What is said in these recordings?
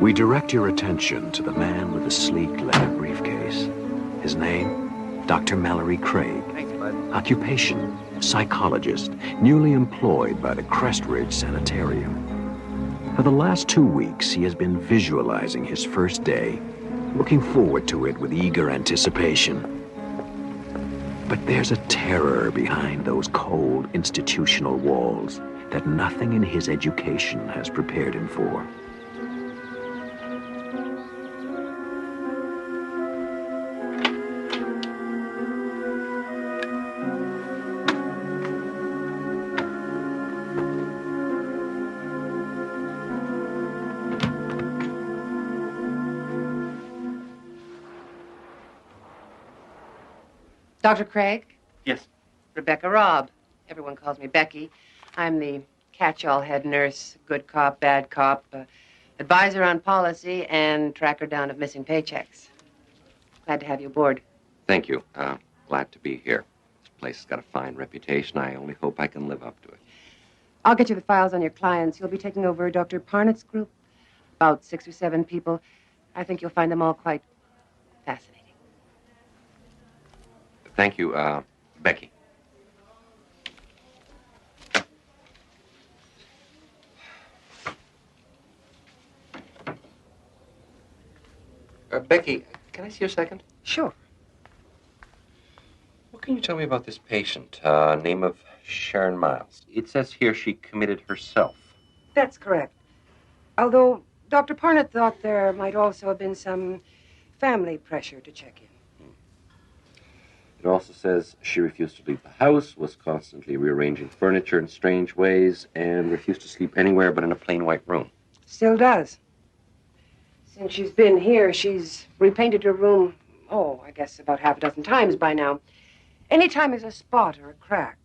We direct your attention to the man with the sleek leather briefcase. His name, Dr. Mallory Craig. Thanks, bud. Occupation, psychologist, newly employed by the Crestridge Sanitarium. For the last 2 weeks, he has been visualizing his first day, looking forward to it with eager anticipation. But there's a terror behind those cold institutional walls that nothing in his education has prepared him for. Dr. Craig? Yes. Rebecca Robb. Everyone calls me Becky. I'm the catch-all head nurse, good cop, bad cop, advisor on policy, and tracker down of missing paychecks. Glad to have you aboard. Thank you. Glad to be here. This place has got a fine reputation. I only hope I can live up to it. I'll get you the files on your clients. You'll be taking over Dr. Parnett's group, about 6 or 7 people. I think you'll find them all quite fascinating. Thank you, Becky. Becky, can I see you a second? Sure. What can you tell me about this patient? Name of Sharon Miles. It says here she committed herself. That's correct. Although Dr. Parnett thought there might also have been some family pressure to check in. It also says she refused to leave the house, was constantly rearranging furniture in strange ways, and refused to sleep anywhere but in a plain white room. Still does. Since she's been here, she's repainted her room, I guess about half a dozen times by now. Anytime there's a spot or a crack.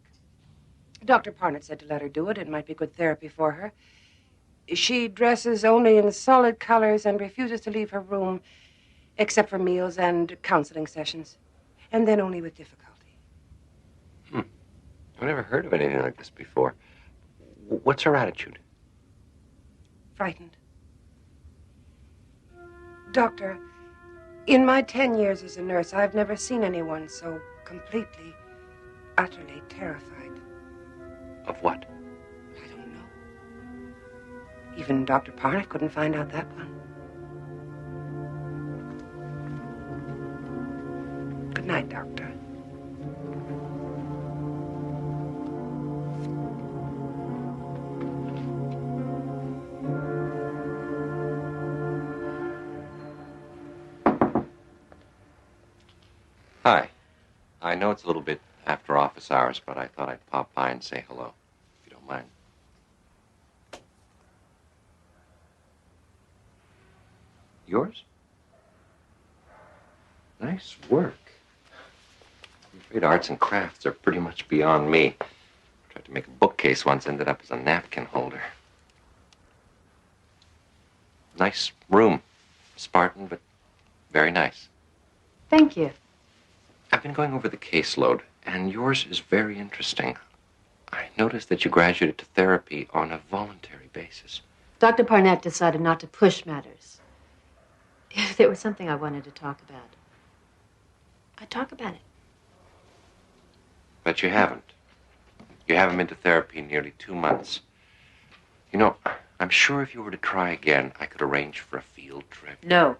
Dr. Parnett said to let her do it. It might be good therapy for her. She dresses only in solid colors and refuses to leave her room except for meals and counseling sessions. And then only with difficulty. I've never heard of anything like this before. What's her attitude? Frightened. Doctor, in my 10 years as a nurse, I've never seen anyone so completely, utterly terrified. Of what? I don't know. Even Dr. Parnett couldn't find out that one. Good night, Doctor. Hi. I know it's a little bit after office hours, but I thought I'd pop by and say hello, if you don't mind. Yours? Nice work. I'm afraid arts and crafts are pretty much beyond me. Tried to make a bookcase once, ended up as a napkin holder. Nice room. Spartan, but very nice. Thank you. I've been going over the caseload, and yours is very interesting. I noticed that you graduated to therapy on a voluntary basis. Dr. Parnett decided not to push matters. If there was something I wanted to talk about, I'd talk about it. But you haven't. You haven't been to therapy in nearly 2 months. You know, I'm sure if you were to try again, I could arrange for a field trip. No.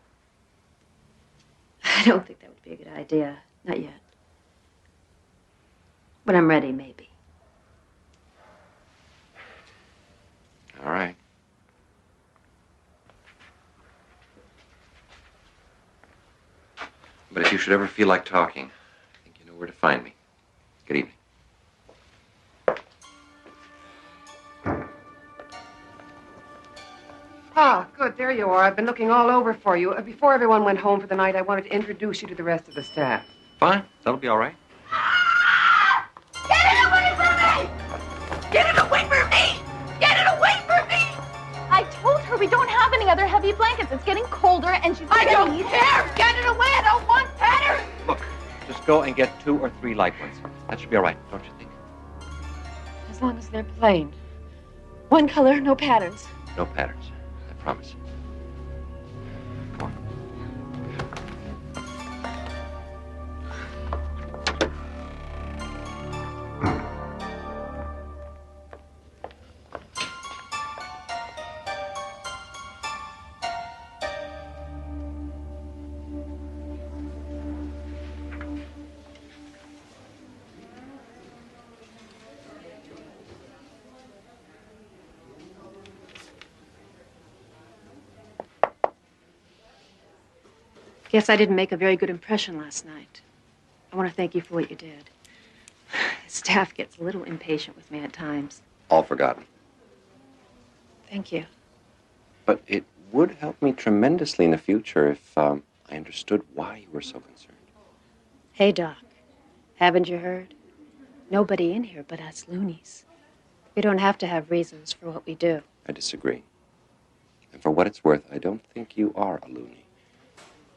I don't think that would be a good idea. Not yet. When I'm ready, maybe. All right. But if you should ever feel like talking, I think you know where to find me. Good evening. Ah, good. There you are. I've been looking all over for you. Before everyone went home for the night, I wanted to introduce you to the rest of the staff. Fine. That'll be all right. Get it away from me! Get it away from me! Get it away from me! I told her we don't have any other heavy blankets. It's getting colder and she's I gonna don't need... care! Get it away! I don't want patterns! Look, just go and get 2 or 3 light ones. That should be all right, don't you think? As long as they're plain. One color, no patterns. No patterns. I promise. guess I didn't make a very good impression last night. I want to thank you for what you did. The staff gets a little impatient with me at times. All forgotten. Thank you. But it would help me tremendously in the future if I understood why you were so concerned. Hey, Doc. Haven't you heard? Nobody in here but us loonies. We don't have to have reasons for what we do. I disagree. And for what it's worth, I don't think you are a loony.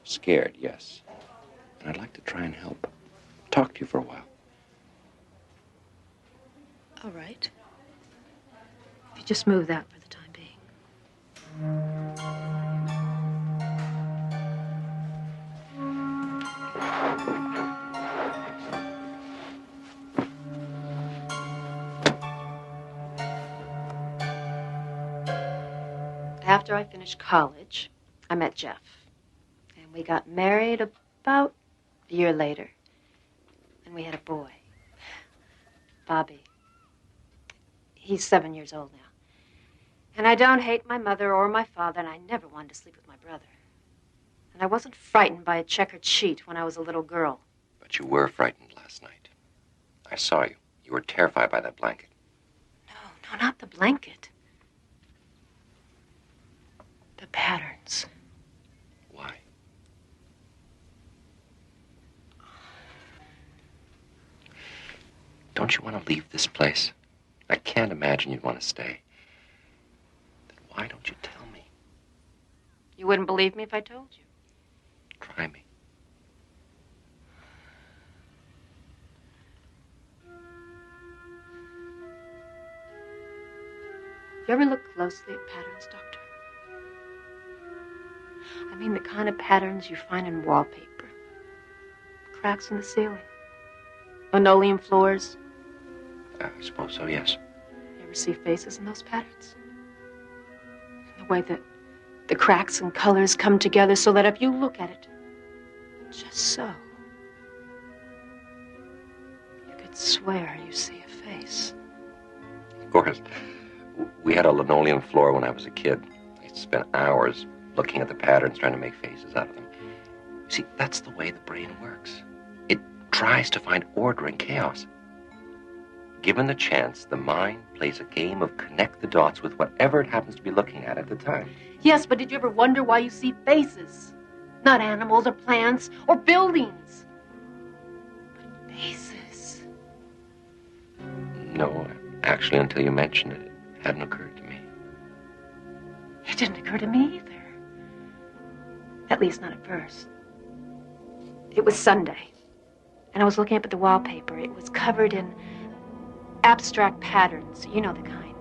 Scared, yes. And I'd like to try and help. Talk to you for a while. All right. You just move that for the time being. After I finished college, I met Jeff. And we got married about a year later. And we had a boy, Bobby. He's 7 years old now. And I don't hate my mother or my father, and I never wanted to sleep with my brother. And I wasn't frightened by a checkered sheet when I was a little girl. But you were frightened last night. I saw you. You were terrified by that blanket. No, not the blanket. The patterns. Why? Don't you want to leave this place? I can't imagine you'd want to stay. Then why don't you tell me? You wouldn't believe me if I told you. Try me. You ever look closely at patterns, Doctor? I mean the kind of patterns you find in wallpaper. Cracks in the ceiling. Linoleum floors. I suppose so, yes. You ever see faces in those patterns? The way that the cracks and colors come together so that if you look at it, just so, you could swear you see a face. Of course. We had a linoleum floor when I was a kid. I used to spend hours looking at the patterns, trying to make faces out of them. You see, that's the way the brain works. It tries to find order in chaos. Given the chance, the mind plays a game of connect the dots with whatever it happens to be looking at the time. Yes, but did you ever wonder why you see faces? Not animals or plants or buildings. But faces. No, actually, until you mentioned it, it hadn't occurred to me. It didn't occur to me either. At least not at first. It was Sunday, and I was looking up at the wallpaper. It was covered in abstract patterns, you know the kind.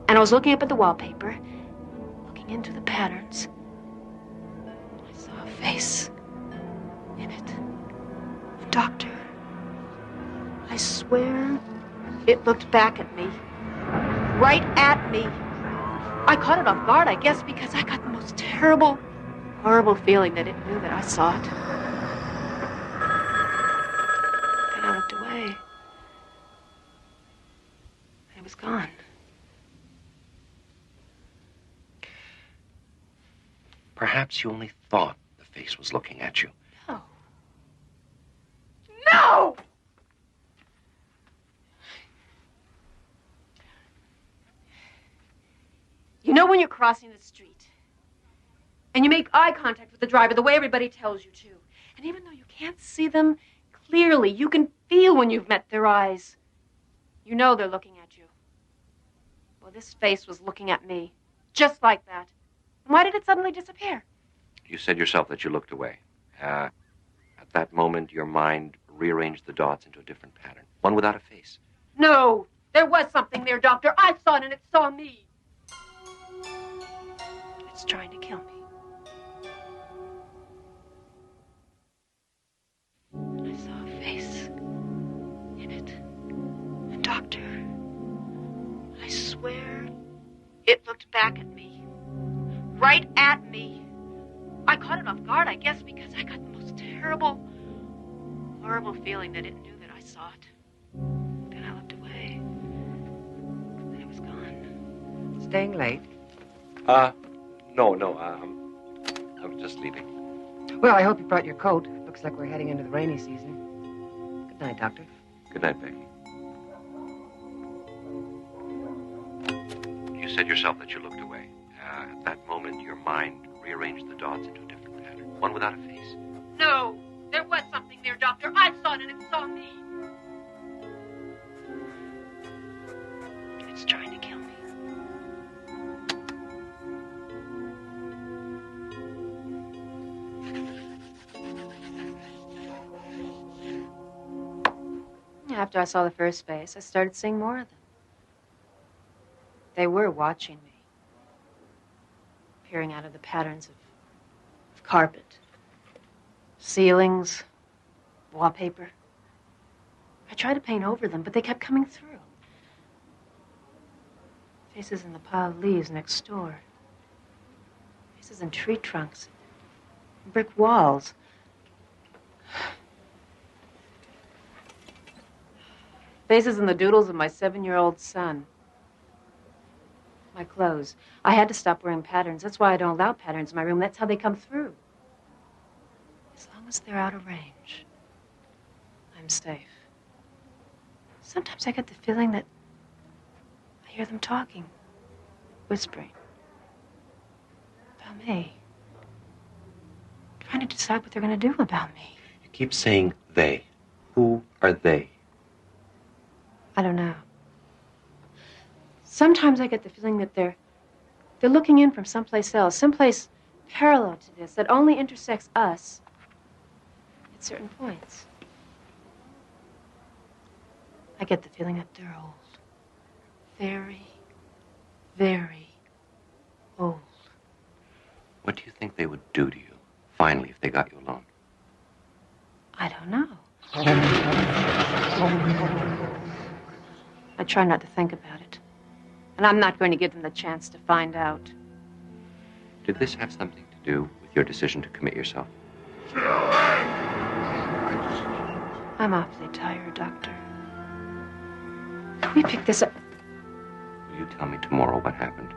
And I was looking up at the wallpaper, looking into the patterns. I saw a face in it. Doctor, I swear it looked back at me. Right at me. I caught it off guard, I guess, because I got the most terrible, horrible feeling that it knew that I saw it. And I looked away. It was gone. Perhaps you only thought the face was looking at you. No. No! You know when you're crossing the street and you make eye contact with the driver the way everybody tells you to, and even though you can't see them clearly, you can feel when you've met their eyes. You know they're looking at you. Well, this face was looking at me, just like that. And why did it suddenly disappear? You said yourself that you looked away. At that moment, your mind rearranged the dots into a different pattern, one without a face. No, there was something there, Doctor. I saw it and it saw me. It's trying to kill me. I saw a face in it. And Doctor, I swear it looked back at me. Right at me. I caught it off guard, I guess, because I got the most terrible, horrible feeling that it knew that I saw it. Then I looked away. And it was gone. Staying late? No, I was just leaving. Well, I hope you brought your coat. Looks like we're heading into the rainy season. Good night, Doctor. Good night, Becky. You said yourself that you looked away. At that moment, your mind rearranged the dots into a different pattern, one without a face. No, there was something there, Doctor. I saw it and it saw me. It's trying to kill me. After I saw the first face, I started seeing more of them. They were watching me, peering out of the patterns of carpet, ceilings, wallpaper. I tried to paint over them, but they kept coming through. Faces in the pile of leaves next door. Faces in tree trunks, brick walls. Faces in the doodles of my 7-year-old son. My clothes. I had to stop wearing patterns. That's why I don't allow patterns in my room. That's how they come through. As long as they're out of range, I'm safe. Sometimes I get the feeling that I hear them talking, whispering about me, trying to decide what they're going to do about me. You keep saying they. Who are they? I don't know. Sometimes I get the feeling that they're looking in from someplace else, someplace parallel to this, that only intersects us at certain points. I get the feeling that they're old. Very, very old. What do you think they would do to you, finally, if they got you alone? I don't know. I try not to think about it. And I'm not going to give them the chance to find out. Did this have something to do with your decision to commit yourself? I'm awfully tired, Doctor. Can we pick this up? Will you tell me tomorrow what happened?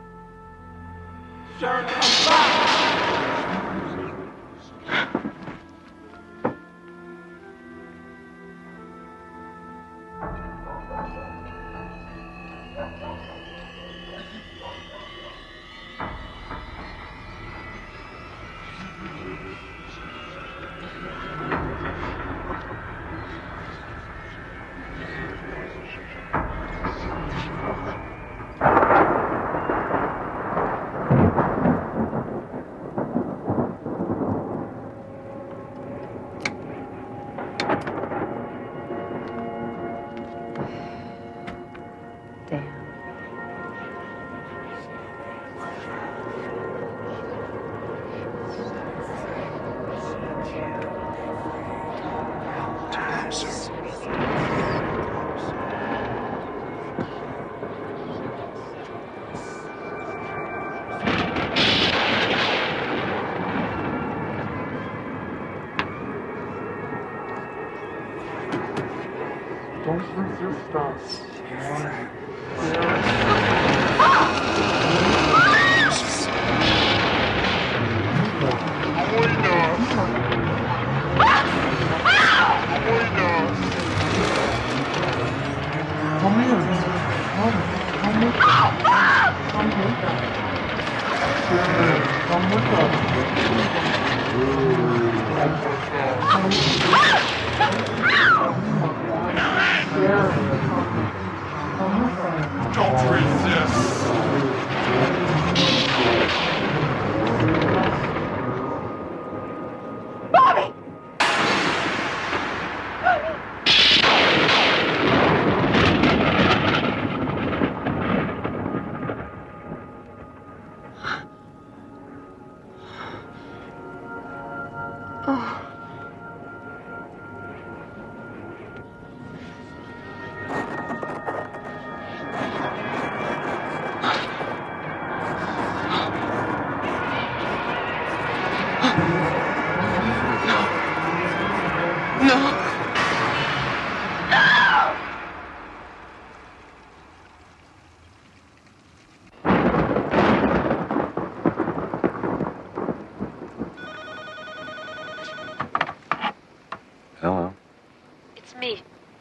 Don't resist us. Don't resist.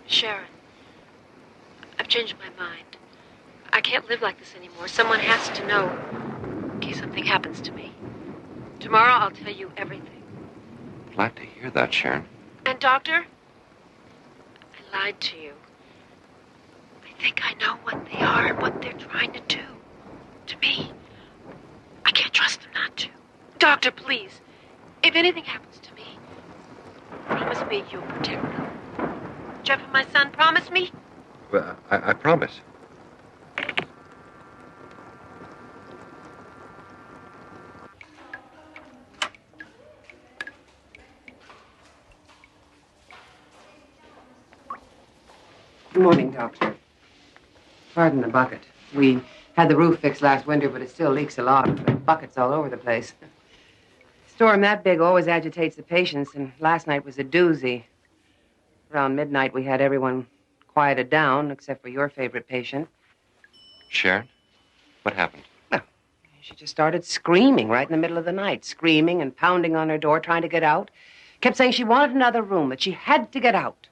Sharon, I've changed my mind. I can't live like this anymore. Someone has to know in case something happens to me. Tomorrow I'll tell you everything. Glad to hear that, Sharon. And, Doctor, I lied to you. I think I know what they are and what they're trying to do to me. I can't trust them not to. Doctor, please, if anything happens to me, promise me you'll protect them. Jeff and my son, promise me? Well, I promise. Good morning, Doctor. Pardon the bucket. We had the roof fixed last winter, but it still leaks a lot. The buckets all over the place. A storm that big always agitates the patients, and last night was a doozy. Around midnight, we had everyone quieted down, except for your favorite patient. Sharon? What happened? Well, she just started screaming right in the middle of the night, screaming and pounding on her door, trying to get out. Kept saying she wanted another room, that she had to get out.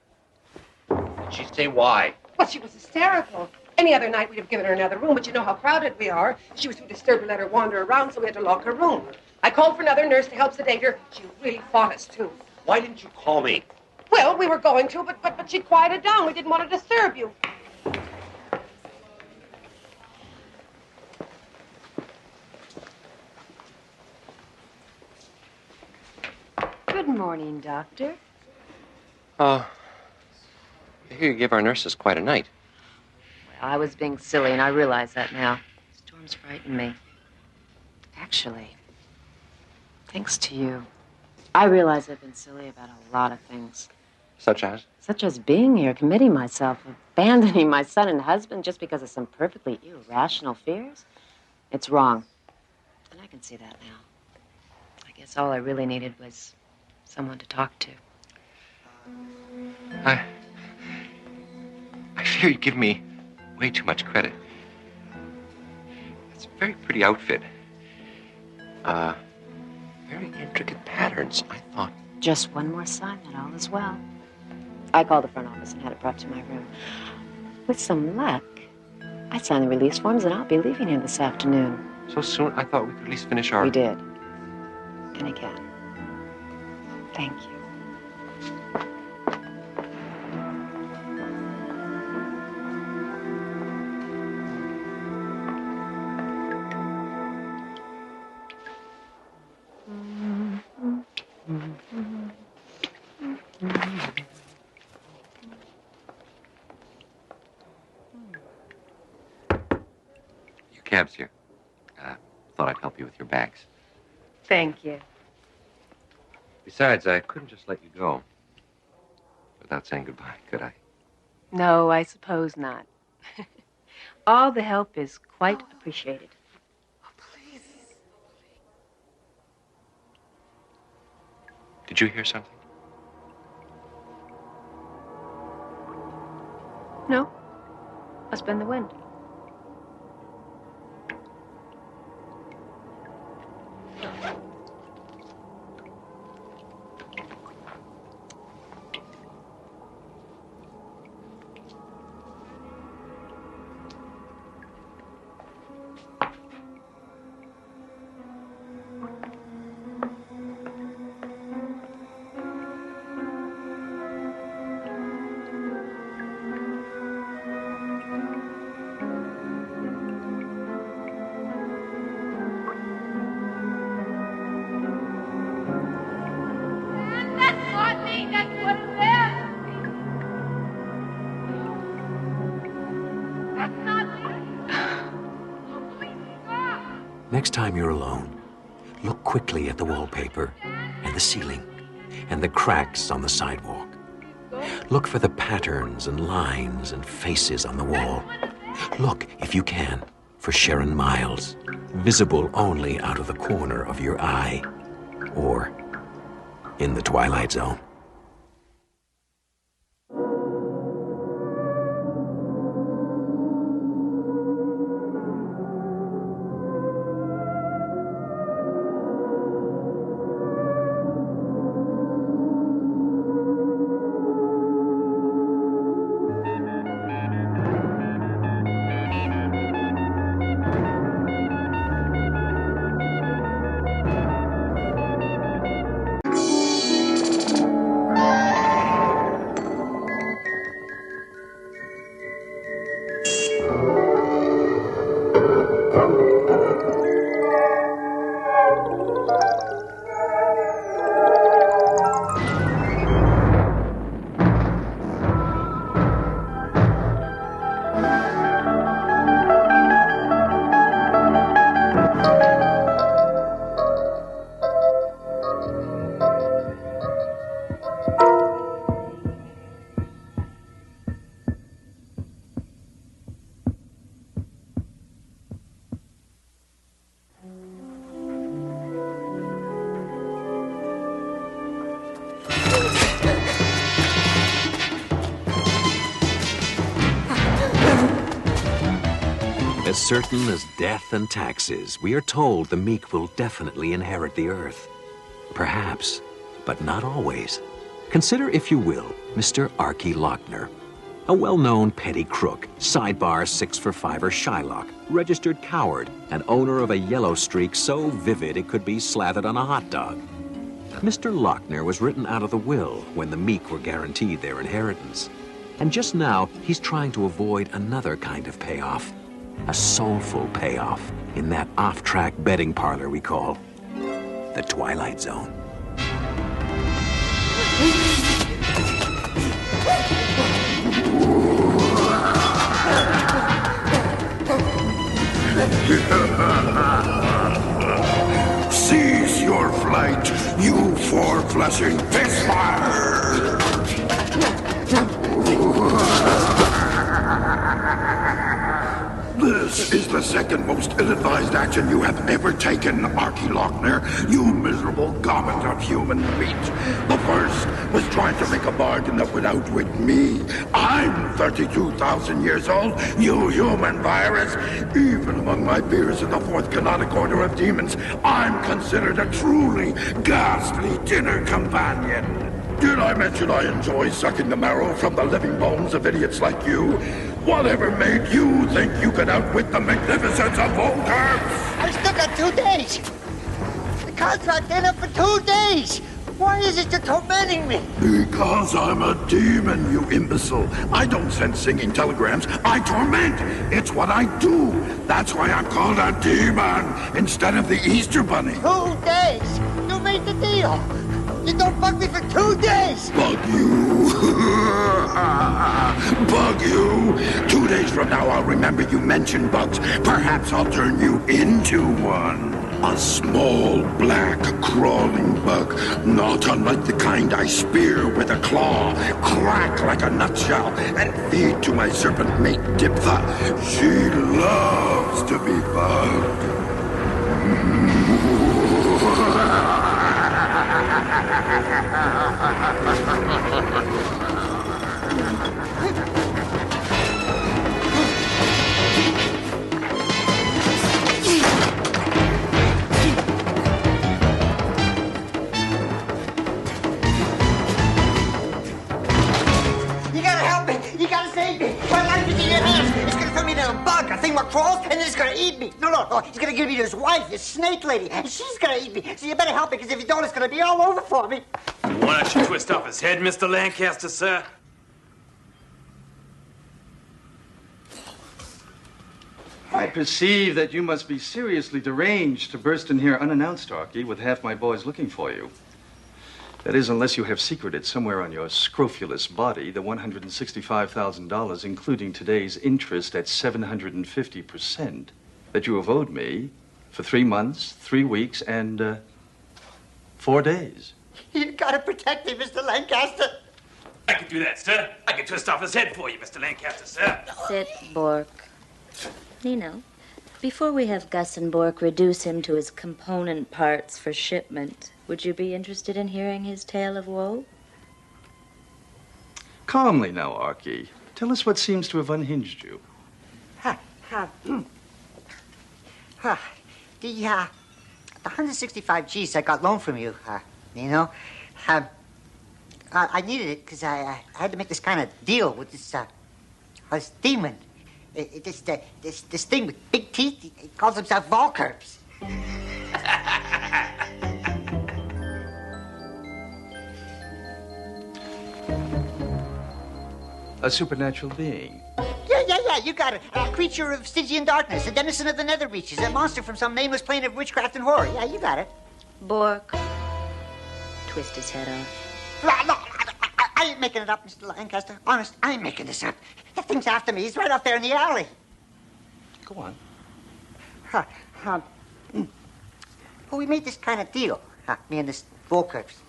Did she say why? Well, she was hysterical. Any other night, we'd have given her another room, but you know how crowded we are. She was too disturbed to let her wander around, so we had to lock her room. I called for another nurse to help sedate her. She really fought us, too. Why didn't you call me? Well, we were going to, but she quieted down. We didn't want to disturb you. Good morning, Doctor. I hear you gave our nurses quite a night. Well, I was being silly, and I realize that now. Storms frighten me. Actually, thanks to you, I realize I've been silly about a lot of things. Such as? Such as being here, committing myself, abandoning my son and husband just because of some perfectly irrational fears. It's wrong. And I can see that now. I guess all I really needed was someone to talk to. I fear you give me way too much credit. It's a very pretty outfit. Very intricate patterns, I thought. Just one more sign that all is well. I called the front office and had it brought to my room. With some luck, I signed the release forms and I'll be leaving here this afternoon. So soon? I thought we could at least finish our... We did. And again. Thank you. Your cab's here. Thought I'd help you with your bags. Thank you. Besides, I couldn't just let you go without saying goodbye, could I? No, I suppose not. All the help is quite appreciated. Please. Did you hear something? No. Must have been the wind. That's not me. That's what it is. That's not me. Oh, please stop. Next time you're alone, look quickly at the wallpaper and the ceiling and the cracks on the sidewalk. Look for the patterns and lines and faces on the wall. Look, if you can, for Sharon Miles, visible only out of the corner of your eye or in the Twilight Zone. As certain as death and taxes, we are told the meek will definitely inherit the earth. Perhaps, but not always. Consider, if you will, Mr. Archie Lochner, a well-known petty crook, sidebar 6-for-5er Shylock, registered coward, and owner of a yellow streak so vivid it could be slathered on a hot dog. Mr. Lochner was written out of the will when the meek were guaranteed their inheritance. And just now, he's trying to avoid another kind of payoff. A soulful payoff in that off-track betting parlor we call the Twilight Zone. Cease your flight, you four-flushing fishfire! This is the second most ill-advised action you have ever taken, Archie Lochner, you miserable garment of human meat. The first was trying to make a bargain that would outwit me. I'm 32,000 years old, you human virus. Even among my peers in the fourth canonic order of demons, I'm considered a truly ghastly dinner companion. Did I mention I enjoy sucking the marrow from the living bones of idiots like you? Whatever made you think you could outwit the magnificence of Volker? I still got 2 days. The contract ain't up for 2 days. Why is it you're tormenting me? Because I'm a demon, you imbecile. I don't send singing telegrams. I torment. It's what I do. That's why I'm called a demon instead of the Easter Bunny. 2 days? You made the deal. You don't bug me for 2 days. Bug you. Bug you. 2 days from now, I'll remember you mentioned bugs. Perhaps I'll turn you into one. A small, black, crawling bug, not unlike the kind I spear with a claw, crack like a nutshell, and feed to my serpent mate, Diptha. She loves to be bugged. You gotta help me. You gotta save me. My life is in your hands. It's gonna turn me into a bug, a thing that crawls, and then it's gonna eat me. No. It's gonna give me to his wife, his snake lady, and she's gonna eat me. So you better help me, because if you don't, it's gonna be all over for me. Why don't you twist off his head, Mr. Lancaster, sir? I perceive that you must be seriously deranged to burst in here unannounced, Archie, with half my boys looking for you. That is, unless you have secreted somewhere on your scrofulous body the $165,000, including today's interest at 750%, that you have owed me for 3 months, 3 weeks, and 4 days. You gotta protect me, Mr. Lancaster. I can do that, sir. I can twist off his head for you, Mr. Lancaster, sir. Sit, Bork. Nino, before we have Gus and Bork reduce him to his component parts for shipment, would you be interested in hearing his tale of woe? Calmly now, Archie. Tell us what seems to have unhinged you. The 165 G's I got loaned from you, Nino, I needed it because I had to make this kind of deal with this demon. This thing with big teeth, he calls himself Volkerps. A supernatural being. Yeah, you got it. A creature of Stygian darkness, a denizen of the nether reaches, a monster from some nameless plane of witchcraft and horror. Yeah, you got it. Bork, twist his head off. No, I ain't making it up, Mr. Lancaster. Honest, I ain't making this up. That thing's after me. He's right off there in the alley. Go on. Well, we made this kind of deal, me and this Volkerps.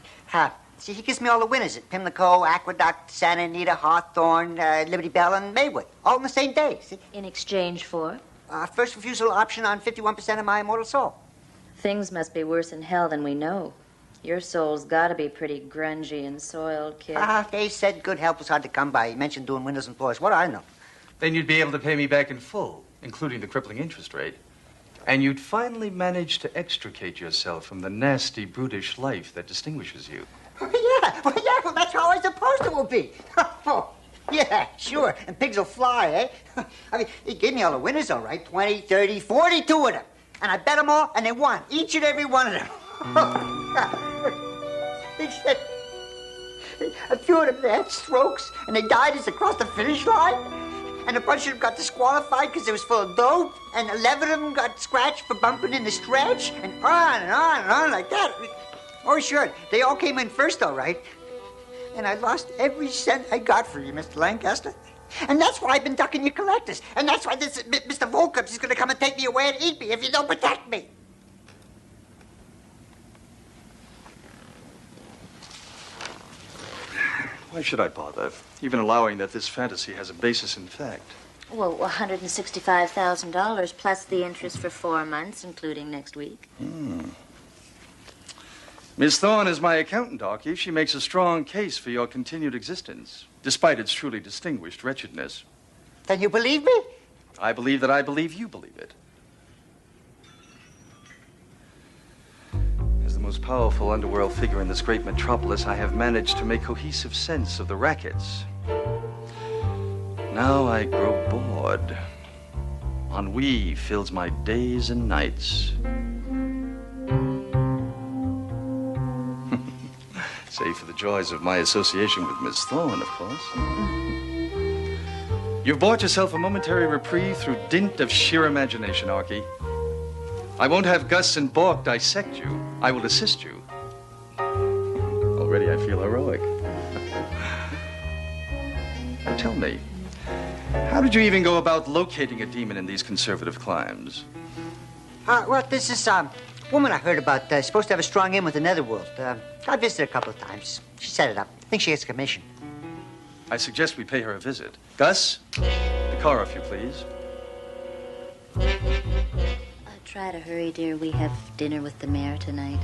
See, he gives me all the winners at Pimlico, Aqueduct, Santa Anita, Hawthorne, Liberty Bell, and Maywood, all in the same day, see? In exchange for? First refusal option on 51% of my immortal soul. Things must be worse in hell than we know. Your soul's gotta be pretty grungy and soiled, kid. They said good help was hard to come by. He mentioned doing windows and floors. What do I know? Then you'd be able to pay me back in full. including the crippling interest rate, and you'd finally manage to extricate yourself from the nasty, brutish life that distinguishes you. Well, that's how I supposed it will be. Oh, yeah, sure. And pigs will fly, eh? I mean, he gave me all the winners, all right. 20, 30, 42 of them. And I bet them all, and they won. Each and every one of them. Except a few of them, they had strokes, and they died as they crossed the finish line. And a bunch of them got disqualified because it was full of dope. And 11 of them got scratched for bumping in the stretch. And on and on and on like that. Oh, sure. They all came in first, all right. And I lost every cent I got for you, Mr. Lancaster. And that's why I've been ducking your collectors. And that's why this Mr. Volkrups is going to come and take me away and eat me if you don't protect me. Why should I bother, even allowing that this fantasy has a basis in fact? Well, $165,000 plus the interest for 4 months, including next week. Miss Thorne is my accountant, Archie. She makes a strong case for your continued existence, despite its truly distinguished wretchedness. Then you believe me? I believe that I believe you believe it. As the most powerful underworld figure in this great metropolis, I have managed to make cohesive sense of the rackets. Now I grow bored. Ennui fills my days and nights. Save for the joys of my association with Miss Thorne, of course. You've bought yourself a momentary reprieve through dint of sheer imagination, Archie. I won't have Gus and Bork dissect you. I will assist you. Already I feel heroic. Now tell me, how did you even go about locating a demon in these conservative climes? Well, this is woman I heard about. Supposed to have a strong in with the netherworld. I visited a couple of times. She set it up. I think she gets a commission. I suggest we pay her a visit. Gus, the car, if you please. Try to hurry, dear. We have dinner with the mayor tonight.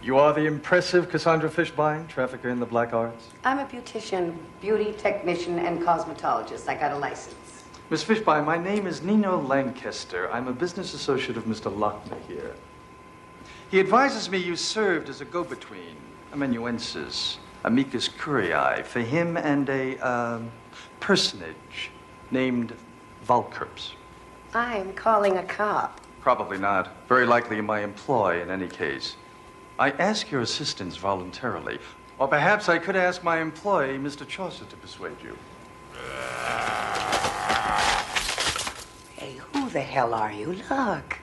You are the impressive Cassandra Fishbein, trafficker in the black arts? I'm a beautician, beauty technician, and cosmetologist. I got a license. Miss Fishbein, my name is Nino Lancaster. I'm a business associate of Mr. Lochner here. He advises me you served as a go-between, amanuensis, amicus curiae, for him and a, personage named Volkrups. I'm calling a cop. Probably not. Very likely in my employ in any case. I ask your assistance voluntarily. Or perhaps I could ask my employee, Mr. Chaucer, to persuade you. Hey, who the hell are you? Look,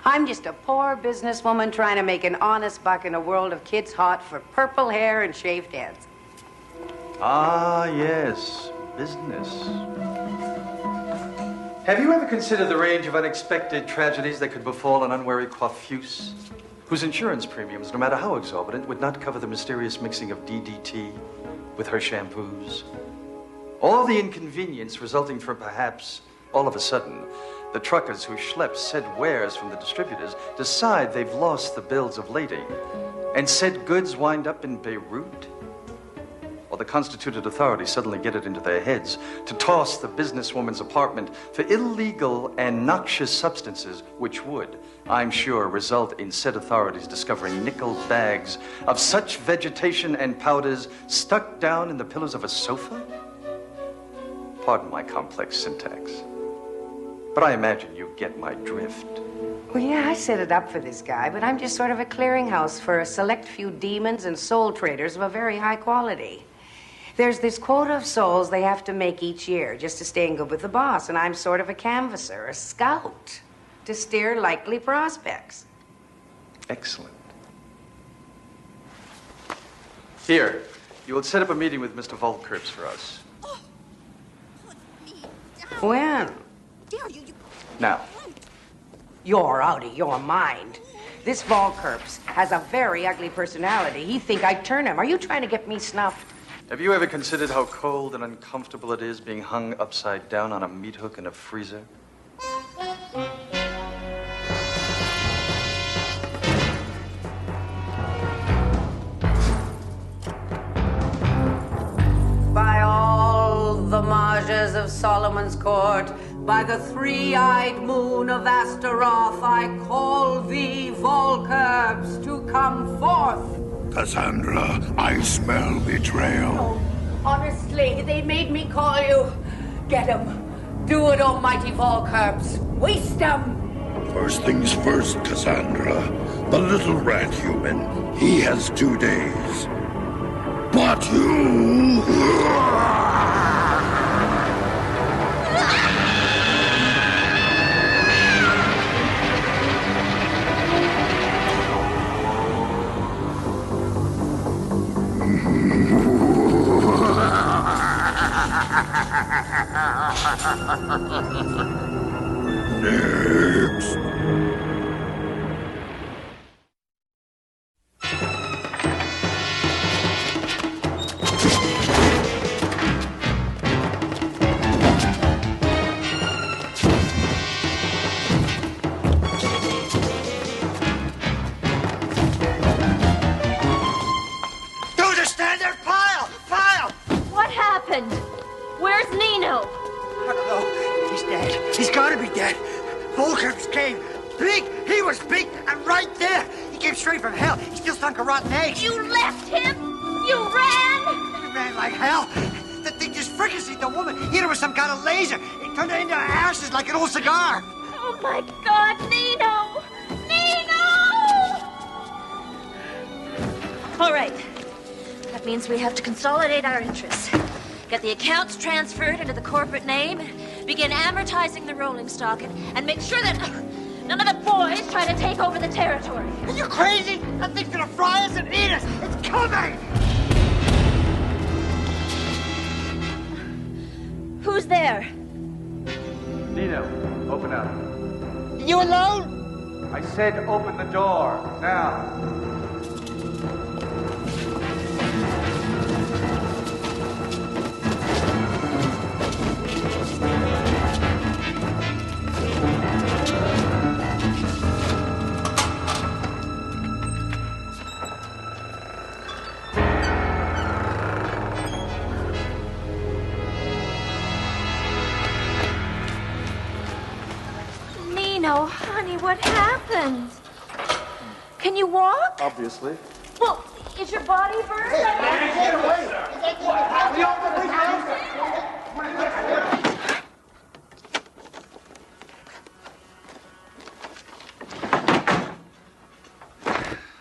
I'm just a poor businesswoman trying to make an honest buck in a world of kids hot for purple hair and shaved heads. Ah, yes, business. Have you ever considered the range of unexpected tragedies that could befall an unwary coiffeuse, whose insurance premiums, no matter how exorbitant, would not cover the mysterious mixing of DDT with her shampoos? All the inconvenience resulting from perhaps, all of a sudden, the truckers who schlep said wares from the distributors decide they've lost the bills of lading, and said goods wind up in Beirut? Or the constituted authorities suddenly get it into their heads to toss the businesswoman's apartment for illegal and noxious substances, which would, I'm sure, result in said authorities discovering nickel bags of such vegetation and powders stuck down in the pillows of a sofa? Pardon my complex syntax, but I imagine you get my drift. Well, yeah, I set it up for this guy, but I'm just sort of a clearinghouse for a select few demons and soul traders of a very high quality. There's this quota of souls they have to make each year just to stay in good with the boss, and I'm sort of a canvasser, a scout, to steer likely prospects. Excellent. Here, you will set up a meeting with Mr. Volkrups for us. When? Dear Now. You're out of your mind. This Volkerps has a very ugly personality. He'd think I'd turn him. Are you trying to get me snuffed? Have you ever considered how cold and uncomfortable it is being hung upside down on a meat hook in a freezer? By all the Majas of Solomon's court, by the three-eyed moon of Astaroth, I call thee, Volkerps, to come forth. Cassandra, I smell betrayal. No, honestly, they made me call you. Get him. Do it, almighty Volkerps. Waste him. First things first, Cassandra. The little rat human, he has 2 days. But you... Next. Don't understand there? Pile! Pile! What happened? Where's Nino? I don't know. He's dead. He's got to be dead. Volkerps came. Big. He was big and right there. He came straight from hell. He still stunk a rotten egg. You left him? You ran? He ran like hell. The thing just fricasseed the woman. Hit her with some kind of laser. It turned her into ashes like an old cigar. Oh my God, Nino! Nino! All right. That means we have to consolidate our interests. Get the accounts transferred into the corporate name, begin amortizing the rolling stock, and make sure that none of the boys try to take over the territory. Are you crazy? That thing's gonna fry us and eat us. It's coming! Who's there? Nino, open up. You alone? I said open the door, now. Nino, honey, what happened? Can you walk? Obviously. Well, is your body burned? Get away!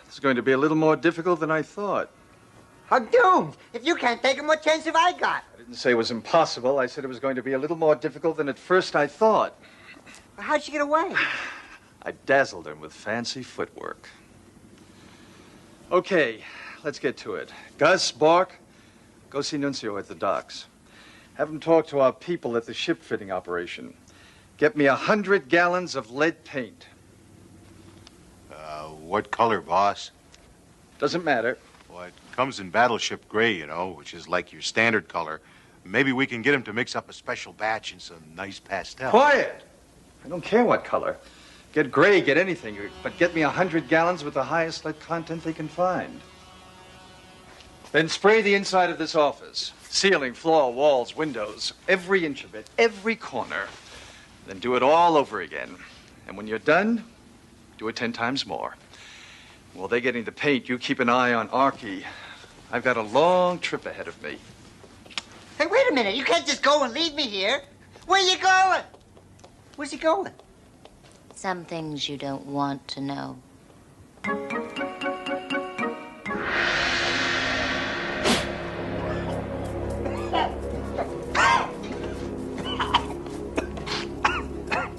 This is going to be a little more difficult than I thought. I'm doomed. If you can't take him, what chance have I got? I didn't say it was impossible. I said it was going to be a little more difficult than at first I thought. How'd she get away? I dazzled him with fancy footwork. Okay, let's get to it. Gus, Bork, go see Nuncio at the docks. Have him talk to our people at the ship fitting operation. Get me 100 gallons of lead paint. What color, boss? Doesn't matter. Well, it comes in battleship gray, you know, which is like your standard color. Maybe we can get him to mix up a special batch in some nice pastel. Quiet! I don't care what color. Get gray, get anything, but get me 100 gallons with the highest lead content they can find. Then spray the inside of this office. Ceiling, floor, walls, windows, every inch of it, every corner. Then do it all over again. And when you're done, do it 10 times more. While they're getting the paint, you keep an eye on Archie. I've got a long trip ahead of me. Hey, wait a minute. You can't just go and leave me here. Where you going? Where's he going? Some things you don't want to know.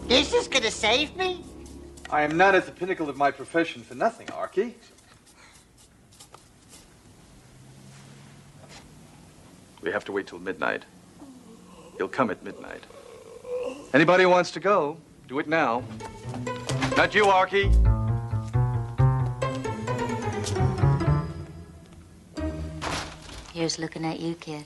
Is this gonna save me? I am not at the pinnacle of my profession for nothing, Archie. We have to wait till midnight. He'll come at midnight. Anybody who wants to go, do it now. Not you, Archie. Here's looking at you, kid.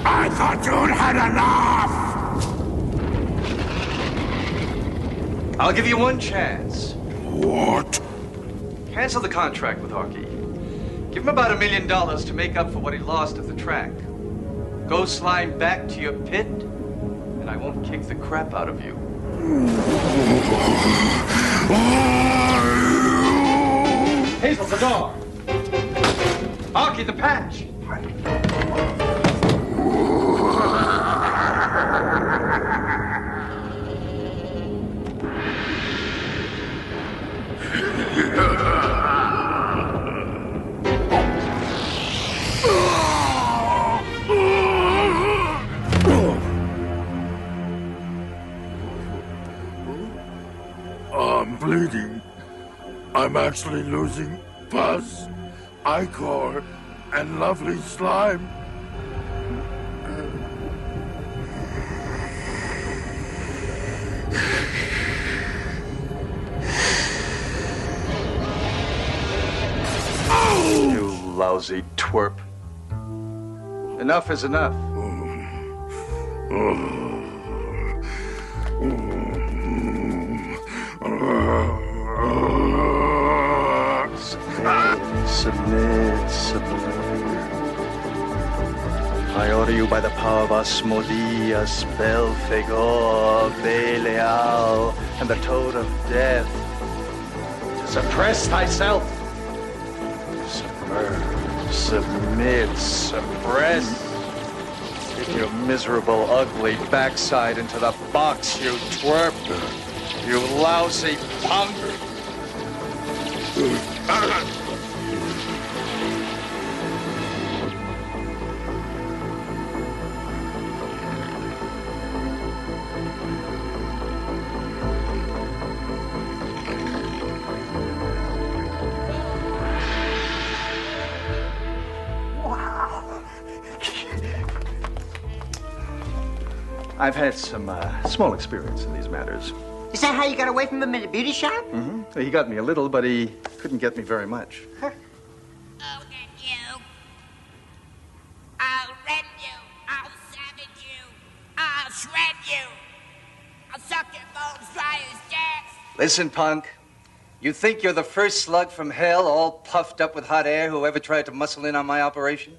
I thought you'd had enough! I'll give you one chance. What? Cancel the contract with Archie. Give him about $1 million to make up for what he lost at the track. Go slime back to your pit, and I won't kick the crap out of you. Hazel, the door! Archie, the patch! I'm bleeding. I'm actually losing pus, ichor, and lovely slime. You lousy twerp. Enough is enough. Submit. I order you by the power of Asmodeus, Belphegor, Belial, and the Toad of Death, to suppress thyself. Submit, suppress. Get your miserable, ugly backside into the box, you twerp. You lousy punk. I've had some small experience in these matters. Is that how you got away from him in the beauty shop? Mm-hmm. He got me a little, but he couldn't get me very much. Oh, that you. I'll rend you. I'll savage you. I'll shred you. I'll suck your bones dry as death. Listen, punk. You think you're the first slug from hell, all puffed up with hot air, who ever tried to muscle in on my operation?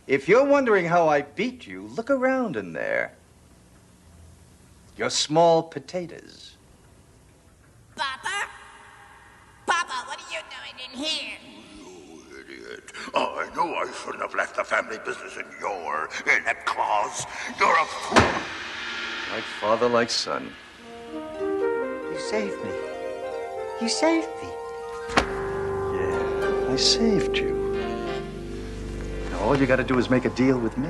If you're wondering how I beat you, look around in there. You're small potatoes. Papa? Papa, what are you doing in here? You idiot. Oh, I know I shouldn't have left the family business in your inept claws. You're a fool. Like father, like son. You saved me. You saved me. Yeah, I saved you. Now all you gotta do is make a deal with me.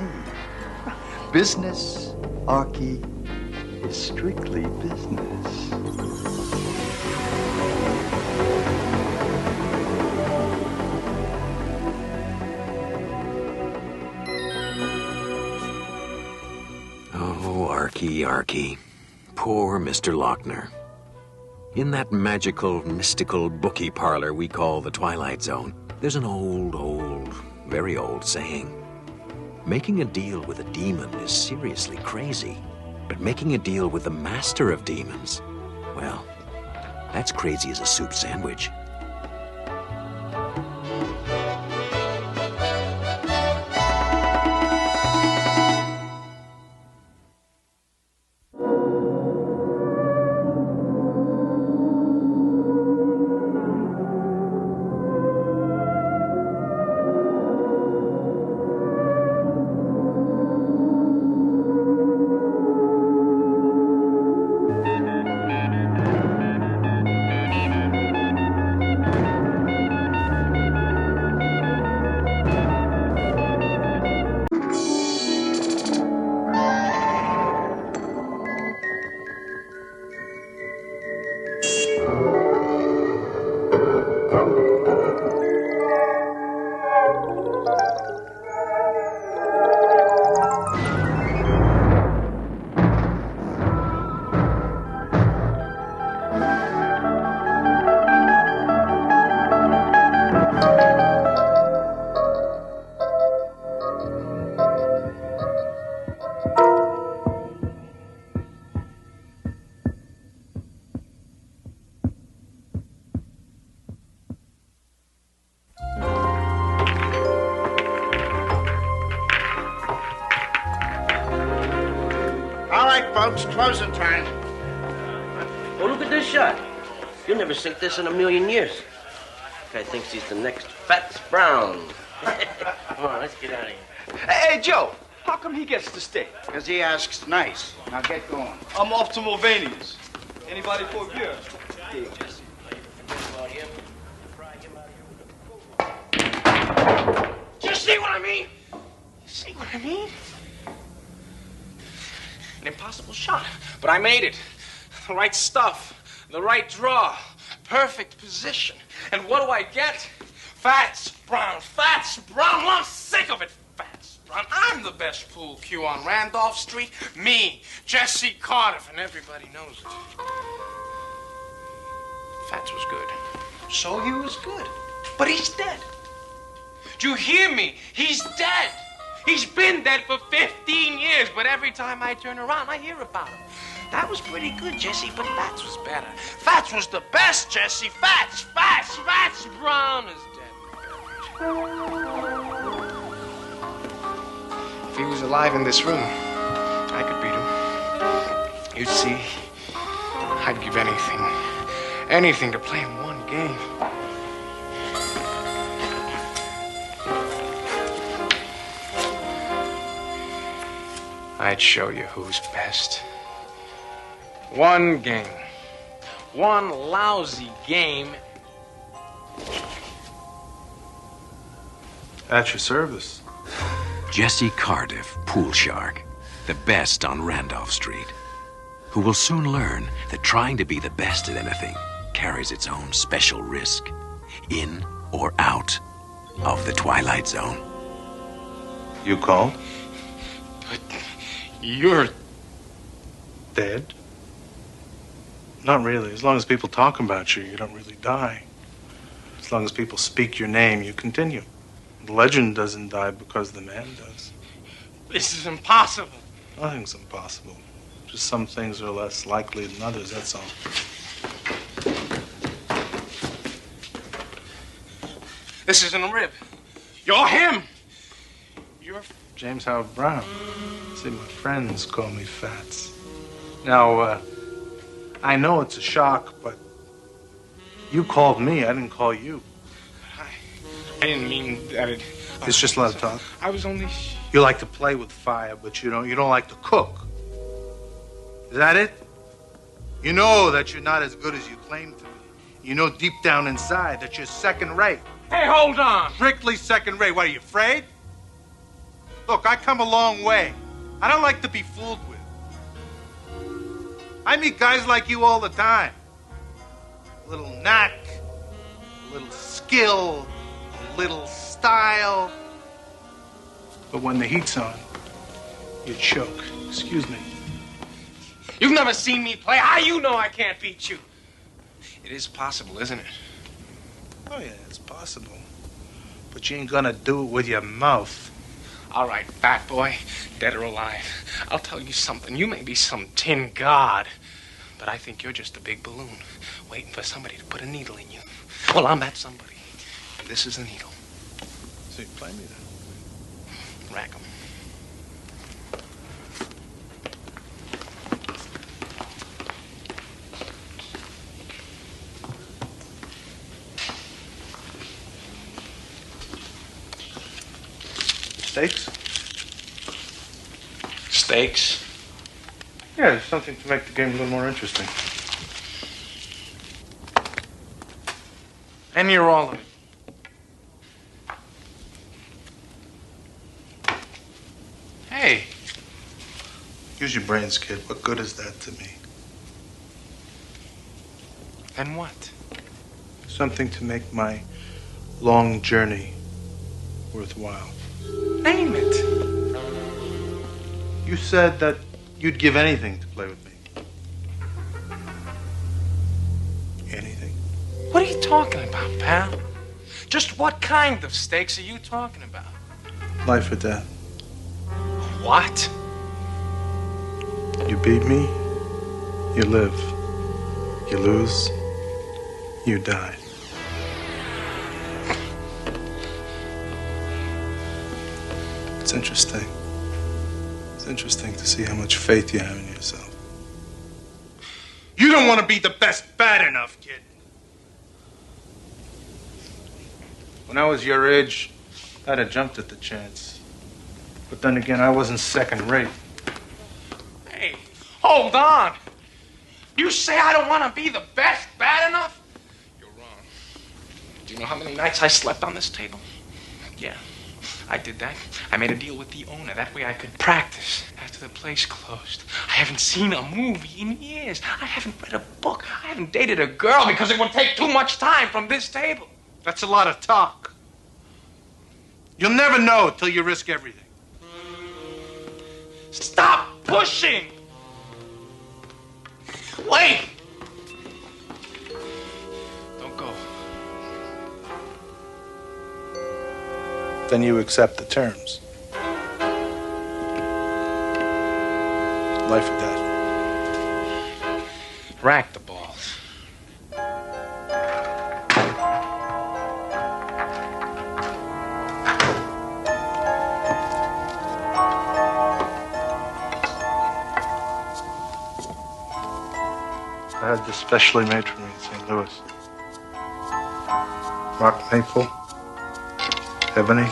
Business, Archie, is strictly business. Oh, Archie. Poor Mr. Lochner. In that magical, mystical bookie parlor we call the Twilight Zone, There's an very old saying. Making a deal with a demon is seriously crazy. But making a deal with the master of demons, well, that's crazy as a soup sandwich. Folks, closing time. Oh, look at this shot. You'll never think this in a million years. Guy thinks he's the next Fats Brown. Come on, let's get out of here. Hey, Joe, how come he gets to stay? Because he asks nice. Now get going. I'm off to Mulvaney's. Anybody for a beer? Did you see what I mean? You see what I mean? An impossible shot, but I made it. The right stuff, the right draw, perfect position. And what do I get? Fats Brown, Fats Brown. Well, I'm sick of it, Fats Brown. I'm the best pool cue on Randolph Street. Me, Jesse Cardiff, and everybody knows it. Fats was good. So he was good. But he's dead. Do you hear me? He's dead. He's been dead for 15 years, but every time I turn around, I hear about him. That was pretty good, Jesse, but Fats was better. Fats was the best, Jesse. Fats Brown is dead. If he was alive in this room, I could beat him. You'd see, I'd give anything to play him one game. I'd show you who's best. One game. One lousy game. At your service. Jesse Cardiff, pool shark, the best on Randolph Street, who will soon learn that trying to be the best at anything carries its own special risk, in or out of the Twilight Zone. You called? But you're dead? Not really. As long as people talk about you, you don't really die. As long as people speak your name, you continue. The legend doesn't die because the man does. This is impossible. Nothing's impossible. Just some things are less likely than others, that's all. This isn't a rib. You're him. You're James Howard Brown. See, my friends call me Fats. Now, I know it's a shock, but you called me. I didn't call you. I didn't mean that it... It's just a lot of talk. I was only... You like to play with fire, but you don't like to cook. Is that it? You know that you're not as good as you claim to be. You know deep down inside that you're second rate. Hey, hold on. Strictly second rate. What, are you afraid? Look, I come a long way. I don't like to be fooled with. I meet guys like you all the time. A little knack, a little skill, a little style. But when the heat's on, you choke. Excuse me. You've never seen me play. How you know I can't beat you? It is possible, isn't it? Oh, yeah, it's possible. But you ain't gonna do it with your mouth. All right, fat boy, dead or alive. I'll tell you something. You may be some tin god, but I think you're just a big balloon waiting for somebody to put a needle in you. Well, I'm that somebody. This is a needle. So you play me then. Rack 'em. Steaks? Steaks? Yeah, there's something to make the game a little more interesting. And you're all of it. Hey. Use your brains, kid. What good is that to me? And what? Something to make my long journey worthwhile. Name it. You said that you'd give anything to play with me. Anything. What are you talking about, pal? Just what kind of stakes are you talking about? Life or death. What? You beat me, you live. You lose, you die. It's interesting. It's interesting to see how much faith you have in yourself. You don't want to be the best bad enough, kid. When I was your age, I'd have jumped at the chance. But then again, I wasn't second rate. Hey, hold on. You say I don't want to be the best bad enough? You're wrong. Do you know how many nights I slept on this table? Yeah, I did that. I made a deal with the owner. That way I could practice after the place closed. I haven't seen a movie in years. I haven't read a book. I haven't dated a girl because it would take too much time from this table. That's a lot of talk. You'll never know till you risk everything. Stop pushing! Wait! Don't go. Then you accept the terms. Life or death. Rack the balls. I had this specially made for me in St. Louis. Rock maple, ebony.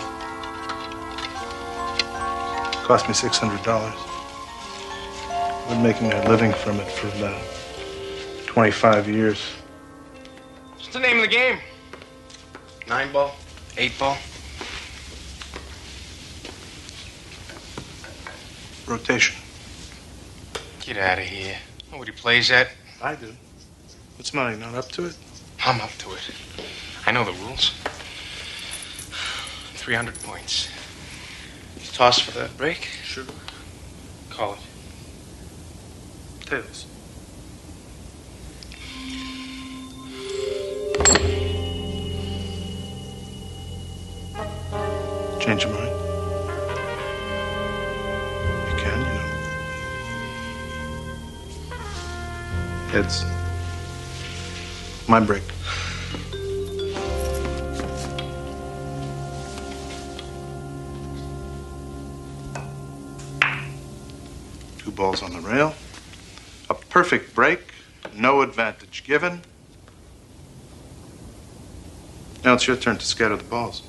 Cost me $600. I've been making a living from it for about 25 years. What's the name of the game? 9-ball? 8-ball? Rotation. Get out of here. Nobody plays that. I do. What's money, not up to it? I'm up to it. I know the rules. 300 points. You toss for that break? Sure. Call it. Tails. Change your mind? You can, you know. Heads. My break. Two balls on the rail. A perfect break. No advantage given. Now it's your turn to scatter the balls.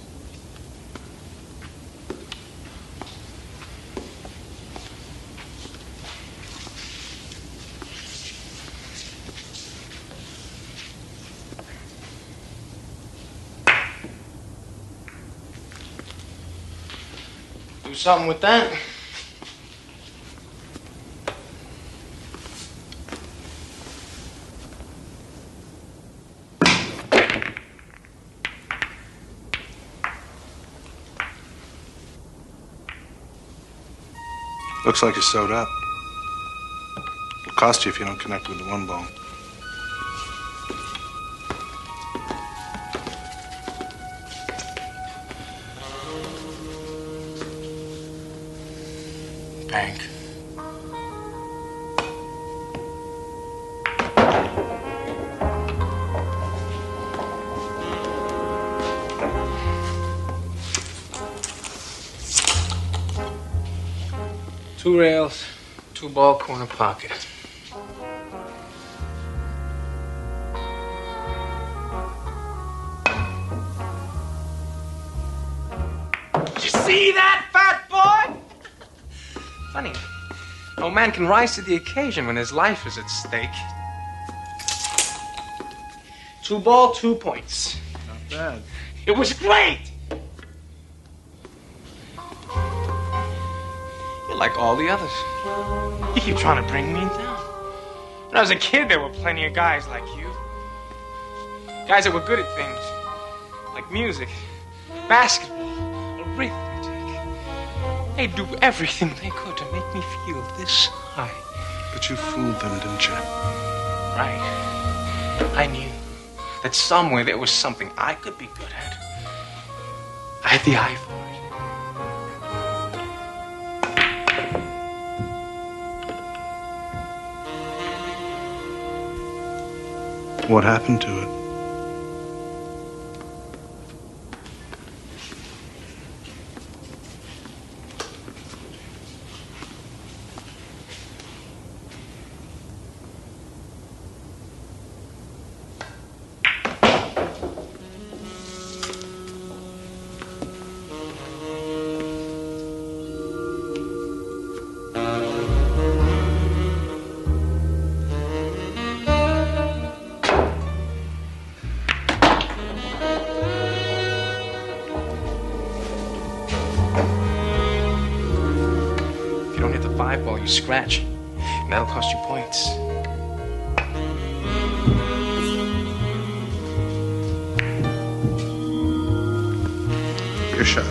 Do something with that. Looks like you're sewed up. It'll cost you if you don't connect with the one ball. Hank. Two rails, two ball corner pocket. Did you see that, fat boy? Funny. No man can rise to the occasion when his life is at stake. 2 ball, 2 points. Not bad. It was great! You're like all the others. You keep trying to bring me down. When I was a kid, there were plenty of guys like you. Guys that were good at things. Like music, basketball, arithmetic. They'd do everything they could to make me feel this high. But you fooled them, didn't you? Right. I knew that somewhere there was something I could be good at. I had the eye for it. What happened to it? Ball, you scratch, and that'll cost you points. Your shot.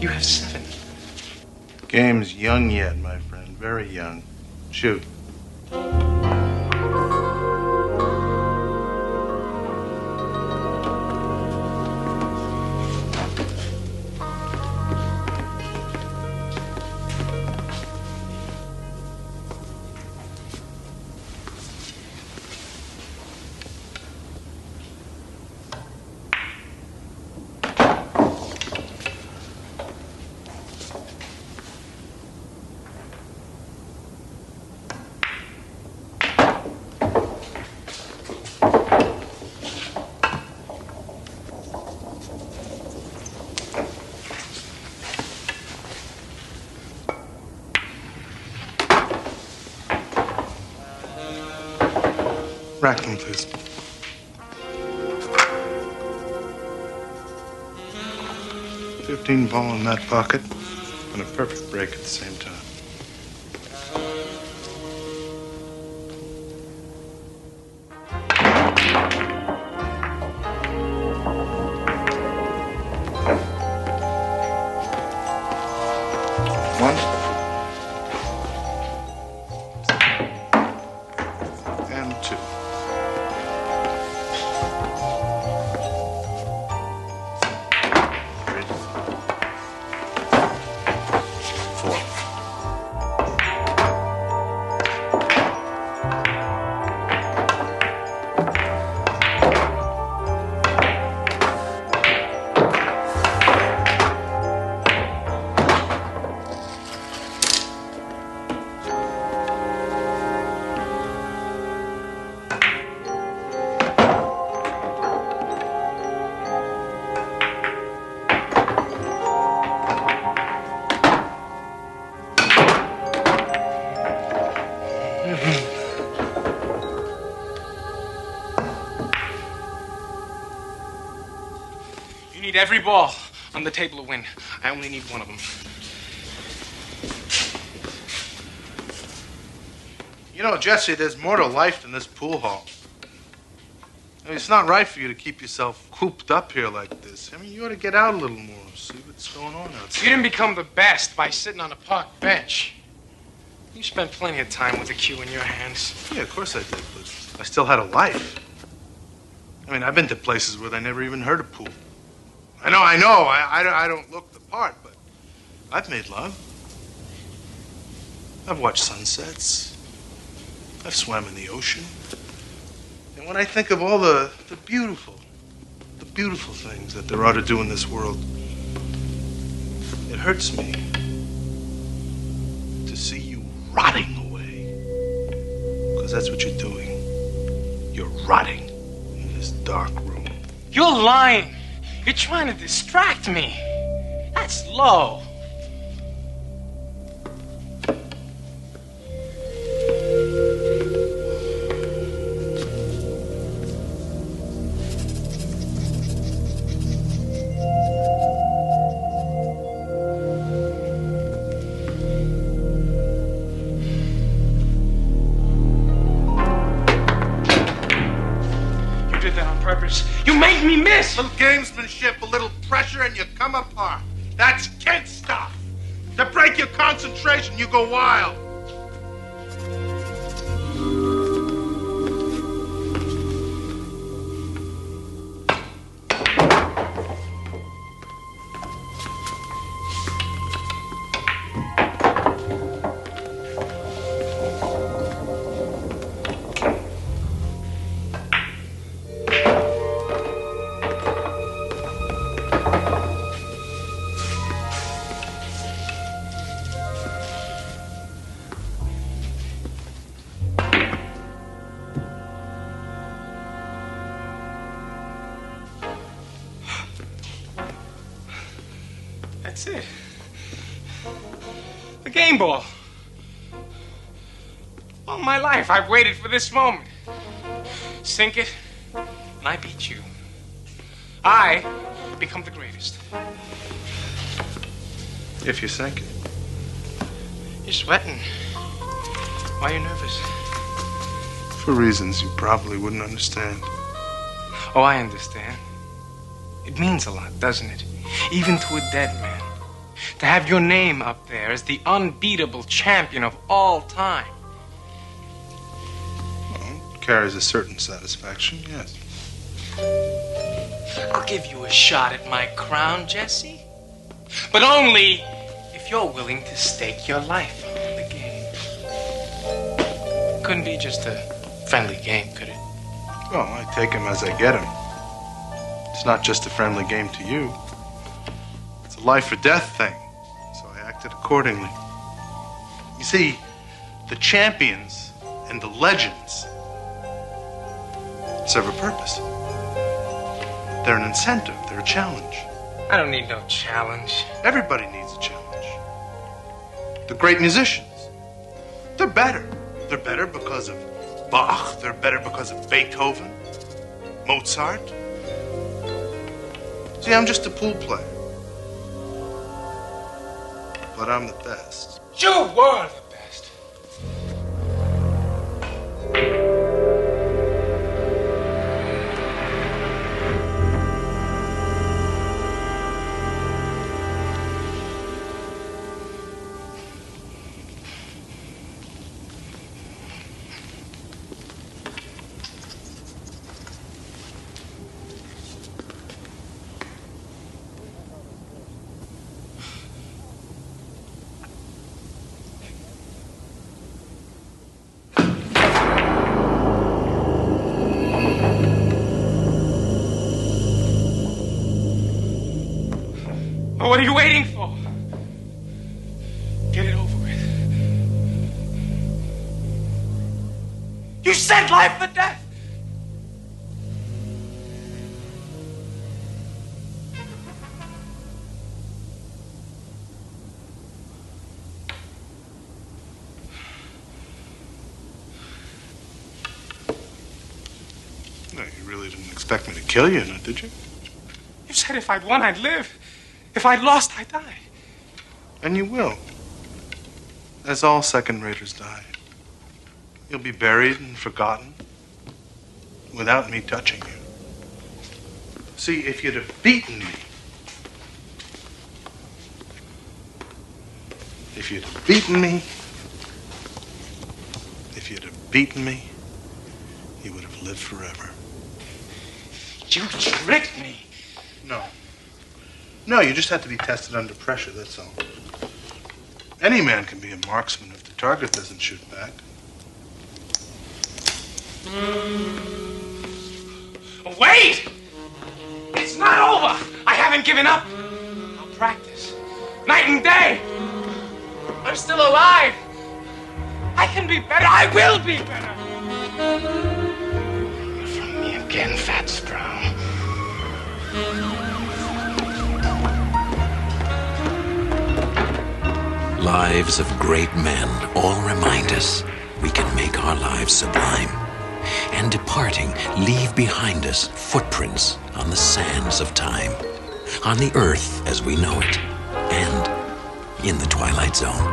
You have 7. Game's young yet, my friend. Very young. Shoot. Rack them, please. $15 ball in that pocket, and a perfect break at the same time. You need every ball on the table to win. I only need one of them. You know, Jesse, there's more to life than this pool hall. I mean, it's not right for you to keep yourself cooped up here like this. I mean, you ought to get out a little more, see what's going on outside. You didn't become the best by sitting on a park bench. You spent plenty of time with the cue in your hands. Yeah, of course I did, but I still had a life. I mean, I've been to places where they never even heard of pool. I know. I don't look the part, but I've made love. I've watched sunsets. I've swam in the ocean. And when I think of all the beautiful things that there are to do in this world, it hurts me to see you rotting away. Because that's what you're doing. You're rotting in this dark room. You're lying. You're trying to distract me. That's low. You made me miss! A little gamesmanship, a little pressure, and you come apart. That's kid stuff. To break your concentration, you go wild. That's it. The game ball. All my life, I've waited for this moment. Sink it, and I beat you. I become the greatest. If you sink it. You're sweating. Why are you nervous? For reasons you probably wouldn't understand. Oh, I understand. It means a lot, doesn't it? Even to a dead man. To have your name up there as the unbeatable champion of all time. Well, it carries a certain satisfaction, yes. I'll give you a shot at my crown, Jesse. But only if you're willing to stake your life on the game. Couldn't be just a friendly game, could it? Well, I take him as I get him. It's not just a friendly game to you. It's a life or death thing. So I acted accordingly. You see, the champions and the legends serve a purpose. They're an incentive. They're a challenge. I don't need no challenge. Everybody needs a challenge. The great musicians, they're better. They're better because of Bach. They're better because of Beethoven, Mozart. See, I'm just a pool player. But I'm the best. You were the best. What are you waiting for? Get it over with. You said life or death. No, you really didn't expect me to kill you, did you? You said if I'd won, I'd live. If I'd lost, I'd die. And you will. As all second-raters die. You'll be buried and forgotten without me touching you. See, if you'd have beaten me, if you'd have beaten me, you would have lived forever. You tricked me. No. No, you just have to be tested under pressure, that's all. Any man can be a marksman if the target doesn't shoot back. Wait! It's not over! I haven't given up. I'll practice. Night and day. I'm still alive. I can be better. I will be better. From me again, Fat Sprout. Lives of great men all remind us we can make our lives sublime. And departing, leave behind us footprints on the sands of time, on the earth as we know it, and in the Twilight Zone.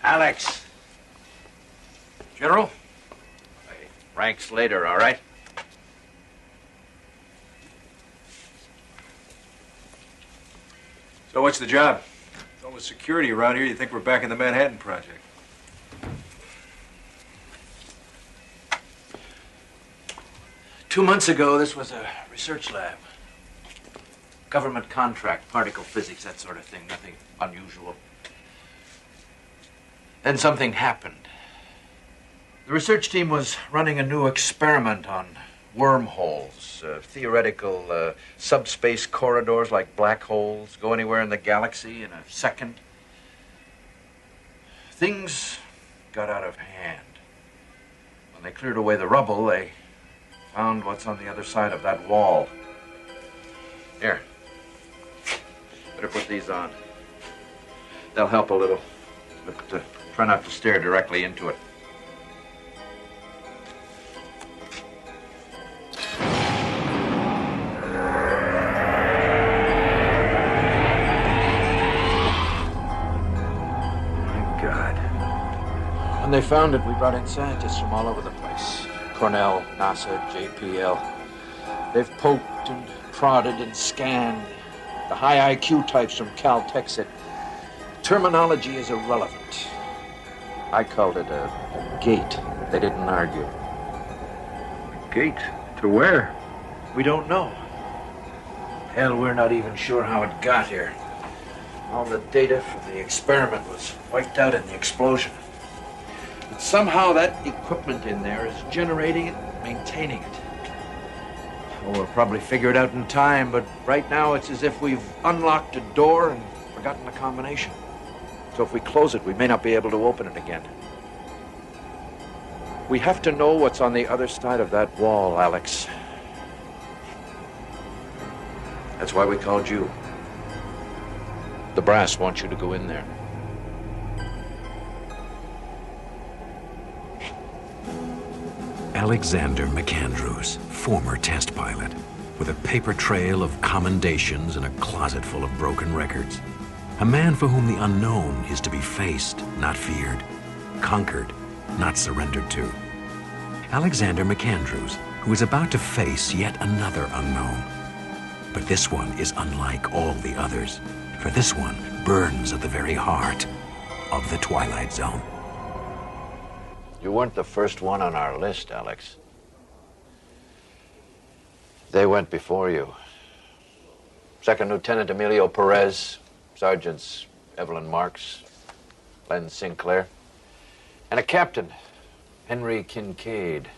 Alex. General? Ranks later, all right? So what's the job? With all the security around here, you think we're back in the Manhattan Project. 2 months ago, this was a research lab. Government contract, particle physics, that sort of thing. Nothing unusual. Then something happened. The research team was running a new experiment on wormholes, theoretical subspace corridors like black holes, go anywhere in the galaxy in a second. Things got out of hand. When they cleared away the rubble, they found what's on the other side of that wall. Here. Better put these on. They'll help a little, but try not to stare directly into it. When they found it, we brought in scientists from all over the place. Cornell, NASA, JPL. They've poked and prodded and scanned. The high IQ types from Caltech said terminology is irrelevant. I called it a gate. They didn't argue. A gate? To where? We don't know. Hell, we're not even sure how it got here. All the data from the experiment was wiped out in the explosion. But somehow that equipment in there is generating it, maintaining it. Oh, we'll probably figure it out in time, but right now it's as if we've unlocked a door and forgotten the combination. So if we close it, we may not be able to open it again. We have to know what's on the other side of that wall, Alex. That's why we called you. The brass wants you to go in there. Alexander McAndrews, former test pilot, with a paper trail of commendations and a closet full of broken records. A man for whom the unknown is to be faced, not feared, conquered, not surrendered to. Alexander McAndrews, who is about to face yet another unknown. But this one is unlike all the others, for this one burns at the very heart of the Twilight Zone. You weren't the first one on our list, Alex. They went before you. Second Lieutenant Emilio Perez, Sergeants Evelyn Marks, Len Sinclair, and a captain, Henry Kincaid.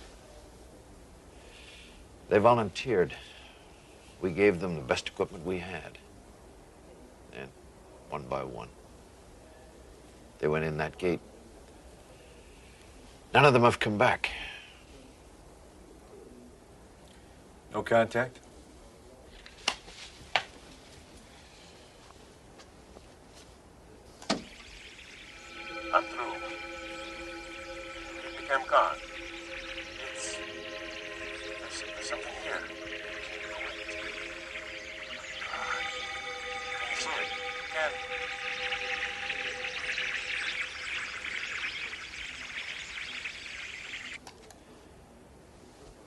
They volunteered. We gave them the best equipment we had. And one by one, they went in that gate. None of them have come back. No contact? I'm through. It became gone. There's something here. Can you see it? Can.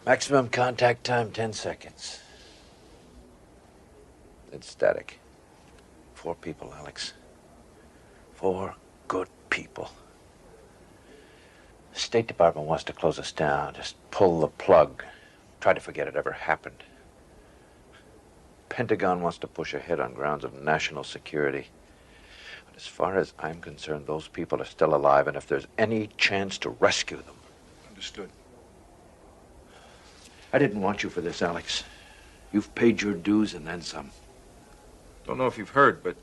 Maximum contact time, 10 seconds. It's static. 4 people, Alex. 4 good people. The State Department wants to close us down. Just pull the plug. Try to forget it ever happened. Pentagon wants to push ahead on grounds of national security. But as far as I'm concerned, those people are still alive, and if there's any chance to rescue them. Understood. I didn't want you for this, Alex. You've paid your dues and then some. Don't know if you've heard, but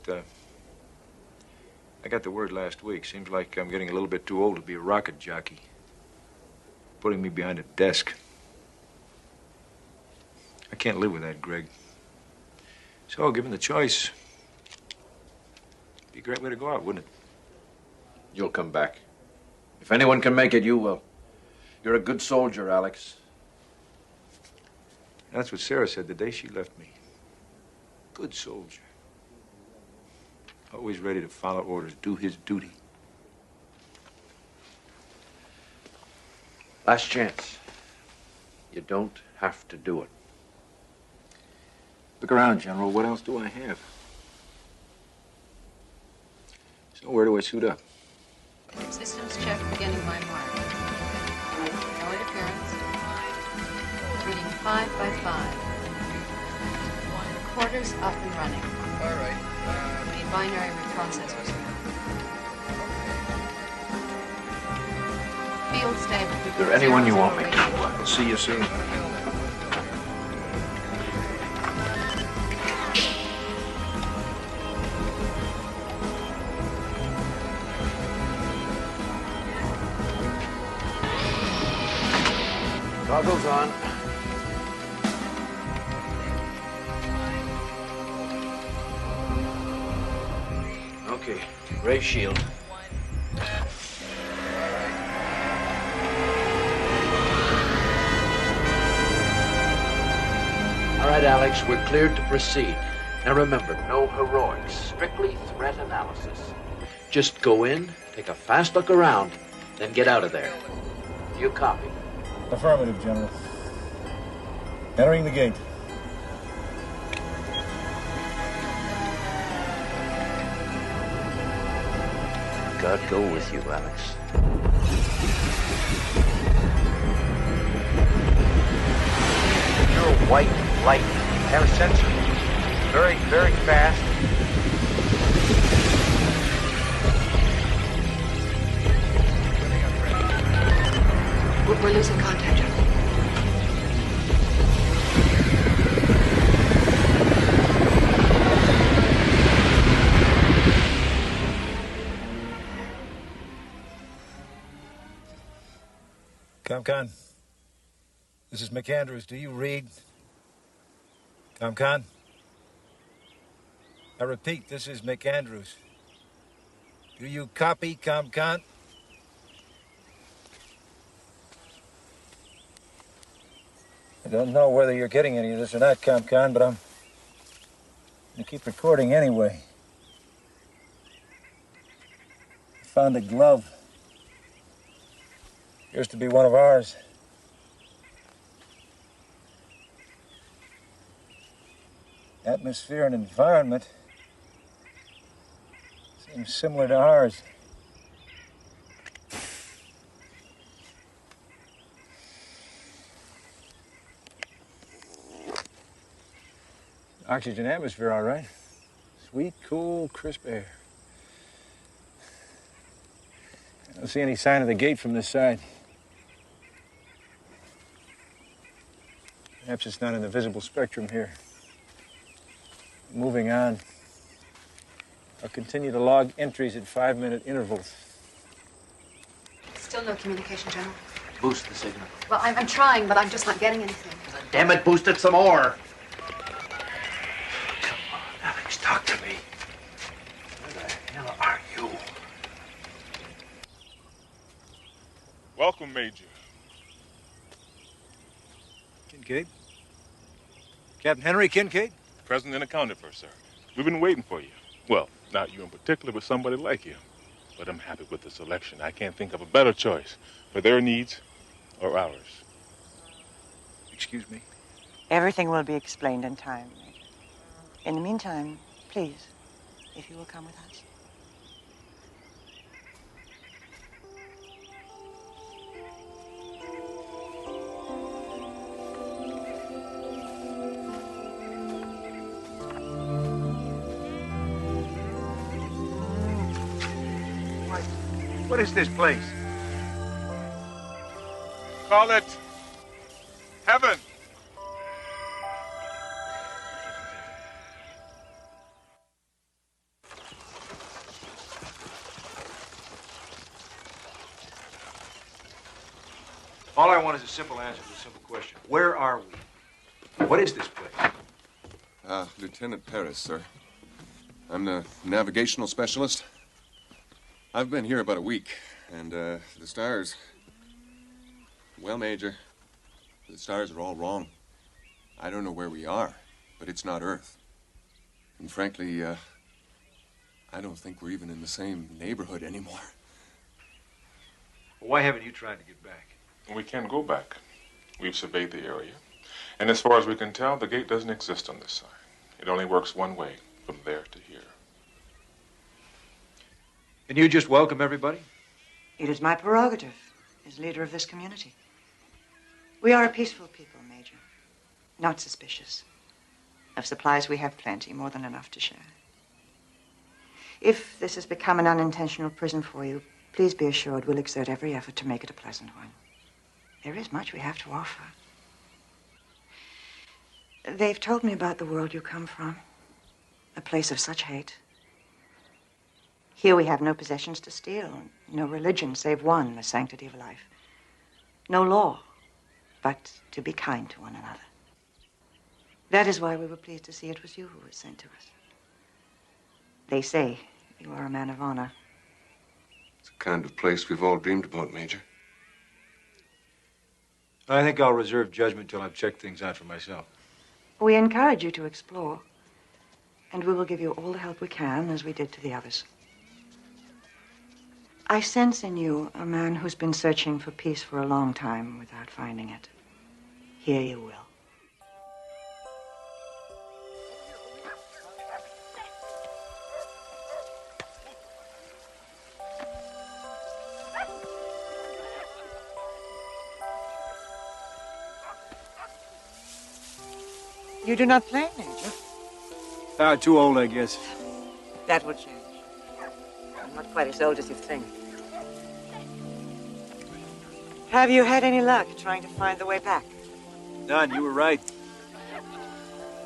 I got the word last week. Seems like I'm getting a little bit too old to be a rocket jockey. Putting me behind a desk. I can't live with that, Greg. So, given the choice, it'd be a great way to go out, wouldn't it? You'll come back. If anyone can make it, you will. You're a good soldier, Alex. That's what Sarah said the day she left me. Good soldier. Always ready to follow orders, do his duty. Last chance. You don't have to do it. Look around, General. What else do I have? So where do I suit up? Systems check beginning by mark. No interference. Reading 5 by 5. Recorders up and running. All right. Main binary reprocessors. Field stable. Is there anyone you want me to? I'll see you soon. Goggles on. Okay, ray shield. All right, Alex, we're cleared to proceed. Now remember, no heroics, strictly threat analysis. Just go in, take a fast look around, then get out of there. You copy? Affirmative, General. Entering the gate. God go with you, Alex. You're a white light. Have a sensor. Very, very fast. We're losing contact, General. ComCon, this is McAndrews. Do you read? ComCon? I repeat, this is McAndrews. Do you copy, ComCon? I don't know whether you're getting any of this or not, ComCon, but I'm gonna keep recording anyway. I found a glove. Appears to be one of ours. Atmosphere and environment seems similar to ours. Oxygen atmosphere, all right. Sweet, cool, crisp air. I don't see any sign of the gate from this side. Perhaps it's not in the visible spectrum here. Moving on. I'll continue to log entries at 5-minute intervals. Still no communication, General. Boost the signal. Well, I'm trying, but I'm just not getting anything. Damn it, boost it some more. Come on, Alex, talk to me. Where the hell are you? Welcome, Major. Kincaid? Captain Henry Kincaid? Present and accounted for, sir. We've been waiting for you. Well, not you in particular, but somebody like you. But I'm happy with the selection. I can't think of a better choice for their needs or ours. Excuse me? Everything will be explained in time, Major. In the meantime, please, if you will come with us. What is this place? Call it heaven. All I want is a simple answer to a simple question. Where are we? What is this place? Lieutenant Paris, sir. I'm the navigational specialist. I've been here about a week, and the stars... Well, Major, the stars are all wrong. I don't know where we are, but it's not Earth. And frankly, I don't think we're even in the same neighborhood anymore. Why haven't you tried to get back? We can't go back. We've surveyed the area. And as far as we can tell, the gate doesn't exist on this side. It only works one way, from there to here. And you just welcome everybody? It is my prerogative as leader of this community. We are a peaceful people, Major. Not suspicious. Of supplies, we have plenty, more than enough to share. If this has become an unintentional prison for you, please be assured we'll exert every effort to make it a pleasant one. There is much we have to offer. They've told me about the world you come from, a place of such hate. Here we have no possessions to steal, no religion save one, the sanctity of life. No law, but to be kind to one another. That is why we were pleased to see it was you who was sent to us. They say you are a man of honor. It's the kind of place we've all dreamed about, Major. I think I'll reserve judgment till I've checked things out for myself. We encourage you to explore, and we will give you all the help we can, as we did to the others. I sense in you a man who's been searching for peace for a long time without finding it. Here you will. You do not play, Major? Too old, I guess. That will change. I'm not quite as old as you think. Have you had any luck trying to find the way back? None, you were right.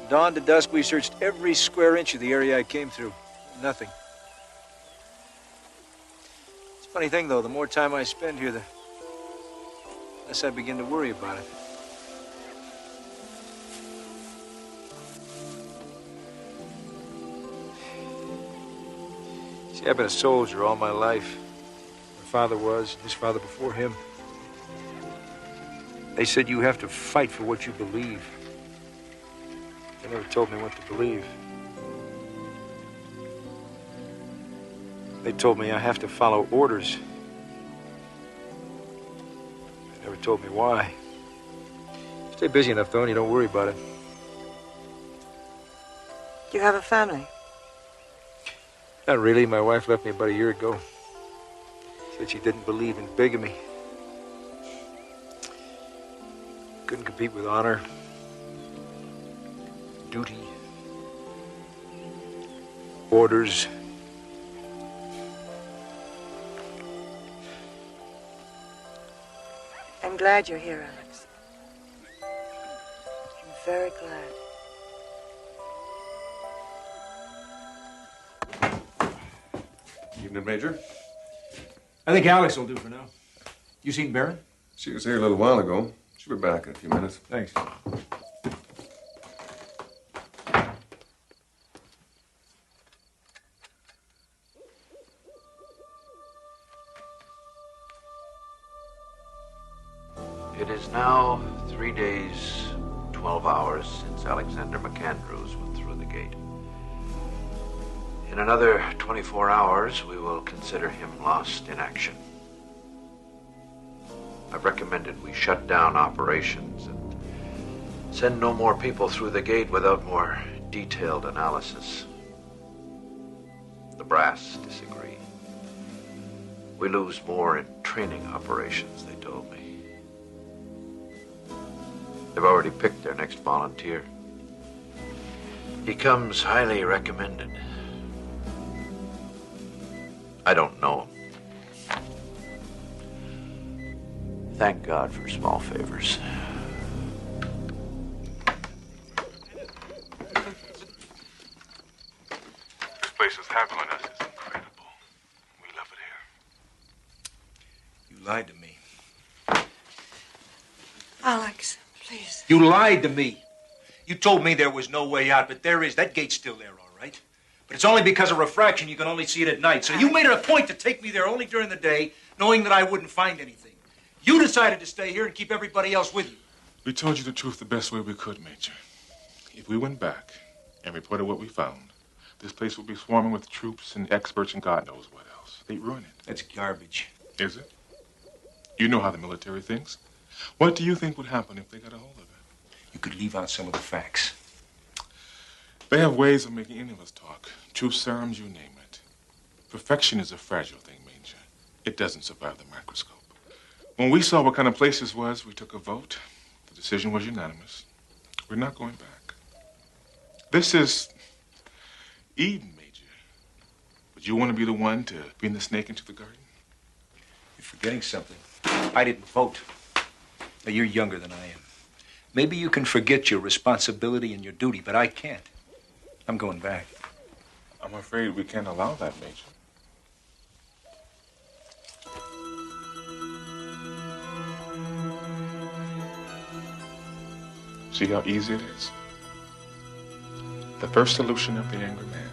Dawn to dusk, we searched every square inch of the area I came through. Nothing. It's a funny thing, though. The more time I spend here, the less I begin to worry about it. See, I've been a soldier all my life. My father was, his father before him. They said you have to fight for what you believe. They never told me what to believe. They told me I have to follow orders. They never told me why. Stay busy enough, though, and you don't worry about it. You have a family? Not really. My wife left me about a year ago. Said she didn't believe in bigamy. Couldn't compete with honor, duty, orders. I'm glad you're here, Alex. I'm very glad. Evening, Major. I think Alex will do for now. You seen Baron? She was here a little while ago. She'll be back in a few minutes. Thanks. It is now 3 days, 12 hours since Alexander McAndrews went through the gate. In another 24 hours, we will consider him lost in action. I've recommended we shut down operations and send no more people through the gate without more detailed analysis. The brass disagree. We lose more in training operations, they told me. They've already picked their next volunteer. He comes highly recommended. I don't know him. Thank God for small favors. This place is handling us is incredible. We love it here. You lied to me. Alex, please. You lied to me. You told me there was no way out, but there is. That gate's still there, all right? But it's only because of refraction you can only see it at night. So you made it a point to take me there only during the day, knowing that I wouldn't find anything. You decided to stay here and keep everybody else with you. We told you the truth the best way we could, Major. If we went back and reported what we found, this place would be swarming with troops and experts and God knows what else. They'd ruin it. That's garbage. Is it? You know how the military thinks. What do you think would happen if they got a hold of it? You could leave out some of the facts. They have ways of making any of us talk. Truth serums, you name it. Perfection is a fragile thing, Major. It doesn't survive the microscope. When we saw what kind of place this was, we took a vote. The decision was unanimous. We're not going back. This is Eden, Major. Would you want to be the one to bring the snake into the garden? You're forgetting something. I didn't vote. Now, you're younger than I am. Maybe you can forget your responsibility and your duty, but I can't. I'm going back. I'm afraid we can't allow that, Major. See how easy it is? The first solution of the angry man.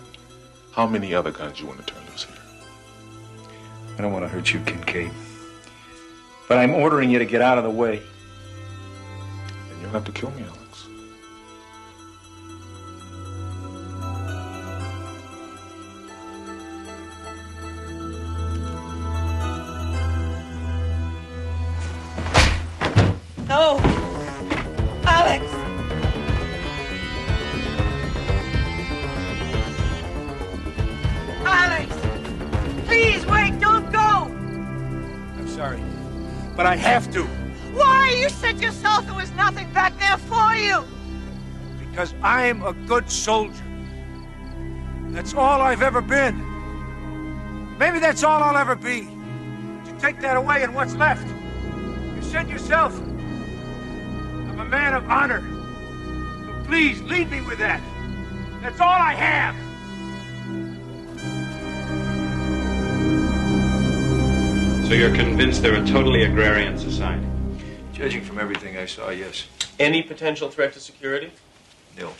How many other guns you want to turn loose here? I don't want to hurt you, Kincaid. But I'm ordering you to get out of the way. Then you'll have to kill me, Alex. No! Alex! Alex! Please wait, don't go! I'm sorry, but I have to. Why? You said yourself there was nothing back there for you! Because I'm a good soldier. That's all I've ever been. Maybe that's all I'll ever be. You take that away and what's left? You're said yourself, I'm a man of honor. So please, lead me with that. That's all I have. So you're convinced they're a totally agrarian society? Judging from everything I saw, yes. Any potential threat to security? Nil.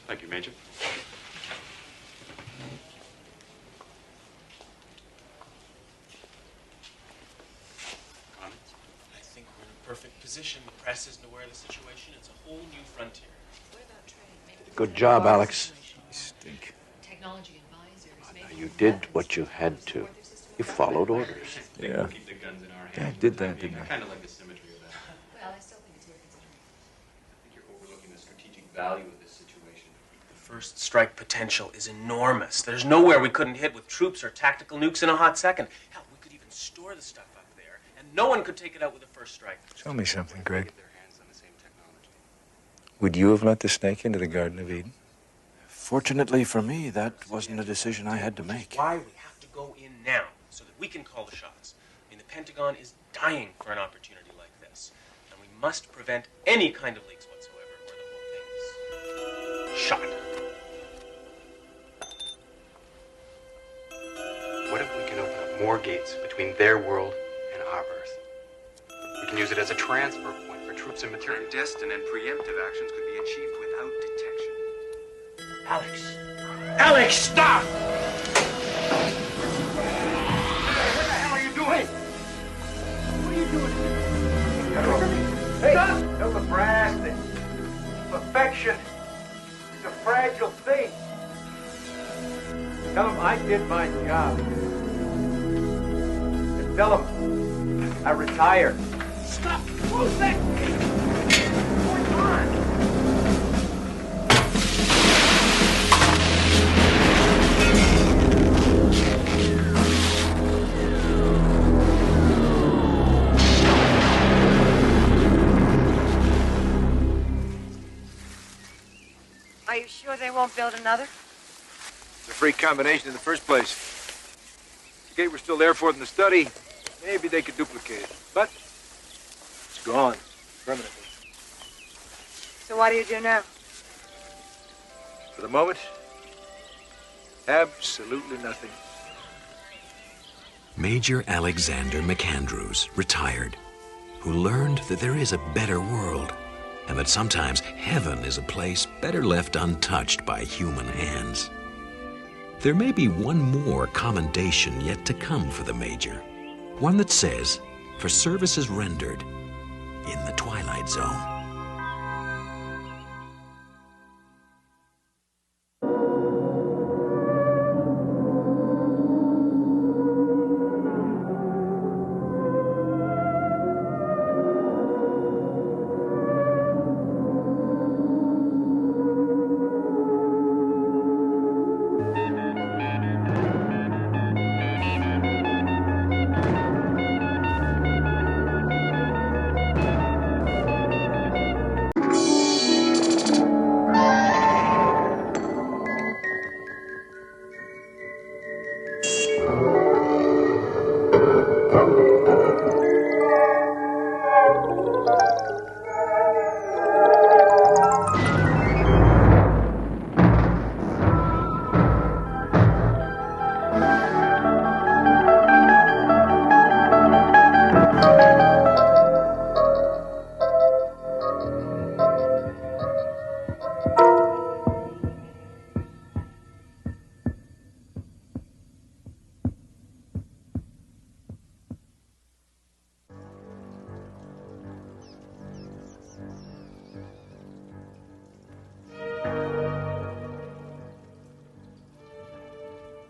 Thank you, Major. I think we're in a perfect position. The press isn't aware of the situation. It's a whole new frontier. Good job, Alex. Stink. Technology advisors. You did what you had to. You followed orders. Yeah. Keep the guns in our hands. Yeah, I did that, didn't I I? kind of like the symmetry of that. Well, I still think it's worth considering. I think you're overlooking the strategic value of this situation. The first strike potential is enormous. There's nowhere we couldn't hit with troops or tactical nukes in a hot second. Hell, we could even store the stuff up there, and no one could take it out with the first strike. Tell me something, Greg. Would you have let the snake into the Garden of Eden? Fortunately for me, that wasn't a decision I had to make. Why we have to go in now, so that we can call the shots. I mean, the Pentagon is dying for an opportunity like this, and we must prevent any kind of leaks whatsoever, or the whole thing's shot. What if we can open up more gates between their world and our Earth? We can use it as a transfer point for troops and material. Clandestine and preemptive actions could be achieved without detection. Alex! Alex, stop! What the hell are you doing? What are you doing? Hey, don't the brass thing. Perfection is a fragile thing. Tell him I did my job. And tell him I retired. Stop! Close that gate! What's going on? Are you sure they won't build another? It's a freak combination in the first place. If the gate were still there for them to study, maybe they could duplicate it. But it's gone permanently. So what do you do now? For the moment, absolutely nothing. Major Alexander McAndrews, retired, who learned that there is a better world and that sometimes heaven is a place better left untouched by human hands. There may be one more commendation yet to come for the Major, one that says, for services rendered in the Twilight Zone.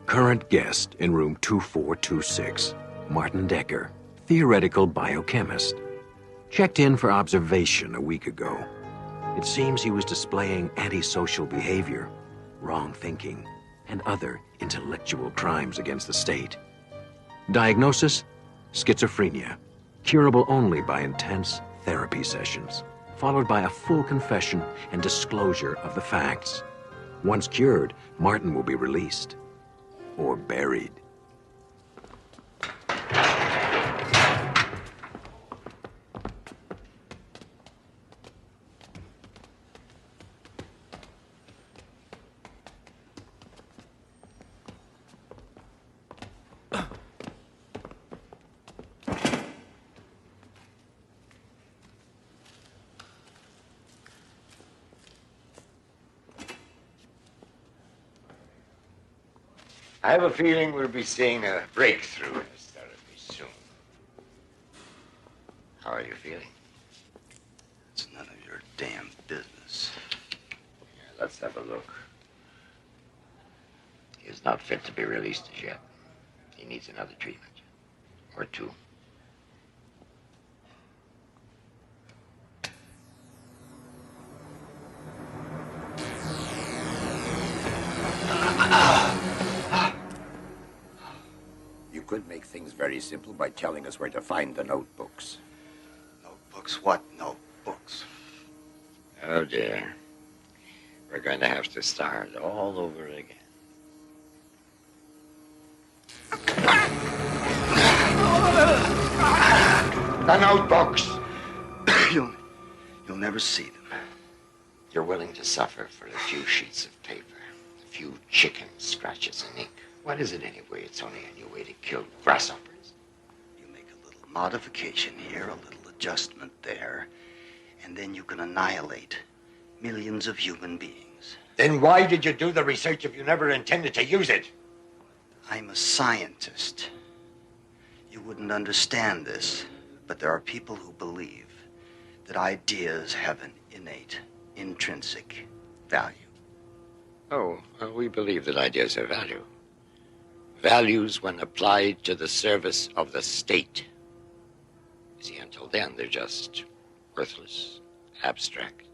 Current guest in room 2426, Martin Decker, theoretical biochemist. Checked in for observation a week ago. It seems he was displaying antisocial behavior, wrong thinking, and other intellectual crimes against the state. Diagnosis: schizophrenia, curable only by intense therapy sessions, followed by a full confession and disclosure of the facts. Once cured, Martin will be released. Or buried. I have a feeling we'll be seeing a breakthrough in this therapy soon. How are you feeling? It's none of your damn business. Yeah, let's have a look. He is not fit to be released as yet. He needs another treatment. Or two. You could make things very simple by telling us where to find the notebooks. Notebooks? What notebooks? Oh, dear. We're going to have to start all over again. The notebooks! You'll never see them. You're willing to suffer for a few sheets of paper, a few chicken scratches and ink. What is it anyway? It's only a new way to kill grasshoppers. You make a little modification here, a little adjustment there, and then you can annihilate millions of human beings. Then why did you do the research if you never intended to use it? I'm a scientist. You wouldn't understand this, but there are people who believe that ideas have an innate, intrinsic value. Oh, well, we believe that ideas have value. Values when applied to the service of the state. You see, until then, they're just worthless, abstract,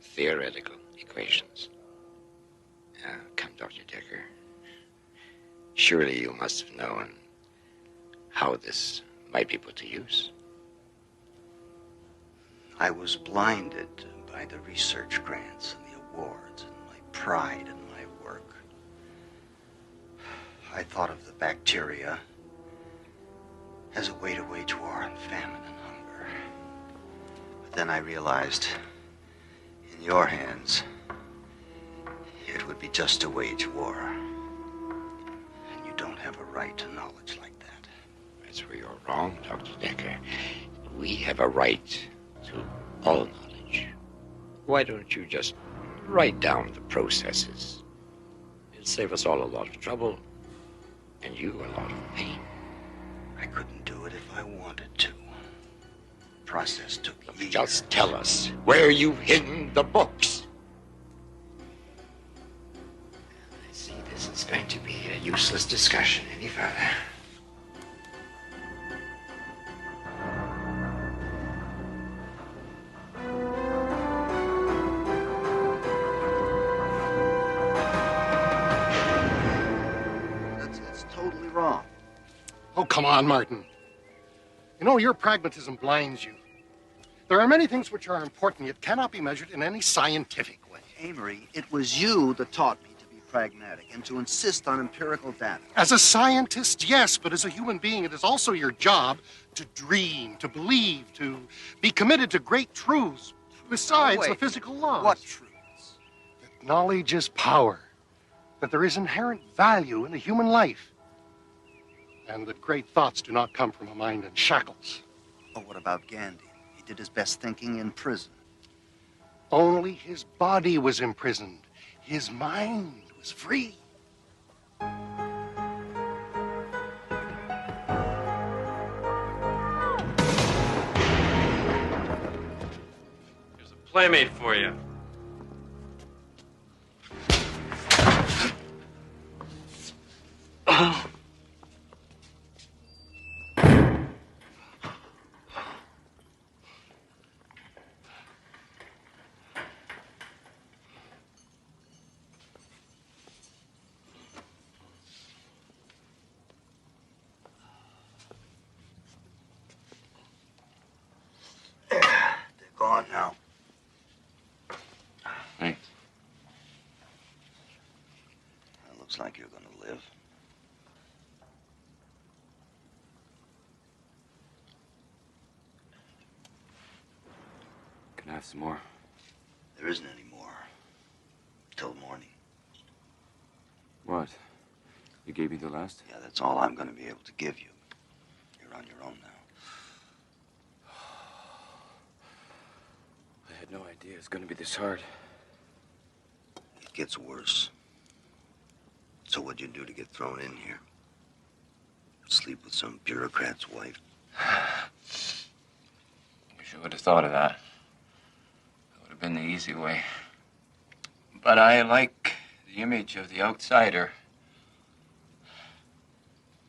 theoretical equations. Come, Dr. Decker. Surely you must have known how this might be put to use. I was blinded by the research grants and the awards and my pride in my work. I thought of the bacteria as a way to wage war on famine and hunger. But then I realized, in your hands, it would be just to wage war. And you don't have a right to knowledge like that. That's where you're wrong, Dr. Decker. We have a right to all knowledge. Why don't you just write down the processes? It'll save us all a lot of trouble, and you a lot of pain. I couldn't do it if I wanted to. The process took years. Just tell us where you've hidden the books. I see this is going to be a useless discussion any further. It's totally wrong. Oh, come on, Martin. You know, your pragmatism blinds you. There are many things which are important yet cannot be measured in any scientific way. Amory, it was you that taught me to be pragmatic and to insist on empirical data. As a scientist, yes, but as a human being, it is also your job to dream, to believe, to be committed to great truths besides the physical laws. What truths? That knowledge is power, that there is inherent value in the human life, and that great thoughts do not come from a mind in shackles. Oh, what about Gandhi? He did his best thinking in prison. Only his body was imprisoned. His mind was free. Here's a playmate for you. They're gone now. Thanks. It looks like you're gonna live. Can I have some more? There isn't any more. Till morning. What? You gave me the last? Yeah, that's all I'm gonna be able to give you. You're on your own now. I had no idea it was going to be this hard. It gets worse. So what'd you do to get thrown in here? Sleep with some bureaucrat's wife? Wish I would have thought of that. That would have been the easy way. But I like the image of the outsider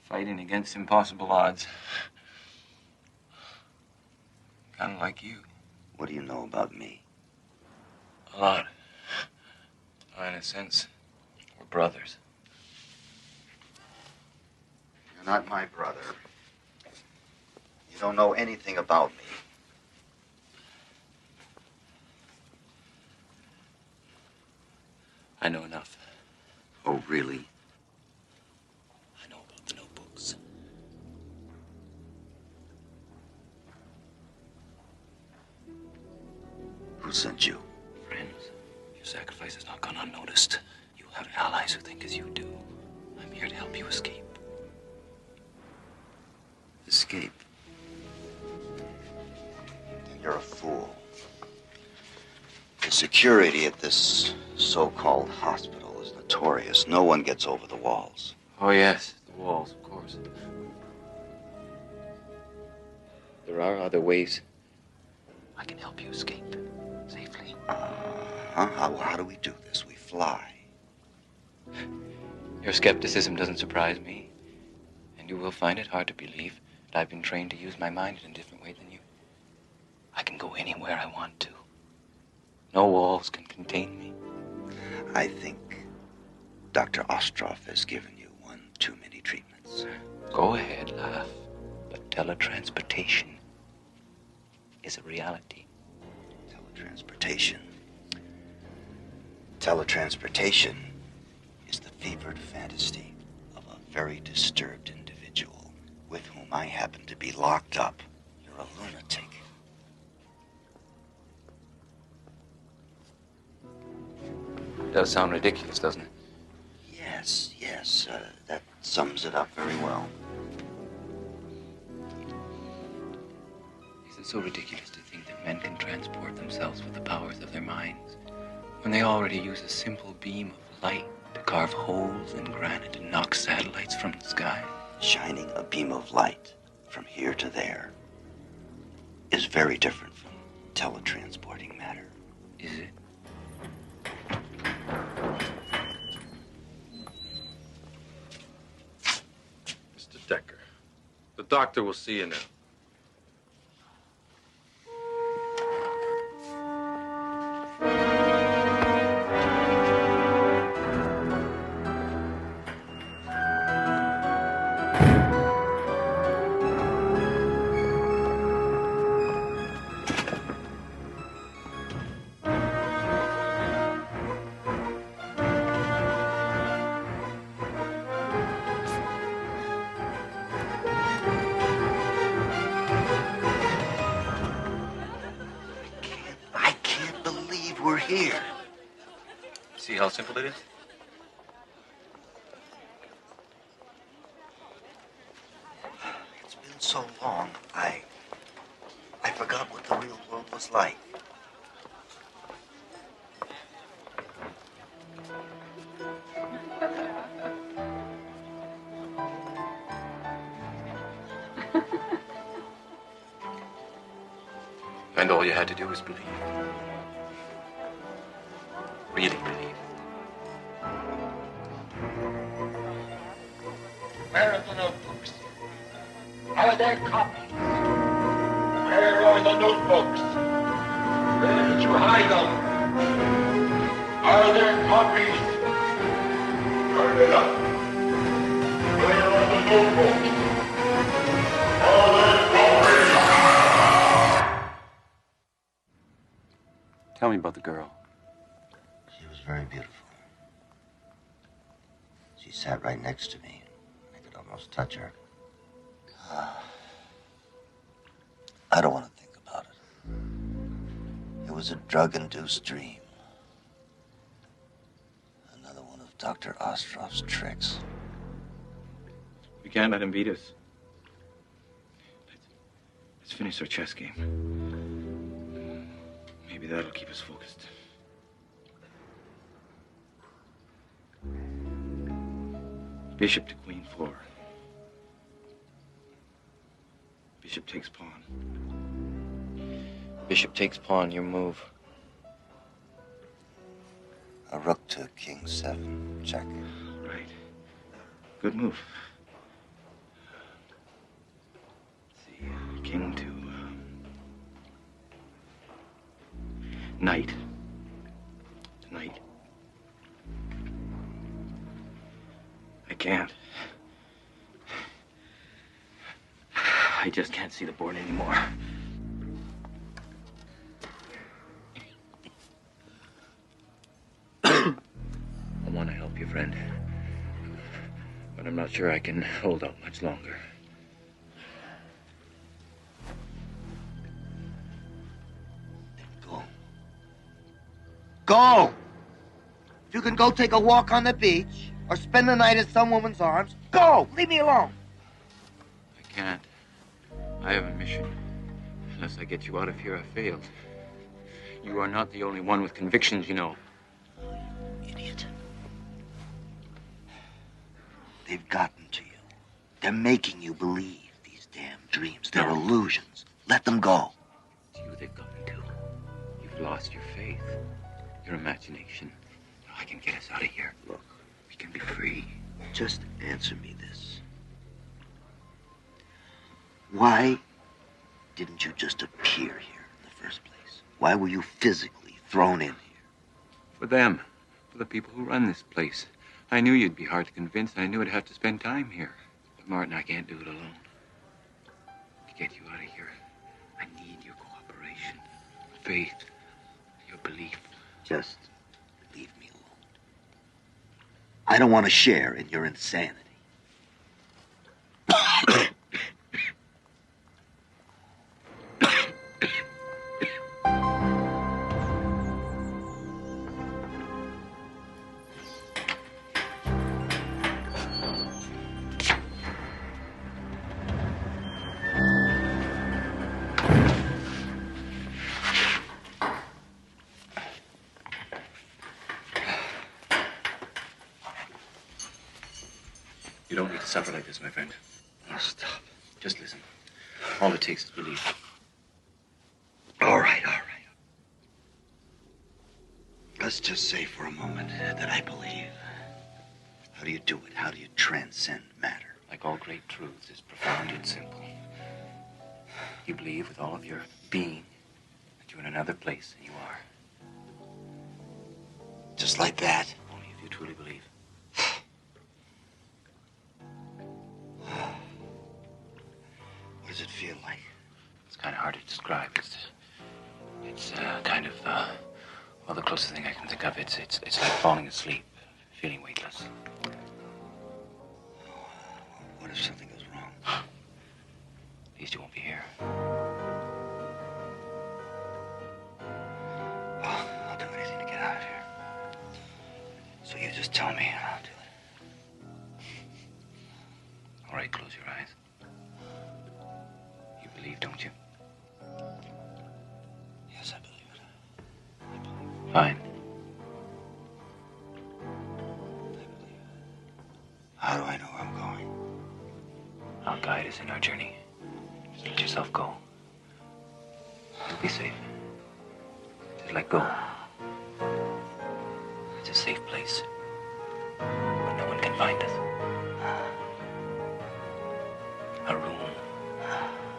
fighting against impossible odds. Kind of like you. What do you know about me? A lot. In a sense, we're brothers. You're not my brother. You don't know anything about me. I know enough. Oh, really? I know about the notebooks. Who sent you? Friends, your sacrifice has not gone unnoticed. You have allies who think as you do. I'm here to help you escape. Escape? You're a fool. The security at this so-called hospital is notorious. No one gets over the walls. Oh, yes, the walls, of course. There are other ways. I can help you escape safely. How do we do this? We fly. Your skepticism doesn't surprise me. And you will find it hard to believe that I've been trained to use my mind in a different way than you. I can go anywhere I want to. No walls can contain me. I think Dr. Ostroff has given you one too many treatments. Go ahead, laugh. But teletransportation is a reality. Teletransportation. Teletransportation is the fevered fantasy of a very disturbed individual with whom I happen to be locked up. You're a lunatic. It does sound ridiculous, doesn't it? Yes, that sums it up very well. Is it so ridiculous to think that men can transport themselves with the powers of their minds when they already use a simple beam of light to carve holes in granite and knock satellites from the sky? Shining a beam of light from here to there is very different from teletransporting matter. Is it? Mr. Decker, the doctor will see you now. We're here. See how simple it is? It's been so long, I forgot what the real world was like. And all you had to do was believe. Really believe. Where are the notebooks? Are there copies? Where are the notebooks? Where did you hide them? Are there copies? Turn it up. Where are the notebooks? Are there copies? Tell me about the girl. She was very beautiful. She sat right next to me. I could almost touch her. I don't want to think about it. It was a drug-induced dream. Another one of Dr. Ostroff's tricks. We can't let him beat us. Let's finish our chess game. Maybe that'll keep us focused. Bishop to queen 4. Bishop takes pawn. Bishop takes pawn, your move. A rook to king 7, check. Right. Good move. Let's see, king to knight. To knight. I can't. I just can't see the board anymore. I want to help you, friend. But I'm not sure I can hold out much longer. Go! If you can go take a walk on the beach or spend the night in some woman's arms, go! Leave me alone! I can't. I have a mission. Unless I get you out of here, I failed. You are not the only one with convictions, you know. Idiot. They've gotten to you. They're making you believe these damn dreams. They're illusions. Let them go. It's you they've gotten to. You've lost your faith, your imagination. I can get us out of here. Look. We can be free. Just answer me this. Why didn't you just appear here in the first place? Why were you physically thrown in here? For them. For the people who run this place. I knew you'd be hard to convince. I knew I'd have to spend time here. But Martin, I can't do it alone. To get you out of here, I need your cooperation, faith, your belief. Just leave me alone. I don't want to share in your insanity. You don't need to suffer like this, my friend. Oh, stop. Just listen. All it takes is belief. All right. Let's just say for a moment that I believe. How do you do it? How do you transcend matter? Like all great truths, it's profound and simple. You believe with all of your being that you're in another place than you are. Just like that? Only if you truly believe. What does it feel like? It's kind of hard to describe. It's kind of, well, the closest thing I can think of, it's like falling asleep, feeling weightless. What if something goes wrong? At least you won't be here. Well, I'll do anything to get out of here. So you just tell me and I'll do it. All right, close your eyes. You believe, don't you? Yes, I believe it. Fine. How do I know where I'm going? I'll guide us in our journey. Just let yourself go. You'll be safe. Just let go. It's a safe place where no one can find us. A room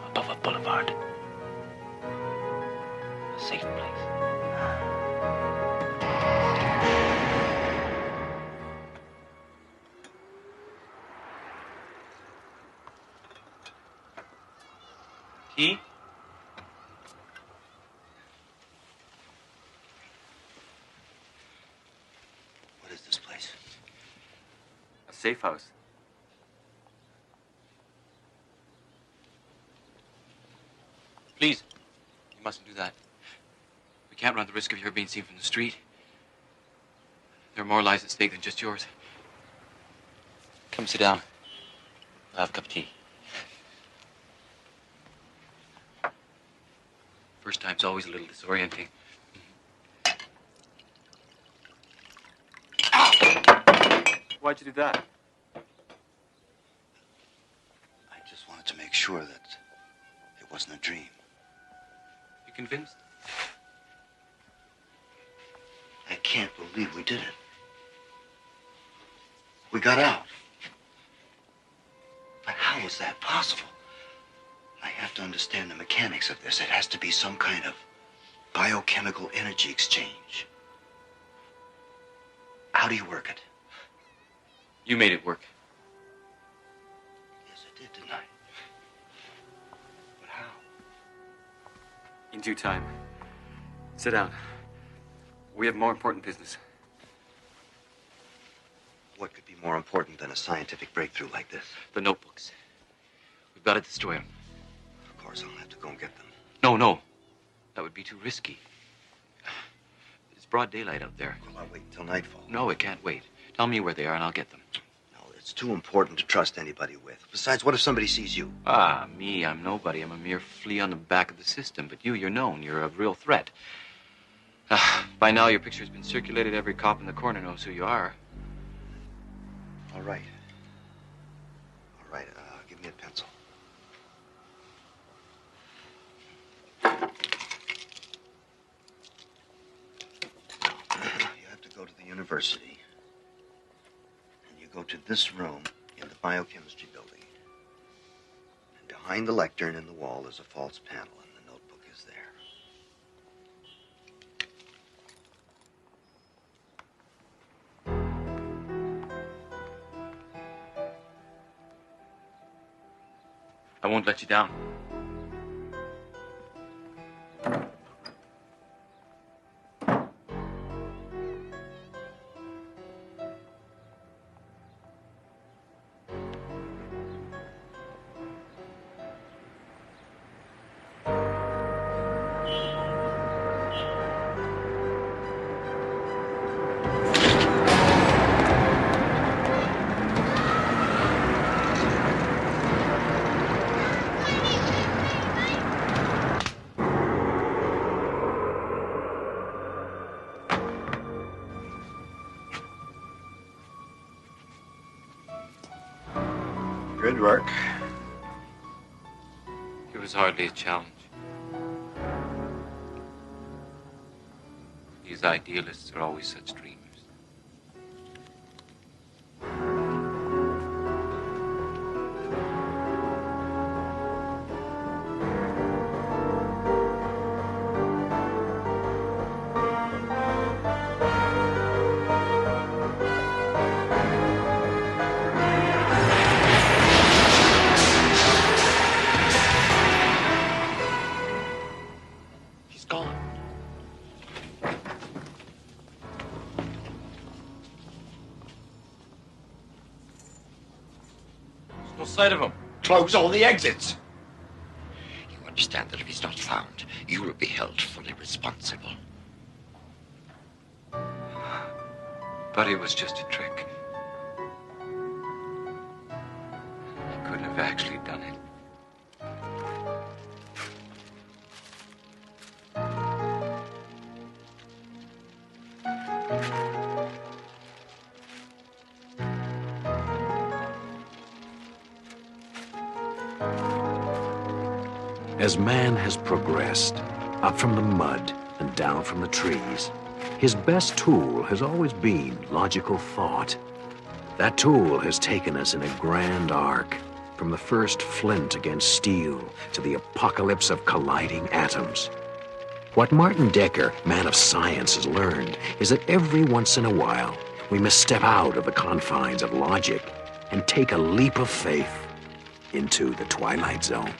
above a boulevard. A safe place. Tea? What is this place? A safe house. Please, you mustn't do that. We can't run the risk of your being seen from the street. There are more lives at stake than just yours. Come sit down. I'll have a cup of tea. First time's always a little disorienting. Why'd you do that? make sure that it wasn't a dream. You convinced? I can't believe we did it. We got out. But how is that possible? I have to understand the mechanics of this. It has to be some kind of biochemical energy exchange. How do you work it? You made it work. Yes, I did, didn't I? But how? In due time. Sit down. We have more important business. What could be more important than a scientific breakthrough like this? The notebooks. We've got to destroy them. Of course, I'll have to go and get them. No. That would be too risky. It's broad daylight out there. Well, I'll wait until nightfall. No, it can't wait. Tell me where they are and I'll get them. No, it's too important to trust anybody with. Besides, what if somebody sees you? Ah, me, I'm nobody. I'm a mere flea on the back of the system. But you're known. You're a real threat. By now, your picture's been circulated. Every cop in the corner knows who you are. All right. All right, give me a pencil. You have to go to the university. And you go to this room in the biochemistry building. And behind the lectern in the wall is a false panel, and the notebook is there. I won't let you down. Good work. It was hardly a challenge. These idealists are always such dreamers. He's gone. There's no sight of him. Close all the exits. You understand that if he's not found, you will be held fully responsible. But it was just a trick. I couldn't have actually done it. As man has progressed, up from the mud and down from the trees, his best tool has always been logical thought. That tool has taken us in a grand arc, from the first flint against steel to the apocalypse of colliding atoms. What Martin Decker, man of science, has learned is that every once in a while, we must step out of the confines of logic and take a leap of faith into the Twilight Zone.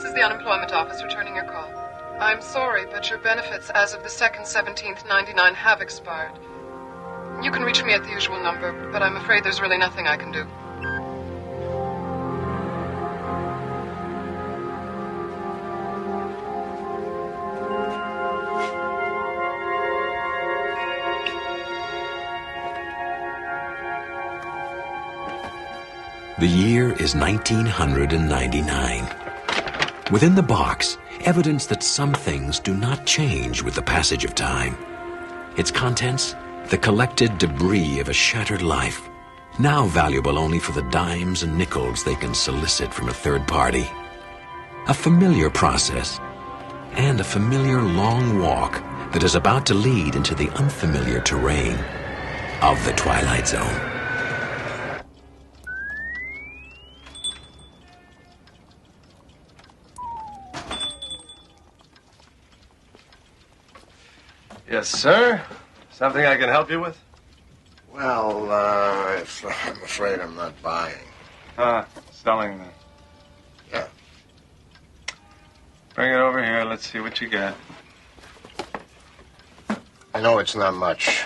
is the unemployment office returning your call. I'm sorry, but your benefits as of the 2nd, 17th, 99 have expired. You can reach me at the usual number, but I'm afraid there's really nothing I can do. The year is 1999. Within the box, evidence that some things do not change with the passage of time. Its contents, the collected debris of a shattered life, now valuable only for the dimes and nickels they can solicit from a third party. A familiar process, and a familiar long walk that is about to lead into the unfamiliar terrain of the Twilight Zone. Yes, sir. Something I can help you with? Well, I'm afraid I'm not buying. Selling then. Yeah. Bring it over here. Let's see what you got. I know it's not much.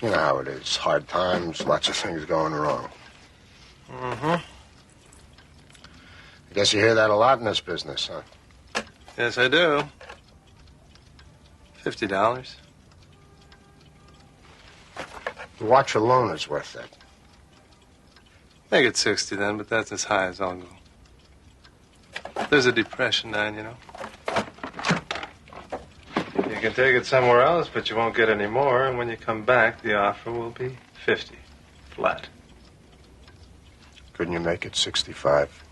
You know how it is. Hard times, lots of things going wrong. Mm-hmm. I guess you hear that a lot in this business, huh? Yes, I do. $50. The watch alone is worth that. Make it 60 then, but that's as high as I'll go. There's a depression on, you know. You can take it somewhere else, but you won't get any more, and when you come back, the offer will be 50. Flat. Couldn't you make it 65?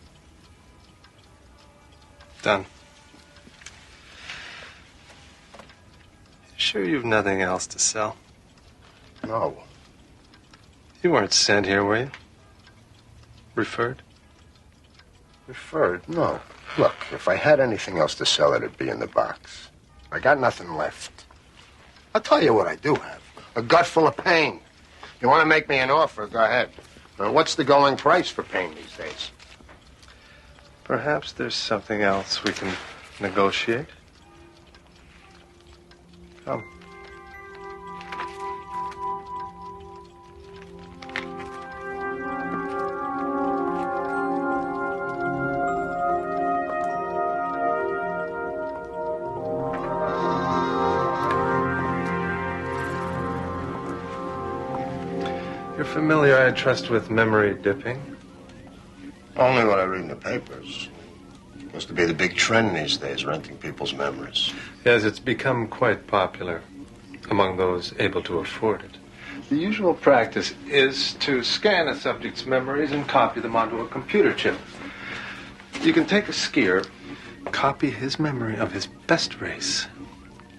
Done. Sure you've nothing else to sell? No. You weren't sent here, were you? Referred? Referred? No. Look, if I had anything else to sell, it'd be in the box. I got nothing left. I'll tell you what I do have. A gut full of pain. You want to make me an offer, go ahead. Now, what's the going price for pain these days? Perhaps there's something else we can negotiate. Come. You're familiar, I trust, with memory dipping? Only what I read in the papers. Seems to be the big trend these days, renting people's memories. Yes, it's become quite popular among those able to afford it. The usual practice is to scan a subject's memories and copy them onto a computer chip. You can take a skier, copy his memory of his best race,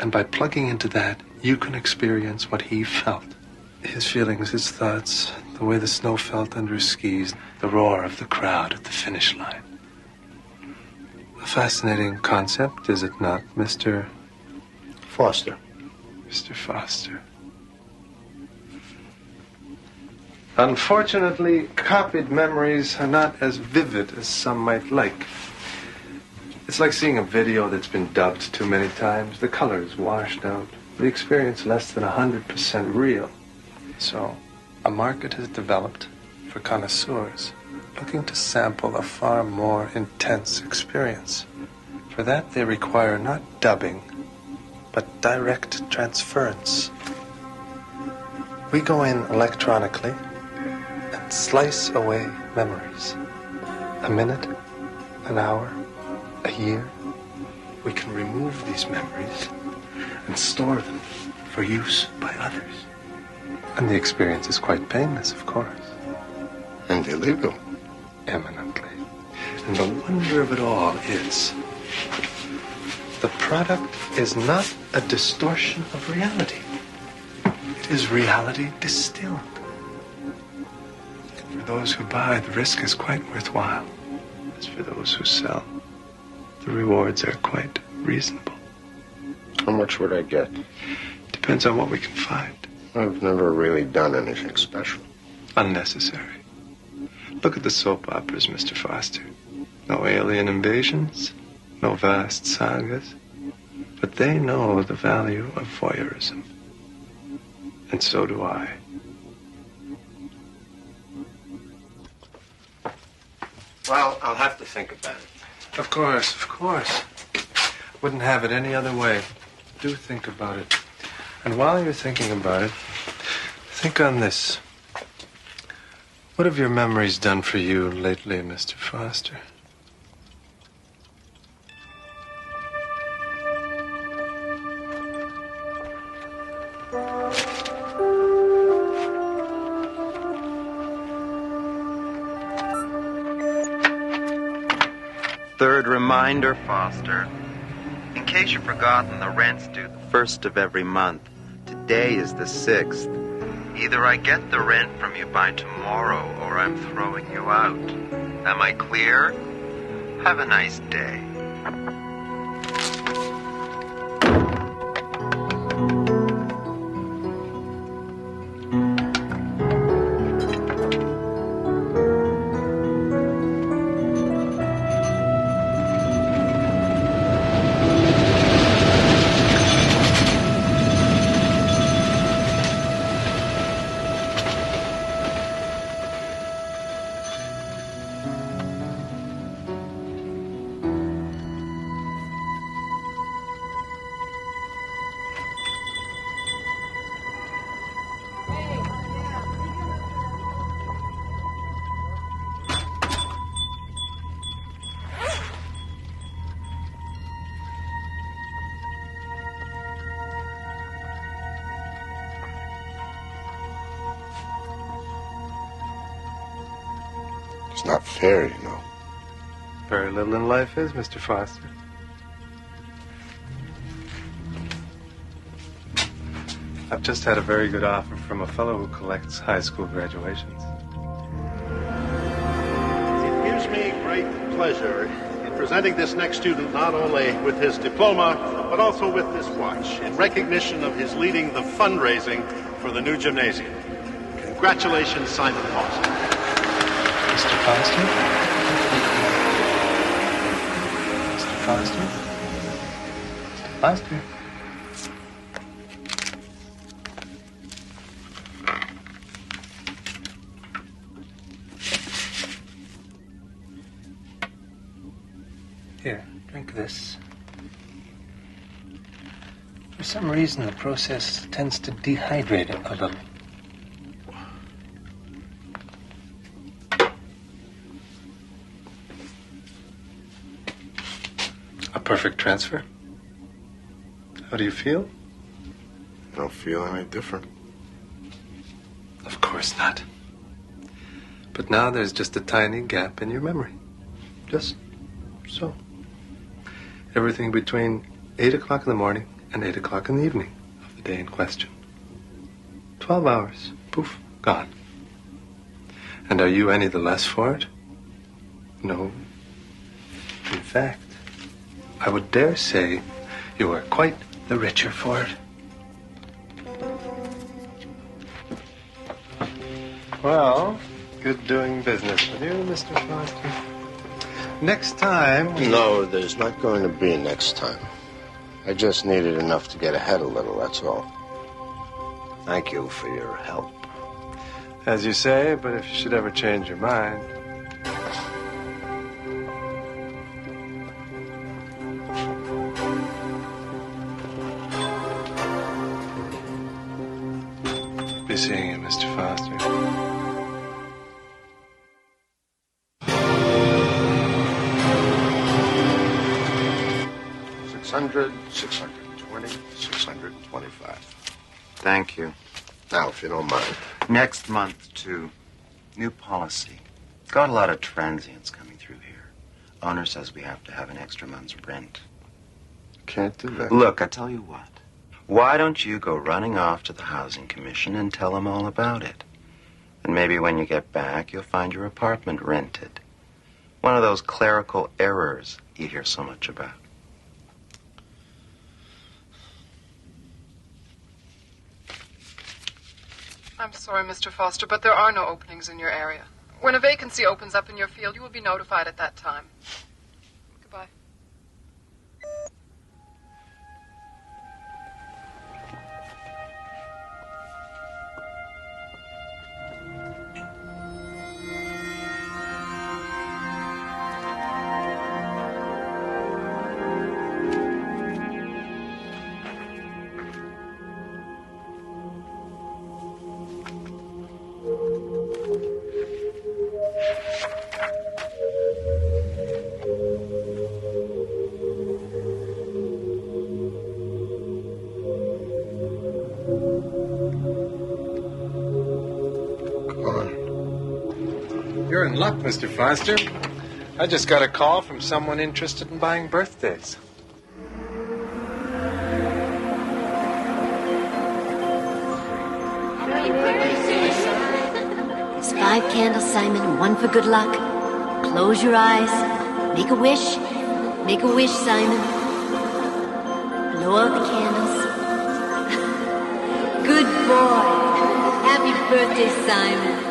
and by plugging into that, you can experience what he felt. His feelings, his thoughts, the way the snow felt under his skis, the roar of the crowd at the finish line. A fascinating concept, is it not, Mr. Foster? Mr. Foster. Unfortunately, copied memories are not as vivid as some might like. It's like seeing a video that's been dubbed too many times. The color is washed out. The experience less than 100% real. So, a market has developed for connoisseurs looking to sample a far more intense experience. For that, they require not dubbing, but direct transference. We go in electronically and slice away memories. A minute, an hour, a year. We can remove these memories and store them for use by others. And the experience is quite painless, of course. And illegal. Eminently. And the wonder of it all is the product is not a distortion of reality. It is reality distilled. For those who buy, the risk is quite worthwhile. As for those who sell, the rewards are quite reasonable. How much would I get? Depends on what we can find. I've never really done anything special. Unnecessary. Look at the soap operas, Mr. Foster. No alien invasions, no vast sagas, but they know the value of voyeurism. And so do I. Well, I'll have to think about it. Of course, of course. Wouldn't have it any other way. Do think about it. And while you're thinking about it, think on this. What have your memories done for you lately, Mr. Foster? Third reminder, Foster. In case you've forgotten, the rent's due the 1st of every month. Today is the 6th. Either I get the rent from you by tomorrow, or I'm throwing you out. Am I clear? Have a nice day. It's not fair, you know. Very little in life is, Mr. Foster. I've just had a very good offer from a fellow who collects high school graduations. It gives me great pleasure in presenting this next student not only with his diploma, but also with this watch in recognition of his leading the fundraising for the new gymnasium. Congratulations, Simon Foster. Mr. Foster? Mr. Foster? Mr. Foster? Here, drink this. For some reason, the process tends to dehydrate it a little. A perfect transfer? How do you feel? I don't feel any different. Of course not. But now there's just a tiny gap in your memory. Just so. Everything between 8 o'clock in the morning and 8 o'clock in the evening of the day in question. 12 hours. Poof. Gone. And are you any the less for it? No. In fact, I would dare say you are quite the richer for it. Well, good doing business with you, Mr. Foster. Next time... No, there's not going to be a next time. I just needed enough to get ahead a little, that's all. Thank you for your help. As you say, but if you should ever change your mind... Be seeing you, Mr. Foster. 600, 620, 625. Thank you. Now, if you don't mind. Next month, too. New policy. Got a lot of transients coming through here. Owner says we have to have an extra month's rent. Can't do that. Look, I tell you what. Why don't you go running off to the Housing Commission and tell them all about it? And maybe when you get back, you'll find your apartment rented. One of those clerical errors you hear so much about. I'm sorry, Mr. Foster, but there are no openings in your area. When a vacancy opens up in your field, you will be notified at that time. Goodbye. You're in luck, Mr. Foster. I just got a call from someone interested in buying birthdays. There's 5 candles, Simon, and 1 for good luck. Close your eyes. Make a wish. Make a wish, Simon. Blow out the candles. Good boy. Happy birthday, Simon.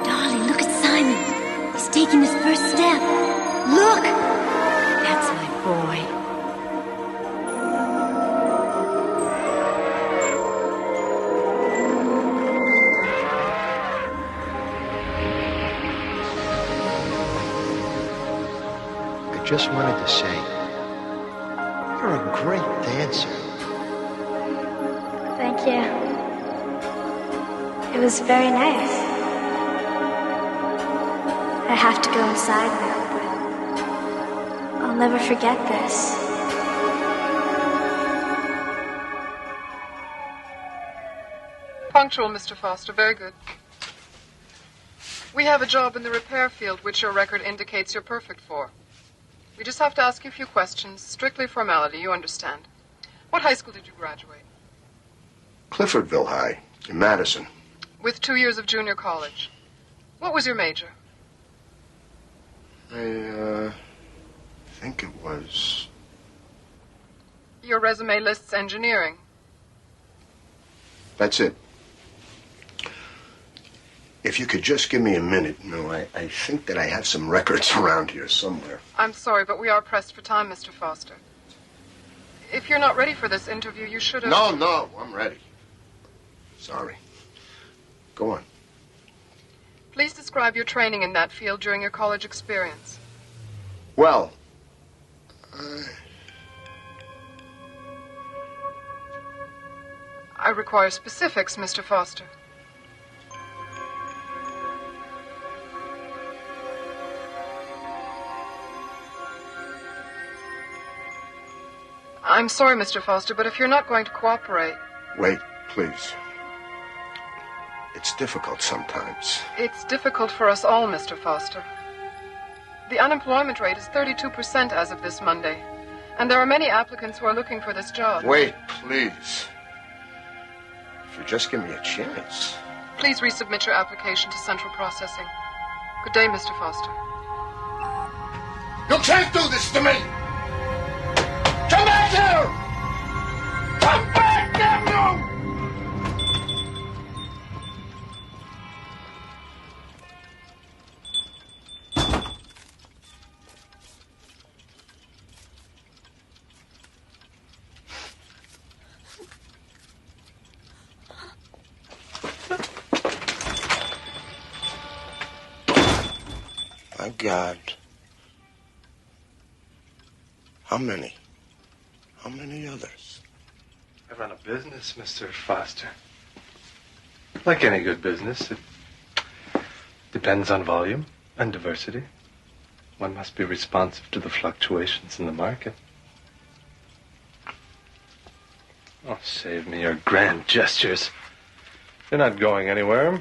Darling, look at Simon. He's taking his first step. Look! That's my boy. I just wanted to say, you're a great dancer. Thank you. It was very nice. I have to go inside now, but I'll never forget this. Punctual, Mr. Foster. Very good. We have a job in the repair field which your record indicates you're perfect for. We just have to ask you a few questions. Strictly formality, you understand. What high school did you graduate? Cliffordville High, in Madison. With 2 years of junior college. What was your major? I think it was... Your resume lists engineering. That's it. If you could just give me a minute, I think that I have some records around here somewhere. I'm sorry, but we are pressed for time, Mr. Foster. If you're not ready for this interview, you should have... No, I'm ready. Sorry. Go on. Please describe your training in that field during your college experience. Well, I require specifics, Mr. Foster. I'm sorry, Mr. Foster, but if you're not going to cooperate... Wait, please. It's difficult sometimes. It's difficult for us all, Mr. Foster. The unemployment rate is 32% as of this Monday, and there are many applicants who are looking for this job. Wait, please. If you just give me a chance. Please resubmit your application to Central Processing. Good day, Mr. Foster. You can't do this to me! Come back here! Come back, damn you! My God. How many? How many others? I run a business, Mr. Foster. Like any good business, it depends on volume and diversity. One must be responsive to the fluctuations in the market. Oh, save me your grand gestures. You're not going anywhere.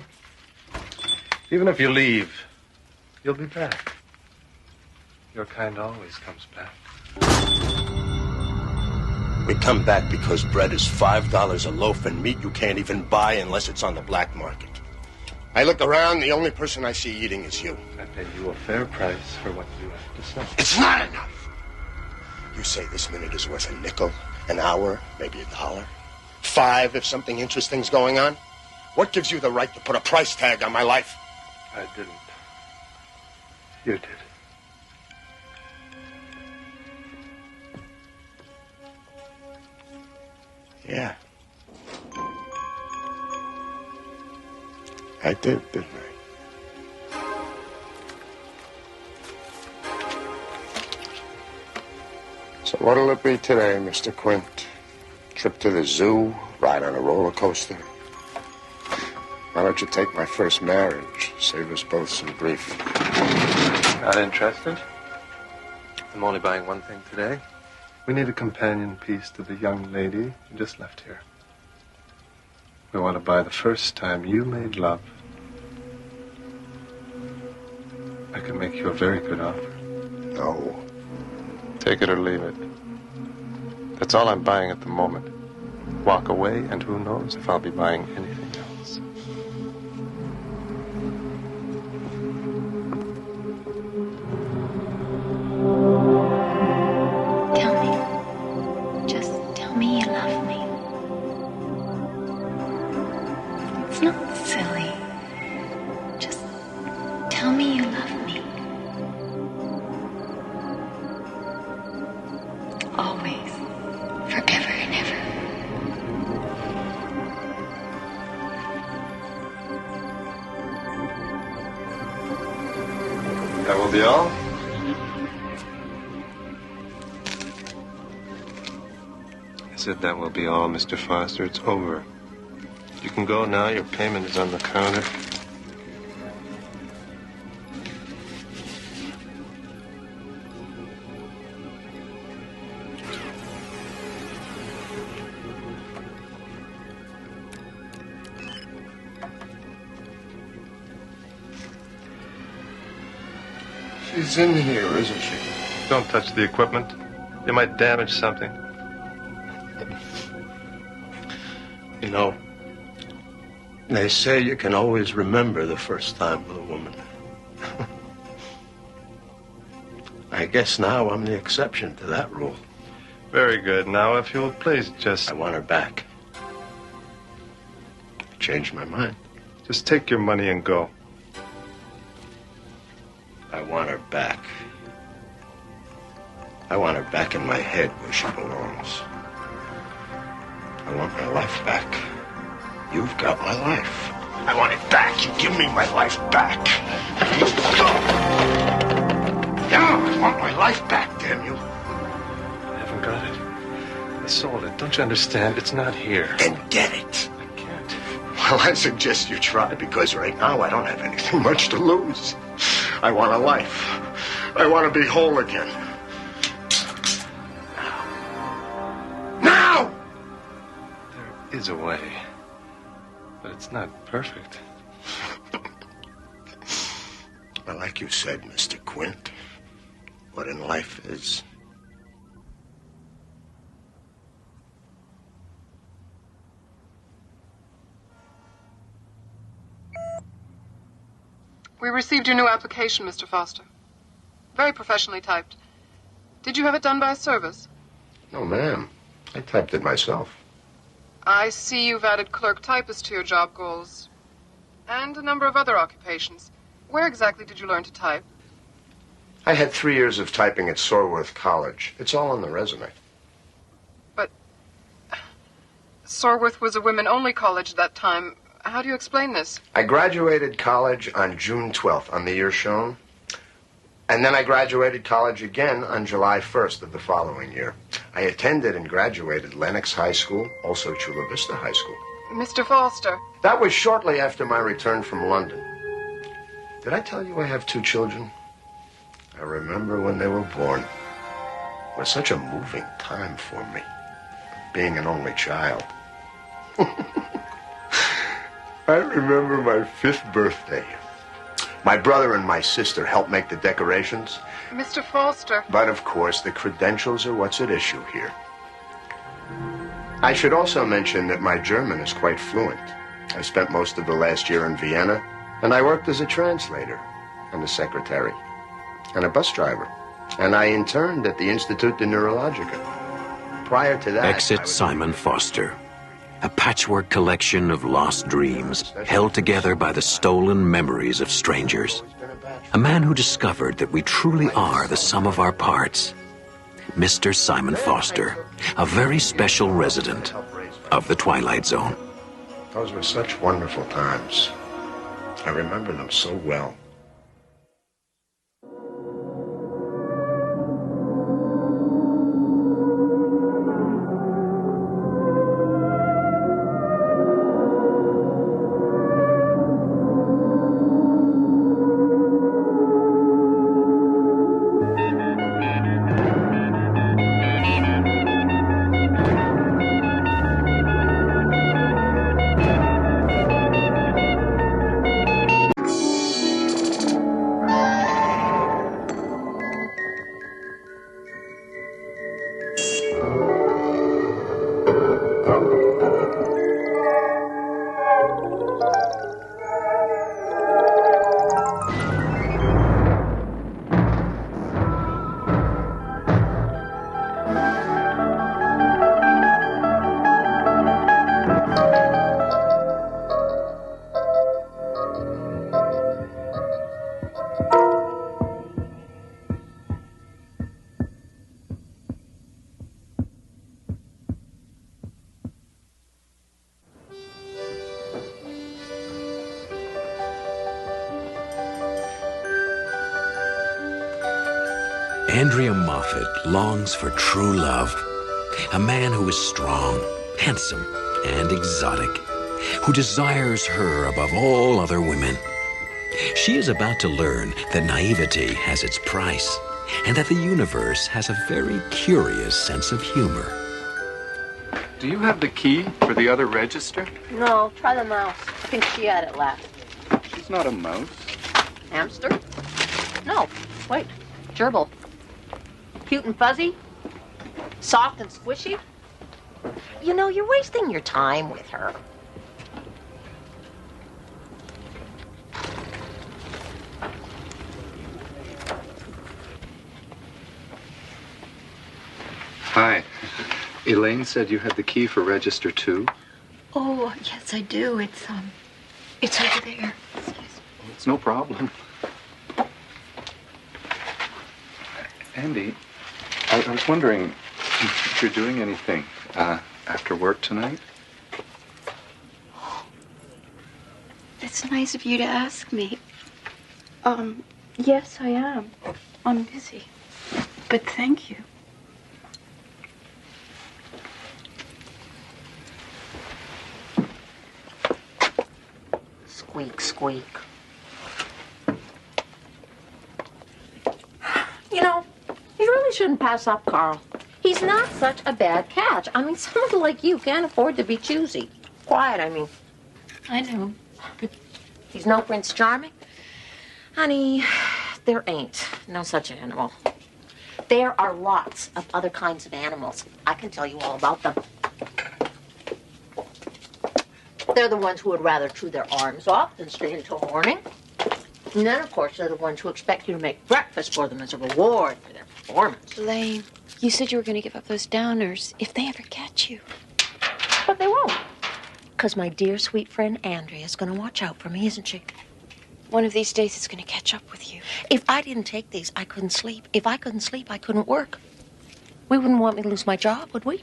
Even if you leave, you'll be back. Your kind always comes back. We come back because bread is $5 a loaf and meat you can't even buy unless it's on the black market. I look around, the only person I see eating is you. I pay you a fair price for what you have to sell. It's not enough! You say this minute is worth a nickel, an hour, maybe $1. $5 if something interesting's going on? What gives you the right to put a price tag on my life? I didn't. You did. Yeah. I did, didn't I? So what'll it be today, Mr. Quint? Trip to the zoo? Ride on a roller coaster? Why don't you take my first marriage? Save us both some grief. Not interested? I'm only buying one thing today. We need a companion piece to the young lady who just left here. I want to buy the first time you made love. I can make you a very good offer. No. Take it or leave it. That's all I'm buying at the moment. Walk away, and who knows if I'll be buying anything else. Tell me. Just tell me you love me. It's not silly. Just tell me you love me. Always. Forever and ever. That will be all? I said that will be all, Mr. Foster. It's over. You can go now. Your payment is on the counter. She's in here, isn't she? Don't touch the equipment. You might damage something. You know, they say you can always remember the first time with a woman. I guess now I'm the exception to that rule. Very good. Now, if you'll please just... I want her back. I changed my mind. Just take your money and go. I want her back. I want her back in my head where she belongs. I want my life back. You've got my life. I want it back. You give me my life back. Yeah, I want my life back, damn you. I haven't got it. I sold it. Don't you understand? It's not here. Then get it. I can't. Well, I suggest you try, because right now I don't have anything much to lose. I want a life. I want to be whole again. Now! There is a way. But it's not perfect. Well, like you said, Mr. Quint, what in life is... We received your new application, Mr. Foster. Very professionally typed. Did you have it done by a service? No, ma'am. I typed it myself. I see you've added clerk typist to your job goals. And a number of other occupations. Where exactly did you learn to type? I had 3 years of typing at Sorworth College. It's all on the resume. But Sorworth was a women-only college at that time. How do you explain this? I graduated college on June 12th, on the year shown. And then I graduated college again on July 1st of the following year. I attended and graduated Lenox High School, also Chula Vista High School. Mr. Foster. That was shortly after my return from London. Did I tell you I have 2 children? I remember when they were born. It was such a moving time for me, being an only child. I remember my 5th birthday. My brother and my sister helped make the decorations. Mr. Foster. But, of course, the credentials are what's at issue here. I should also mention that my German is quite fluent. I spent most of the last year in Vienna, and I worked as a translator and a secretary and a bus driver. And I interned at the Institut de Neurologica. Prior to that... Exit Simon Foster. A patchwork collection of lost dreams held together by the stolen memories of strangers. A man who discovered that we truly are the sum of our parts. Mr. Simon Foster, a very special resident of the Twilight Zone. Those were such wonderful times. I remember them so well. Andrea Moffat longs for true love. A man who is strong, handsome, and exotic, who desires her above all other women. She is about to learn that naivety has its price, and that the universe has a very curious sense of humor. Do you have the key for the other register? No, try the mouse. I think she had it last. She's not a mouse. Hamster? No, wait. Gerbil. Cute and fuzzy? Soft and squishy? You know, you're wasting your time with her. Hi. Elaine said you had the key for register 2. Oh, yes, I do. It's over there. It's no problem. Andy, I was wondering if you're doing anything after work tonight? It's nice of you to ask me. Yes, I am. I'm busy. But thank you. Squeak, squeak. You know, you really shouldn't pass up Carl. He's not such a bad catch. I mean, someone like you can't afford to be choosy. Quiet, I mean. I know, but he's no Prince Charming. Honey, there ain't no such animal. There are lots of other kinds of animals. I can tell you all about them. They're the ones who would rather chew their arms off than stay until morning. And then, of course, they're the ones who expect you to make breakfast for them as a reward for their performance. Elaine, you said you were going to give up those downers if they ever catch you. But they won't. Because my dear, sweet friend Andrea is going to watch out for me, isn't she? One of these days it's going to catch up with you. If I didn't take these, I couldn't sleep. If I couldn't sleep, I couldn't work. We wouldn't want me to lose my job, would we?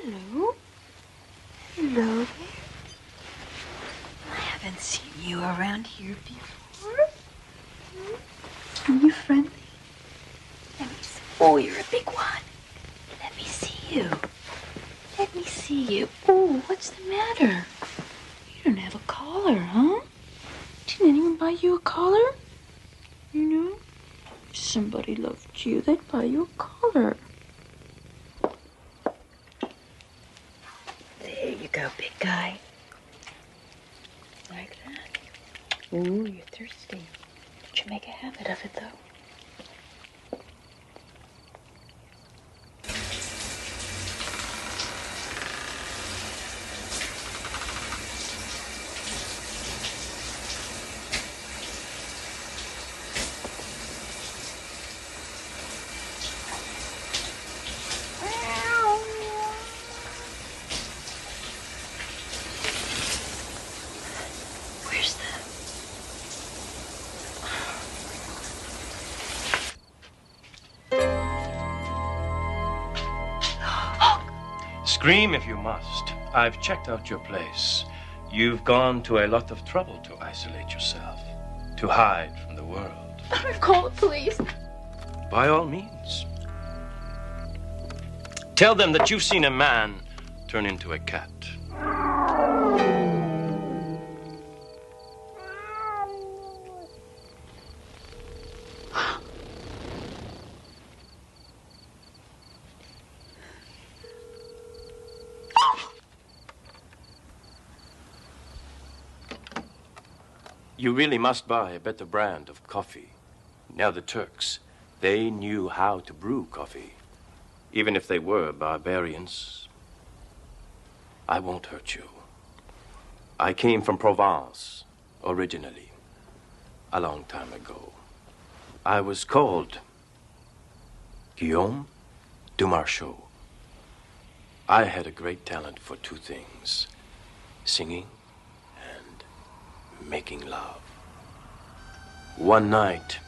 Hello. Hello there. I haven't seen you around here before. Are you friendly? Let me see. Oh, you're a big one. Let me see you. Let me see you. Oh, what's the matter? You don't have a collar, huh? Didn't anyone buy you a collar? You know? If somebody loved you, they'd buy you a collar. There you go, big guy. Like that. Ooh, you're thirsty. Don't you make a habit of it, though. Where's the... Scream if you must. I've checked out your place. You've gone to a lot of trouble to isolate yourself, to hide from the world. Call the police. By all means. Tell them that you've seen a man turn into a cat. You really must buy a better brand of coffee. Now the Turks, they knew how to brew coffee, even if they were barbarians. I won't hurt you. I came from Provence, originally, a long time ago. I was called Guillaume de Marchaux. I had a great talent for two things, singing and making love. One night,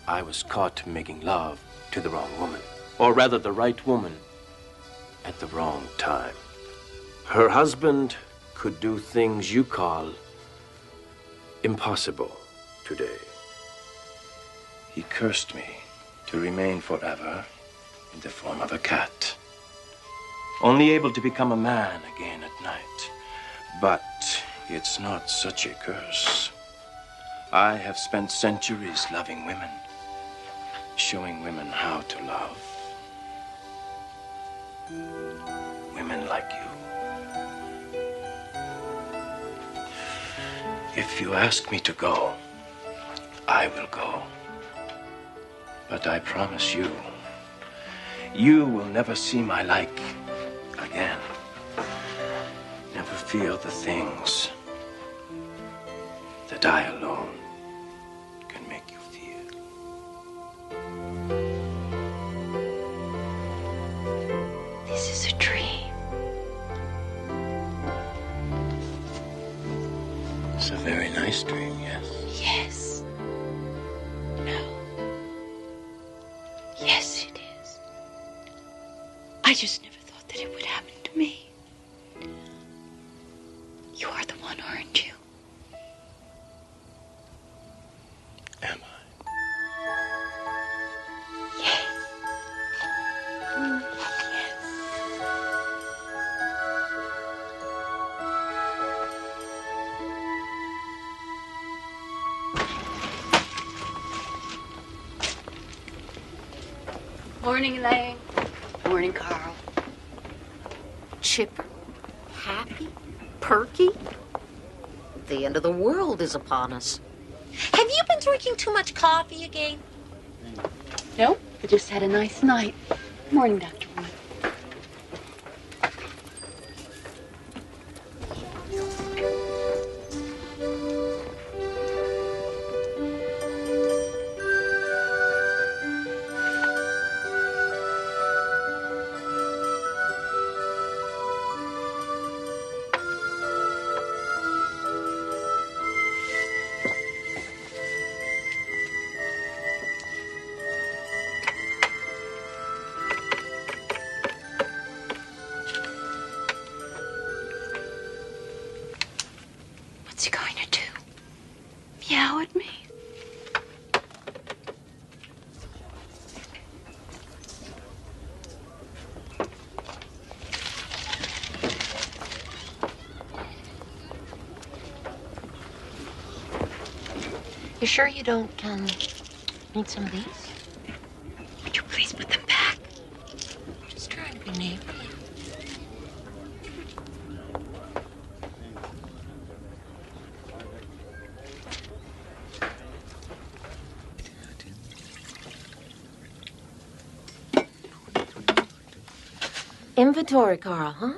I was caught making love to the wrong woman, or rather the right woman at the wrong time. Her husband could do things you call impossible today. He cursed me to remain forever in the form of a cat, only able to become a man again at night. But it's not such a curse. I have spent centuries loving women, showing women how to love. Women like you. If you ask me to go, I will go. But I promise you, you will never see my like again. Never feel the things that I alone can make you feel. This is a dream. It's a very nice dream, yes? Yes. No. Yes, it is. I just never thought that it would happen to me. You are the one, aren't you? Am Yes. Morning, Elaine. Morning, Carl. Chipper, happy, perky. The end of the world is upon us. Have you been drinking too much coffee again? Nope. I just had a nice night. Morning, Dr. Wood. What's he going to do? Meow at me? You sure you don't, need some of these? Would you please put them back? Just trying to be neighborly. Inventory, Carl, huh?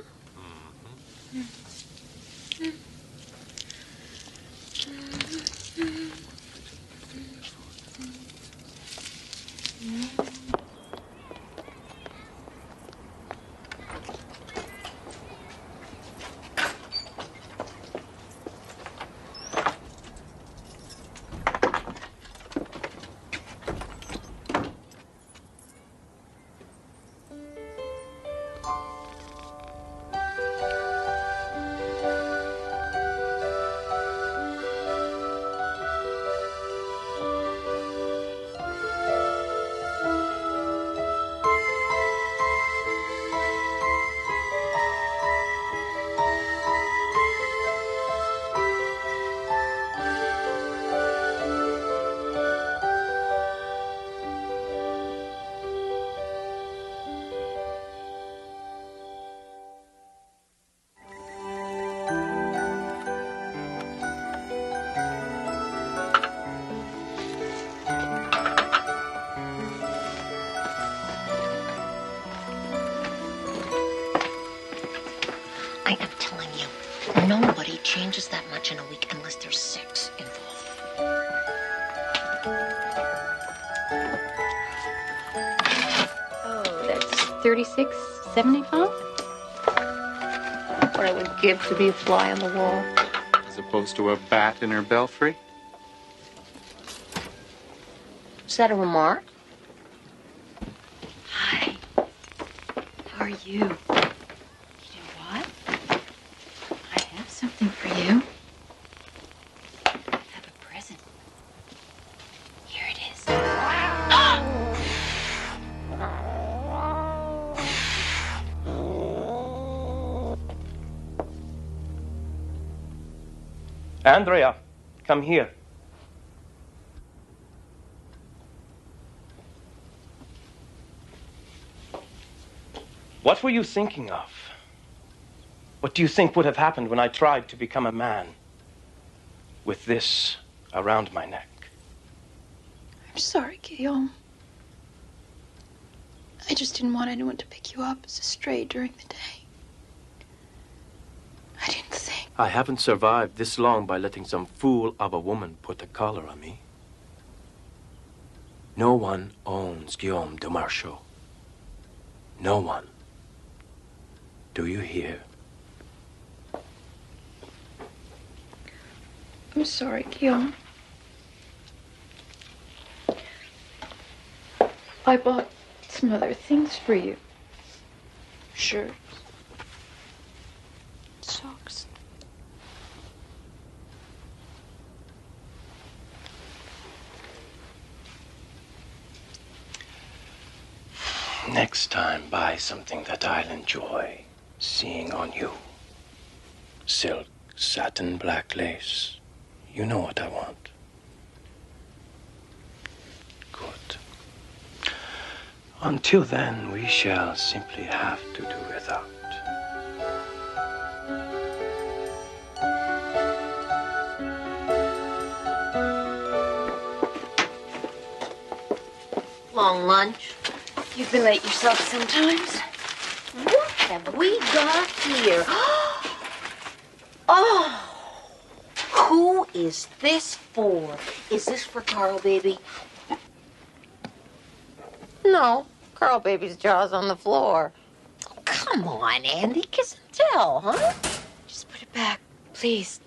Nobody changes that much in a week unless there's sex involved. Oh, that's $36.75. What I would give to be a fly on the wall. As opposed to a bat in her belfry? Is that a remark? Hi. How are you? You know what? I have something for you. I have a present. Here it is. Andrea, come here. What were you thinking of? What do you think would have happened when I tried to become a man with this around my neck? I'm sorry, Guillaume. I just didn't want anyone to pick you up as a stray during the day. I didn't think. I haven't survived this long by letting some fool of a woman put a collar on me. No one owns Guillaume de Marchaux. No one. Do you hear? I'm sorry, Guillaume. I bought some other things for you. Shirts. Socks. Next time, buy something that I'll enjoy seeing on you. Silk, satin, black lace. You know what I want. Good. Until then, we shall simply have to do without. Long lunch. You've been late yourself sometimes. What have we got here? Oh, who is this for? Is this for Carl, baby? No, Carl, baby's jaw's on the floor. Oh, come on, Andy, kiss and tell, huh? Just put it back, please.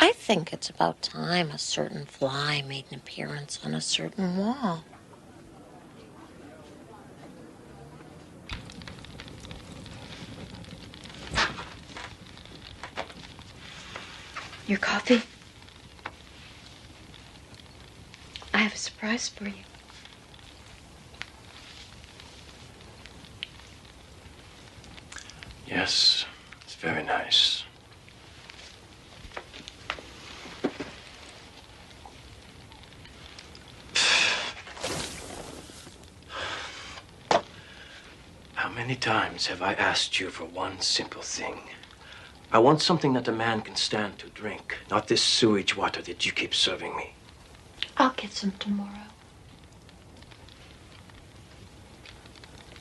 I think it's about time a certain fly made an appearance on a certain wall. Your coffee? I have a surprise for you. Yes, it's very nice. How many times have I asked you for one simple thing? I want something that a man can stand to drink, not this sewage water that you keep serving me. I'll get some tomorrow.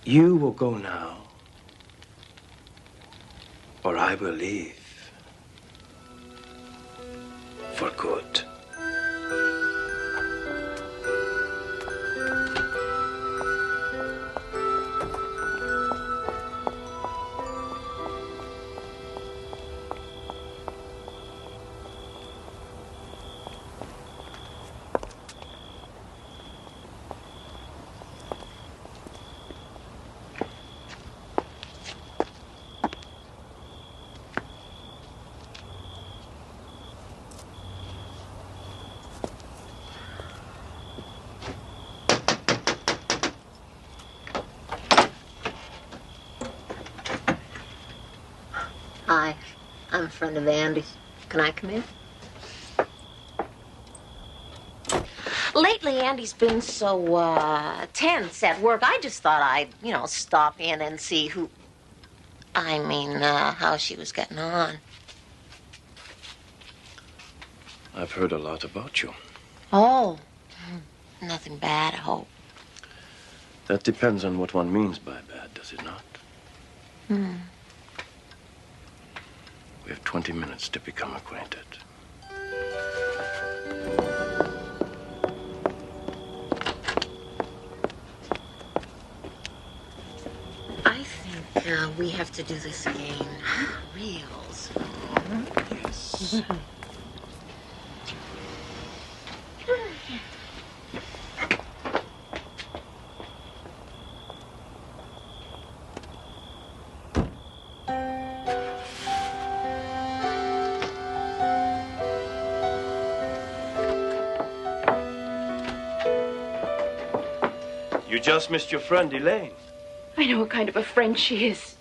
You will go now, or I will leave for good. Hi, I'm a friend of Andy's. Can I come in? Lately, Andy's been so, tense at work. I just thought I'd, stop in and see how she was getting on. I've heard a lot about you. Oh, Nothing bad, I hope. That depends on what one means by bad, does it not? Hmm. We have 20 minutes to become acquainted. I think we have to do this again real slow. Yes. You just missed your friend, Elaine. I know what kind of a friend she is.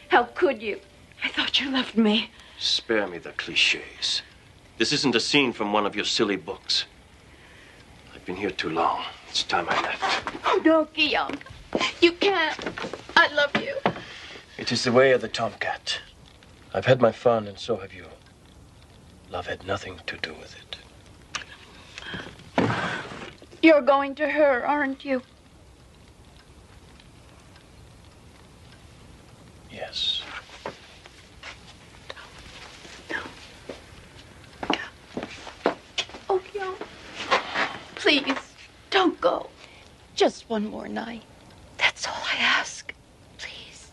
How could you? I thought you loved me. Spare me the cliches. This isn't a scene from one of your silly books. I've been here too long. It's time I left. Oh, no, Guillaume. You can't. I love you. It is the way of the tomcat. I've had my fun, and so have you. Love had nothing to do with it. You're going to her, aren't you? Yes. Oh, Guillaume. Please, don't go. Just one more night. That's all I ask. Please.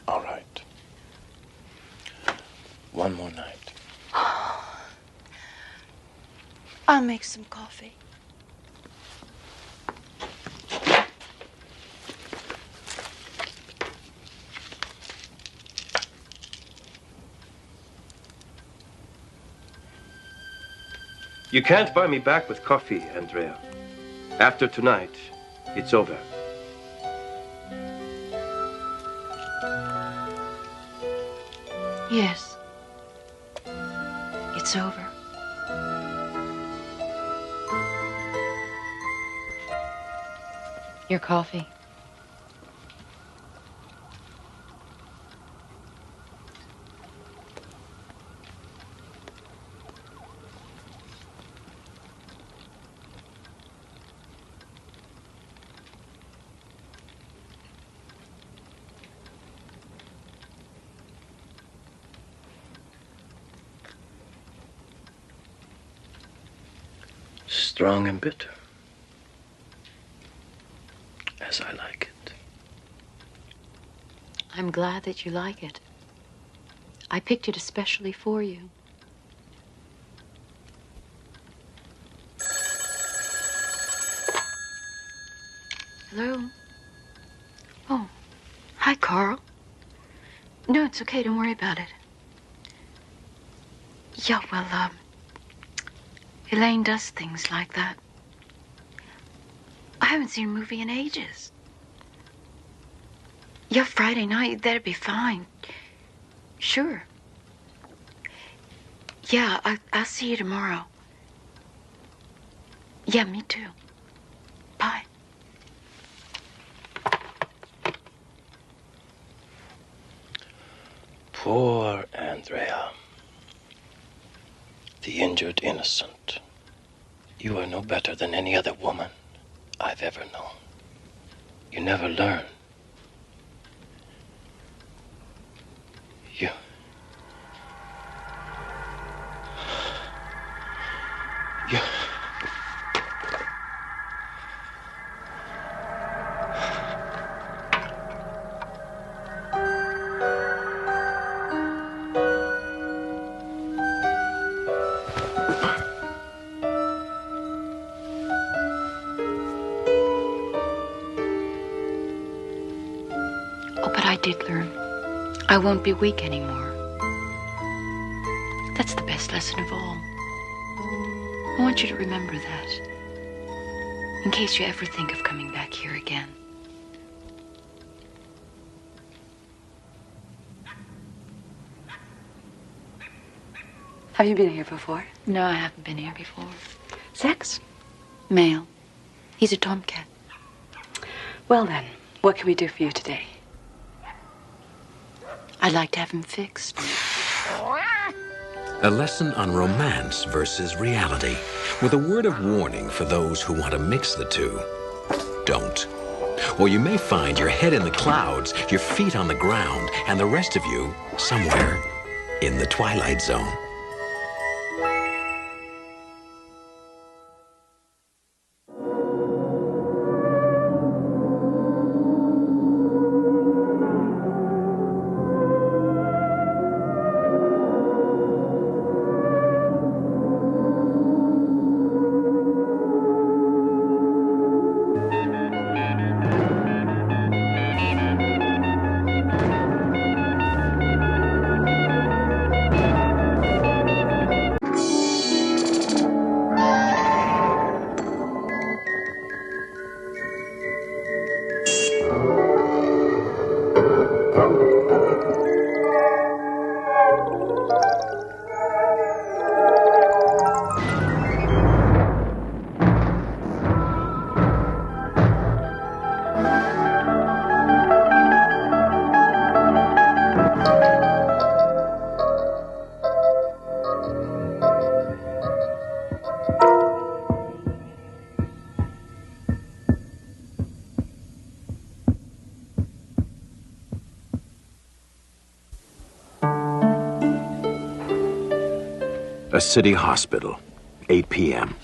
All right. One more night. I'll make some coffee. You can't buy me back with coffee, Andrea. After tonight, it's over. Yes. It's over. Your coffee. Strong and bitter. As I like it. I'm glad that you like it. I picked it especially for you. Hello? Oh, hi, Carl. No, it's okay. Don't worry about it. Yeah, well, Elaine does things like that. I haven't seen a movie in ages. Yeah, Friday night, that'd be fine. Sure. Yeah, I'll see you tomorrow. Yeah, me too. Bye. Poor Andrea. The injured innocent. You are no better than any other woman I've ever known. You never learn. You... Oh, but I did learn. I won't be weak anymore. That's the best lesson of all. I want you to remember that. In case you ever think of coming back here again. Have you been here before? No, I haven't been here before. Sex? Male. He's a tomcat. Well then, what can we do for you today? I'd like to have him fixed. A lesson on romance versus reality, with a word of warning for those who want to mix the two. Don't. Or you may find your head in the clouds, your feet on the ground, and the rest of you somewhere in the Twilight Zone. A city hospital, 8 p.m.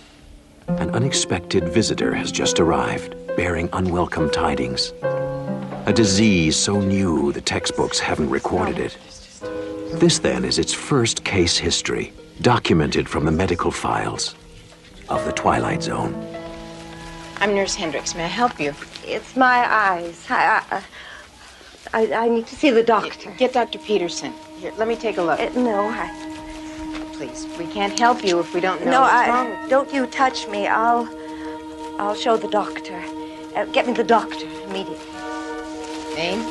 An unexpected visitor has just arrived, bearing unwelcome tidings. A disease so new the textbooks haven't recorded it. This, then, is its first case history, documented from the medical files of the Twilight Zone. I'm Nurse Hendricks. May I help you? It's my eyes. I need to see the doctor. Get Dr. Peterson. Here, let me take a look. No, Please, we can't help you if we don't know No, what's wrong with you. Don't you touch me. I'll show the doctor. Get me the doctor immediately. Name?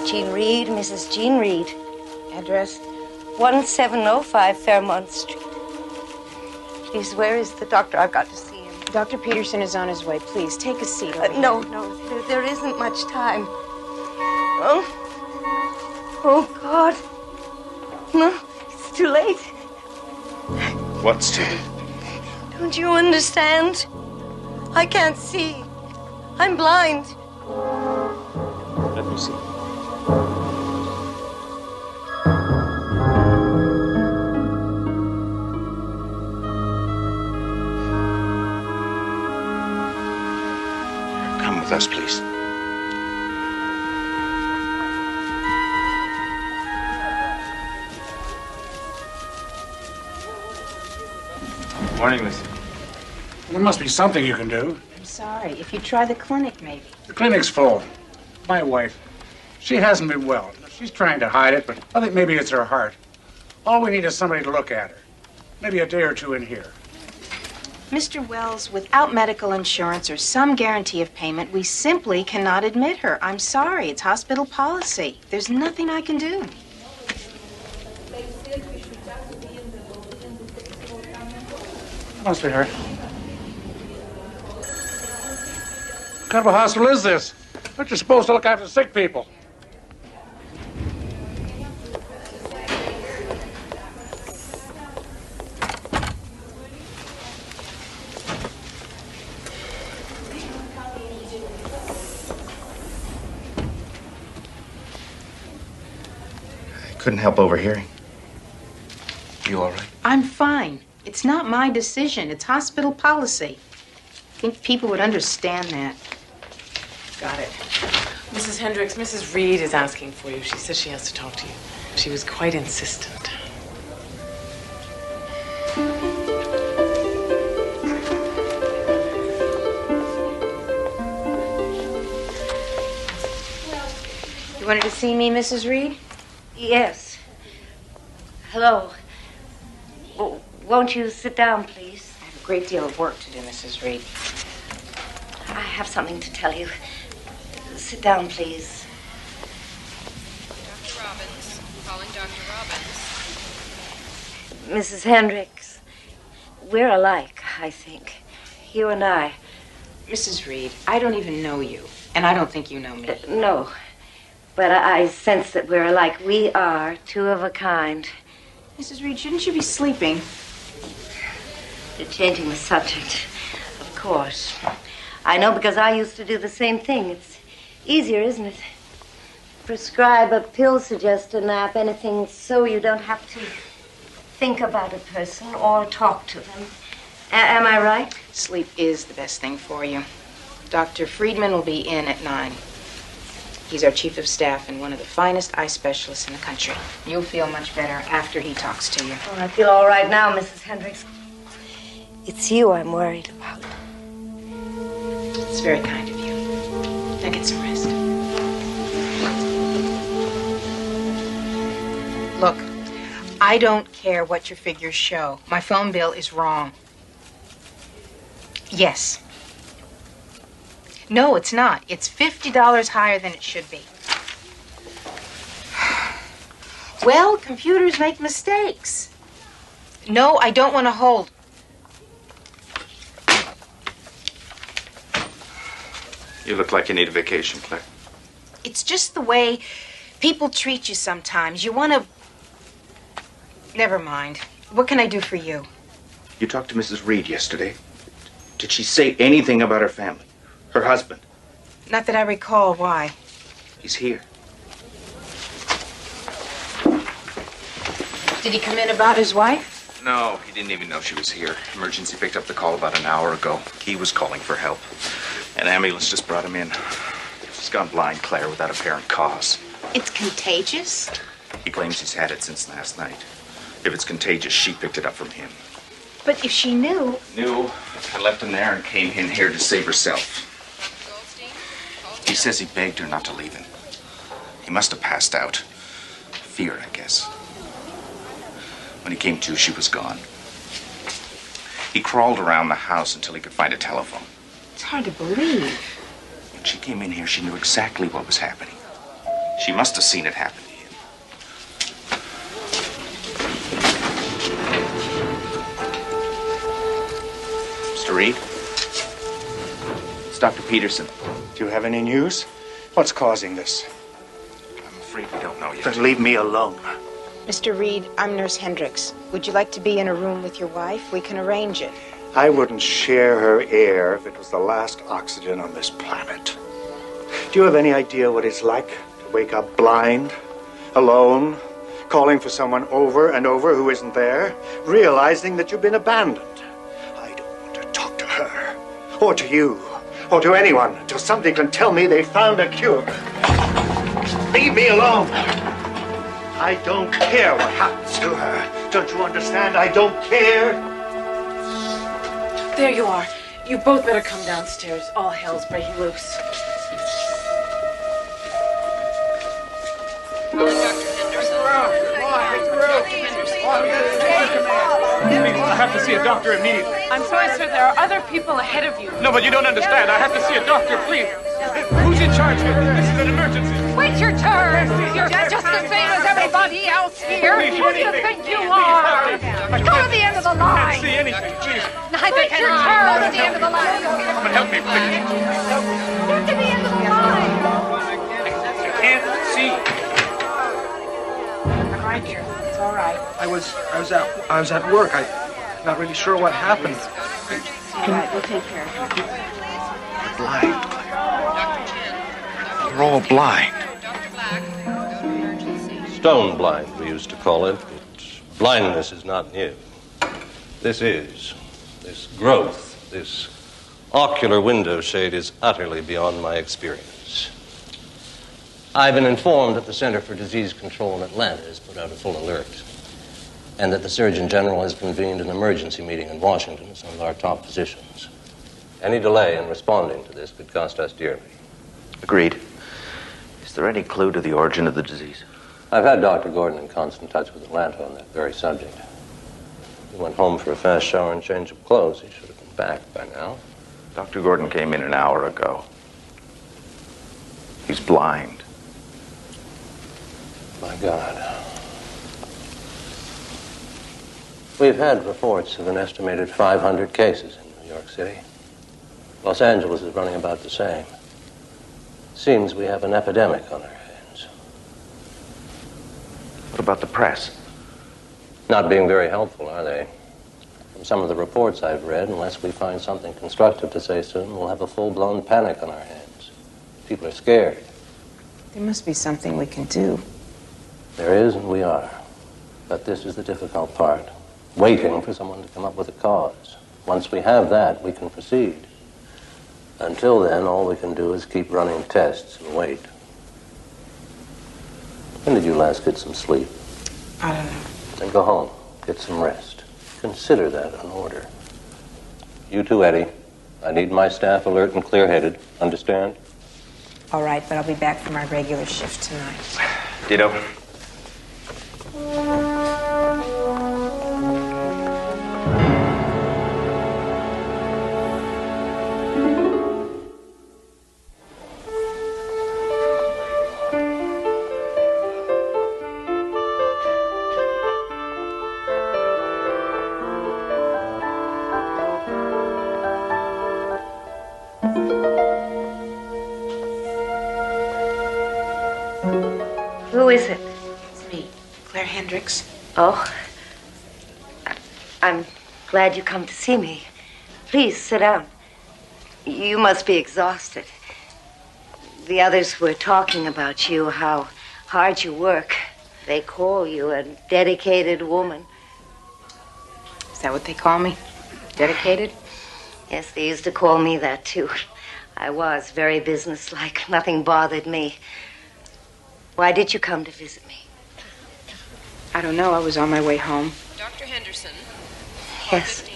Jean Reed, Mrs. Jean Reed. Address? 1705 Fairmont Street. Please, where is the doctor? I've got to see him. Dr. Peterson is on his way. Please, take a seat. No, there isn't much time. Oh, God. No, it's too late. What's too late? Don't you understand? I can't see. I'm blind. Let me see. Come with us, please. Morning, Lizzie. There must be something you can do. I'm sorry. If you try the clinic, maybe. The clinic's full. My wife, she hasn't been well. She's trying to hide it, but I think maybe it's her heart. All we need is somebody to look at her. Maybe a day or two in here. Mr. Wells, without medical insurance or some guarantee of payment, we simply cannot admit her. I'm sorry. It's hospital policy. There's nothing I can do. Must be her. What kind of a hospital is this? Aren't you supposed to look after sick people? I couldn't help overhearing. You all right? I'm fine. It's not my decision. It's hospital policy. I think people would understand that. Got it. Mrs. Hendricks, Mrs. Reed is asking for you. She says she has to talk to you. She was quite insistent. You wanted to see me, Mrs. Reed? Yes. Hello. Won't you sit down, please? I have a great deal of work to do, Mrs. Reed. I have something to tell you. Sit down, please. Dr. Robbins. Calling Dr. Robbins. Mrs. Hendricks, we're alike, I think. You and I. Mrs. Reed, I don't even know you, and I don't think you know me. No. But I sense that we're alike. We are two of a kind. Mrs. Reed, shouldn't you be sleeping? You're changing the subject. Of course. I know because I used to do the same thing. It's easier, isn't it? Prescribe a pill, suggest a nap, anything so you don't have to think about a person or talk to them. Am I right? Sleep is the best thing for you. Dr. Friedman will be in at 9. He's our chief of staff and one of the finest eye specialists in the country. You'll feel much better after he talks to you. Oh, I feel all right now, Mrs. Hendricks. It's you I'm worried about. It's very kind of you. Now get some rest. Look, I don't care what your figures show. My phone bill is wrong. Yes. No, it's not. It's $50 higher than it should be. Well, computers make mistakes. No, I don't want to hold. You look like you need a vacation, Claire. It's just the way people treat you sometimes. You want to... Never mind. What can I do for you? You talked to Mrs. Reed yesterday. Did she say anything about her family? Her husband? Not that I recall. Why? He's here. Did he come in about his wife? No, he didn't even know she was here. Emergency picked up the call about an hour ago. He was calling for help. An ambulance just brought him in. He's gone blind, Claire, without apparent cause. It's contagious? He claims he's had it since last night. If it's contagious, she picked it up from him. But if she knew... Knew. I left him there and came in here to save herself. He says he begged her not to leave him. He must have passed out. Fear, I guess. When he came to, she was gone. He crawled around the house until he could find a telephone. It's hard to believe. When she came in here, she knew exactly what was happening. She must have seen it happen to him. Mr. Reed? It's Dr. Peterson. Do you have any news? What's causing this? I'm afraid we don't know yet. Then leave me alone. Mr. Reed, I'm Nurse Hendricks. Would you like to be in a room with your wife? We can arrange it. I wouldn't share her air if it was the last oxygen on this planet. Do you have any idea what it's like to wake up blind, alone, calling for someone over and over who isn't there, realizing that you've been abandoned? I don't want to talk to her, or to you, or to anyone until somebody can tell me they found a cure. Leave me alone. I don't care what happens to her. Don't you understand? I don't care. There you are. You both better come downstairs. All hell's breaking loose. I have to see a doctor immediately. I'm sorry, sir. There are other people ahead of you. No, but you don't understand. I have to see a doctor, please. Who's in charge here? This is an emergency. Wait your turn. You're just the same as everybody else here. Please, Who do you think you are? Go to the end of the I line. can't see anything, please. Wait your turn. Go to the end of the line. Come and help me, please. Get to the end of the line. I can't see. I'm right here. It's all right. I was at work. I'm not really sure what happened. All right, we'll take care of you. Blind, You're all blind. Stone blind, we used to call it, but blindness is not new. This growth, this ocular window shade is utterly beyond my experience. I've been informed that the Center for Disease Control in Atlanta has put out a full alert, and that the Surgeon General has convened an emergency meeting in Washington with some of our top physicians. Any delay in responding to this could cost us dearly. Agreed. Is there any clue to the origin of the disease? I've had Dr. Gordon in constant touch with Atlanta on that very subject. He went home for a fast shower and change of clothes. He should have been back by now. Dr. Gordon came in an hour ago. He's blind. My God. We've had reports of an estimated 500 cases in New York City. Los Angeles is running about the same. Seems we have an epidemic on our hands. about the press? Not being very helpful, are they? From some of the reports I've read, unless we find something constructive to say soon, we'll have a full-blown panic on our hands. People are scared. There must be something we can do. There is, and we are. But this is the difficult part. Waiting for someone to come up with a cause. Once we have that, we can proceed. Until then, all we can do is keep running tests and wait. When did you last get some sleep? I don't know. Then go home. Get some rest. Consider that an order. You too, Eddie. I need my staff alert and clear-headed. Understand? All right, but I'll be back for my regular shift tonight. Ditto. Who is it? It's me, Claire Hendricks. Oh. I'm glad you come to see me. Please, sit down. You must be exhausted. The others were talking about you, how hard you work. They call you a dedicated woman. Is that what they call me? Dedicated? Yes, they used to call me that, too. I was very businesslike. Nothing bothered me. Why did you come to visit me? I don't know. I was on my way home. Dr. Henderson. Yes.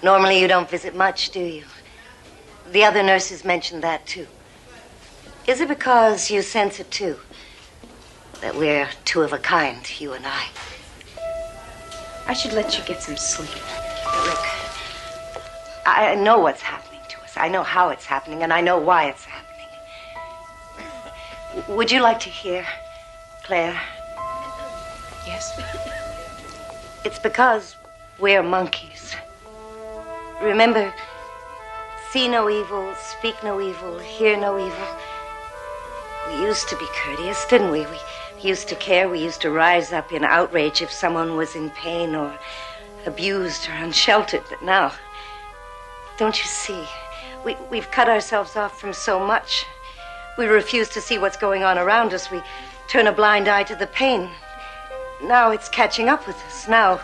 Normally you don't visit much, do you? The other nurses mentioned that, too. Is it because you sense it, too? That we're two of a kind, you and I? I should let you get some sleep. Look, I know what's happening to us. I know how it's happening, and I know why it's happening. Would you like to hear, Claire? Yes. It's because we're monkeys. Remember, see no evil, speak no evil, hear no evil. We used to be courteous, didn't we? We used to care. We used to rise up in outrage if someone was in pain or abused or unsheltered. But now, don't you see? We've cut ourselves off from so much. We refuse to see what's going on around us. We turn a blind eye to the pain. Now it's catching up with us. Now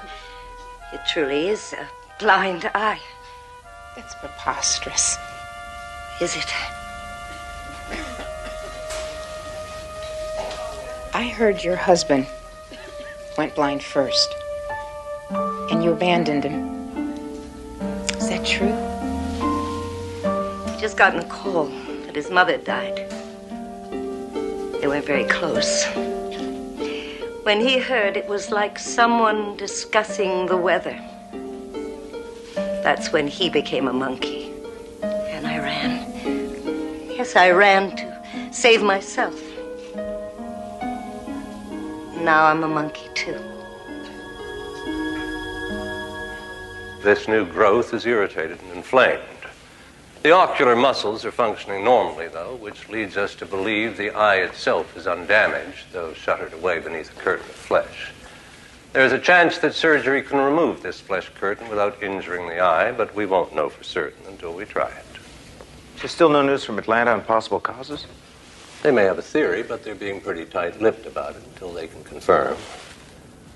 it truly is a blind eye. That's preposterous. Is it? I heard your husband went blind first, and you abandoned him. Is that true? He just gotten a call that his mother died. They weren't very close. When he heard, it was like someone discussing the weather. That's when he became a monkey. And I ran. Yes, I ran to save myself. Now I'm a monkey, too. This new growth is irritated and inflamed. The ocular muscles are functioning normally, though, which leads us to believe the eye itself is undamaged, though shuttered away beneath a curtain of flesh. There is a chance that surgery can remove this flesh curtain without injuring the eye, but we won't know for certain until we try it. There's still no news from Atlanta on possible causes? They may have a theory, but they're being pretty tight-lipped about it until they can confirm.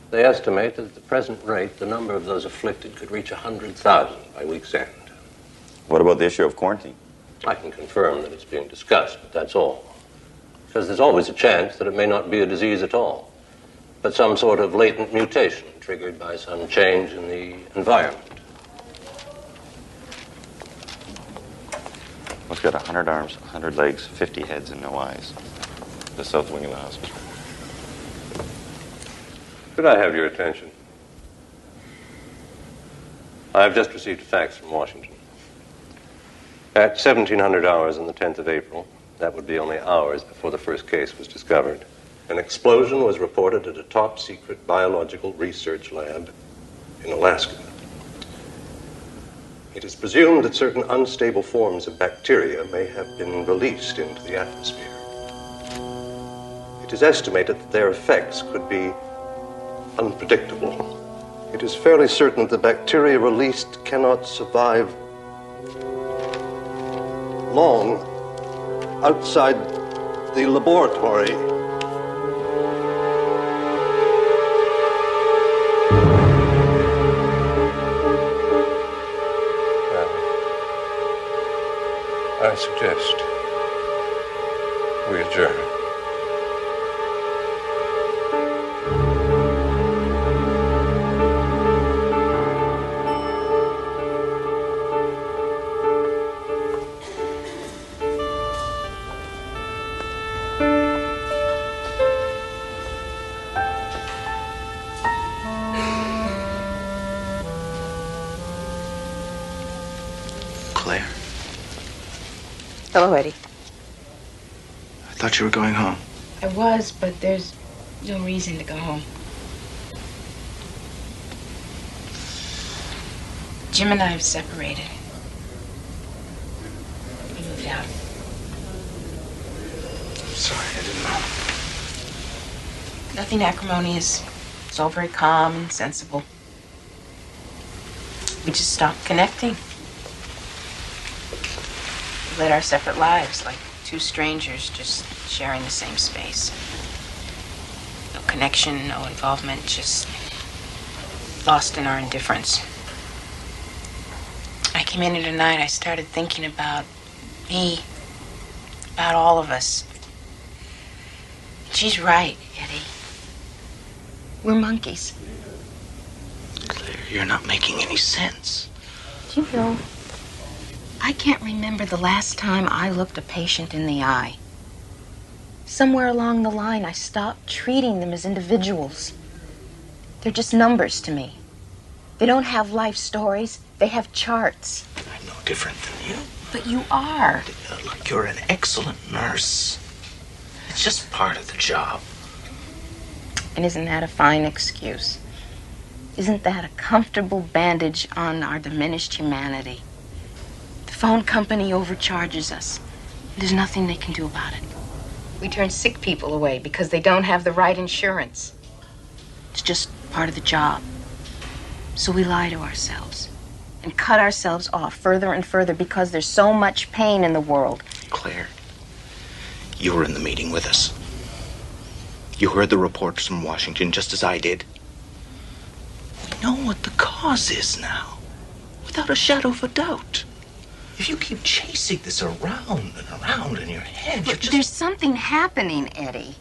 They estimate that at the present rate, the number of those afflicted could reach 100,000 by week's end. What about the issue of quarantine? I can confirm that it's being discussed, but that's all. Because there's always a chance that it may not be a disease at all, but some sort of latent mutation triggered by some change in the environment. What's got 100 arms, 100 legs, 50 heads, and no eyes? The south wing of the hospital. Could I have your attention? I have just received a fax from Washington. At 1700 hours on the 10th of April, that would be only hours before the first case was discovered, an explosion was reported at a top-secret biological research lab in Alaska. It is presumed that certain unstable forms of bacteria may have been released into the atmosphere. It is estimated that their effects could be unpredictable. It is fairly certain the bacteria released cannot survive long outside the laboratory. I suggest we adjourn. Claire, Hello, Eddie. I thought you were going home. I was, but there's no reason to go home. Jim and I have separated. We moved out. Sorry, I didn't know. Nothing acrimonious. It's all very calm and sensible. We just stopped connecting. We led our separate lives like two strangers just sharing the same space. No connection, no involvement, just lost in our indifference. I came in here tonight, I started thinking about me, about all of us. She's right, Eddie. We're monkeys. Claire, you're not making any sense. Do you know, I can't remember the last time I looked a patient in the eye. Somewhere along the line, I stopped treating them as individuals. They're just numbers to me. They don't have life stories. They have charts. I'm no different than you. But you are. Look, you're an excellent nurse. It's just part of the job. And isn't that a fine excuse? Isn't that a comfortable bandage on our diminished humanity? The phone company overcharges us. There's nothing they can do about it. We turn sick people away because they don't have the right insurance. It's just part of the job. So we lie to ourselves and cut ourselves off further and further because there's so much pain in the world. Claire, you were in the meeting with us. You heard the reports from Washington just as I did. We know what the cause is now, without a shadow of a doubt. If you keep chasing this around and around in your head, you're just... There's something happening, Eddie.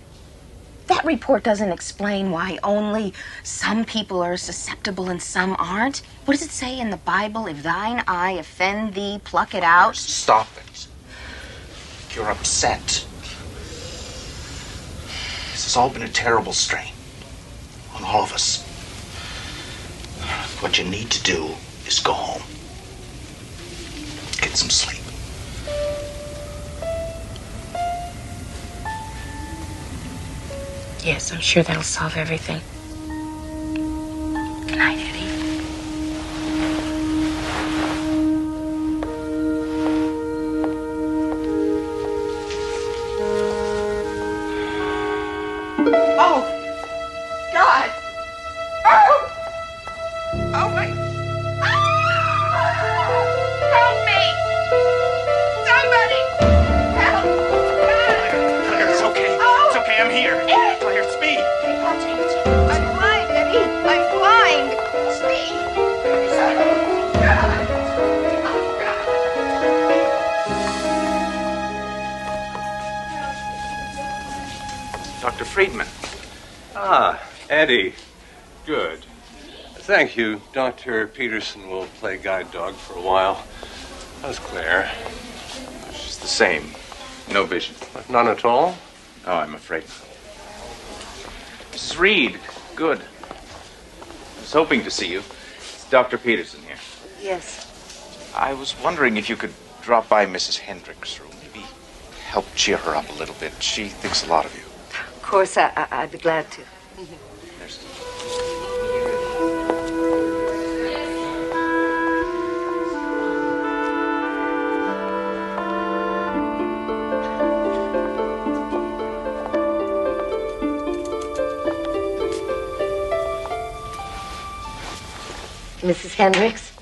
That report doesn't explain why only some people are susceptible and some aren't. What does it say in the Bible? If thine eye offend thee, pluck it out. Stop it. You're upset. This has all been a terrible strain on all of us. What you need to do is go home. Get some sleep. Yes, I'm sure that'll solve everything. Good night, Eddie. Oh, God. Oh! Oh, my. Help me! Somebody! Help! Claire, it's okay. It's okay, I'm here. Claire, it's me. I'm blind, Eddie. I'm blind. Steve! Dr. Friedman. Ah, Eddie. Good. Thank you. Dr. Peterson will play guide dog for a while. How's Claire? She's the same. No vision. None at all? Oh, I'm afraid. Mrs. Reed, good. I was hoping to see you. It's Dr. Peterson here. Yes. I was wondering if you could drop by Mrs. Hendricks' room. Maybe help cheer her up a little bit. She thinks a lot of you. Of course, I'd be glad to. Mrs. Hendricks?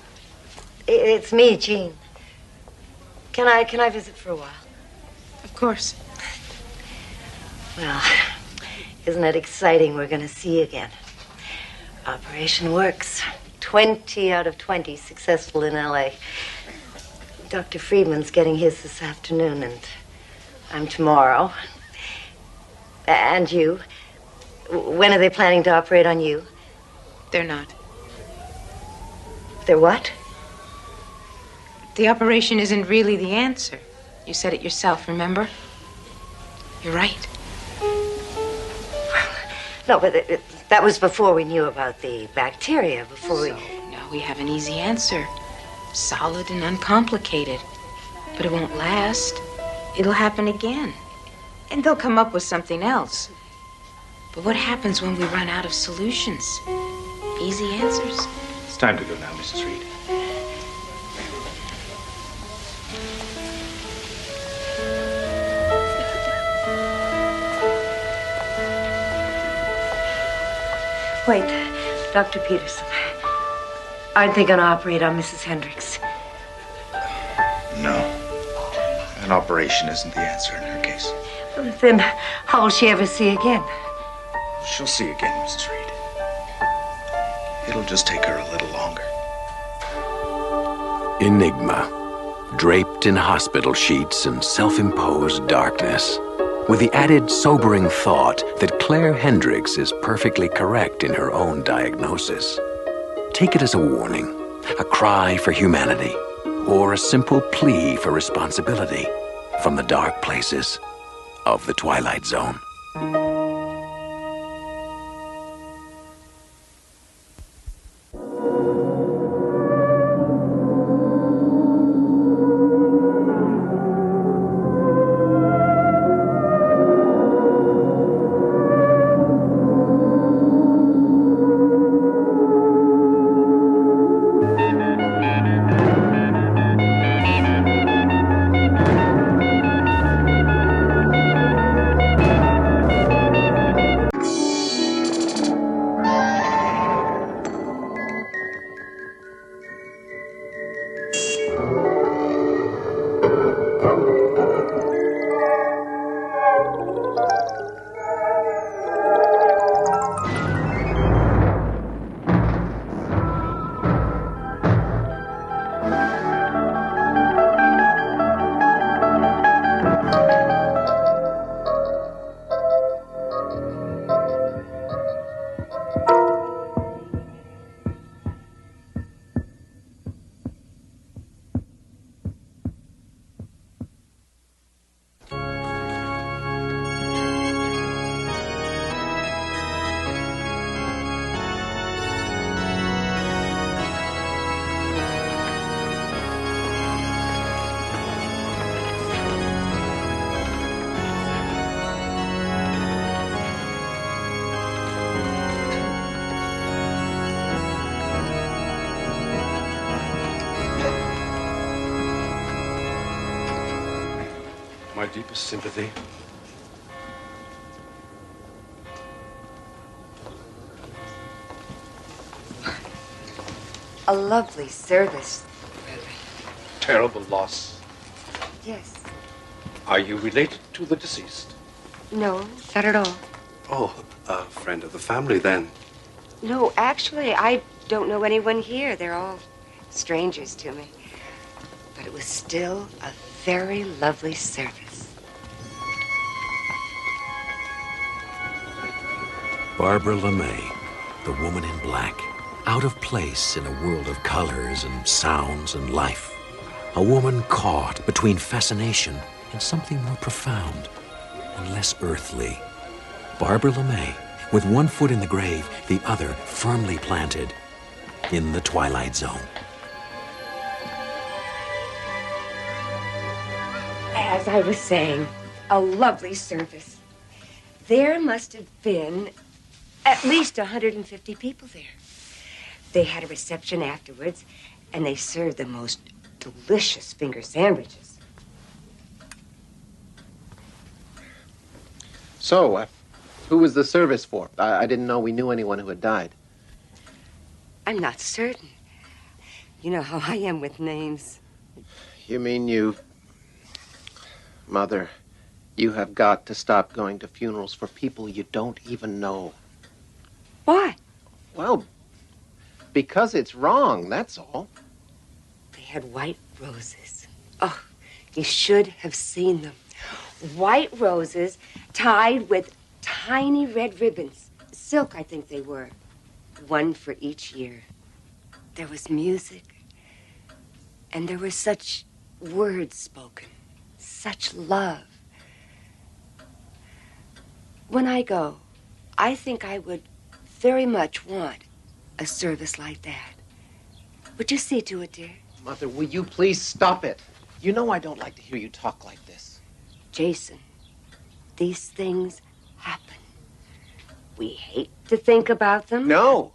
It's me, Jean. Can I visit for a while? Of course. Well, isn't it exciting? We're going to see you again. Operation works. 20 out of 20 successful in L.A. Dr. Friedman's getting his this afternoon, and I'm tomorrow. And you? When are they planning to operate on you? They're not. They're what? The operation isn't really the answer. You said it yourself, remember? You're right. No, but that was before we knew about the bacteria, before we... Now we have an easy answer. Solid and uncomplicated. But it won't last. It'll happen again. And they'll come up with something else. But what happens when we run out of solutions? Easy answers. It's time to go now, Mrs. Reed. Wait, Dr. Peterson. Aren't they going to operate on Mrs. Hendricks? No. An operation isn't the answer in her case. Well, then how will she ever see again? She'll see again, Mrs. Reed. It'll just take her a little longer. Enigma, draped in hospital sheets and self-imposed darkness, with the added sobering thought that Claire Hendricks is perfectly correct in her own diagnosis. Take it as a warning, a cry for humanity, or a simple plea for responsibility from the dark places of the Twilight Zone. My deepest sympathy. A lovely service. Terrible loss. Yes. Are you related to the deceased? No, not at all. Oh, a friend of the family then. No, actually, I don't know anyone here. They're all strangers to me. But it was still a very lovely service. Barbara LeMay, the woman in black, out of place in a world of colors and sounds and life. A woman caught between fascination and something more profound and less earthly. Barbara LeMay, with one foot in the grave, the other firmly planted in the Twilight Zone. As I was saying, a lovely service. There must have been at least 150 people there. They had a reception afterwards, and they served the most delicious finger sandwiches. So, who was the service for? I didn't know we knew anyone who had died. I'm not certain. You know how I am with names. You mean you... Mother, you have got to stop going to funerals for people you don't even know. Why? Well, because it's wrong, that's all. They had white roses. Oh, you should have seen them. White roses tied with tiny red ribbons. Silk, I think they were. One for each year. There was music. And there were such words spoken. Such love. When I go, I think I would very much want a service like that. Would you see to it, dear? Mother, will you please stop it? You know I don't like to hear you talk like this. Jason, these things happen. We hate to think about them. No.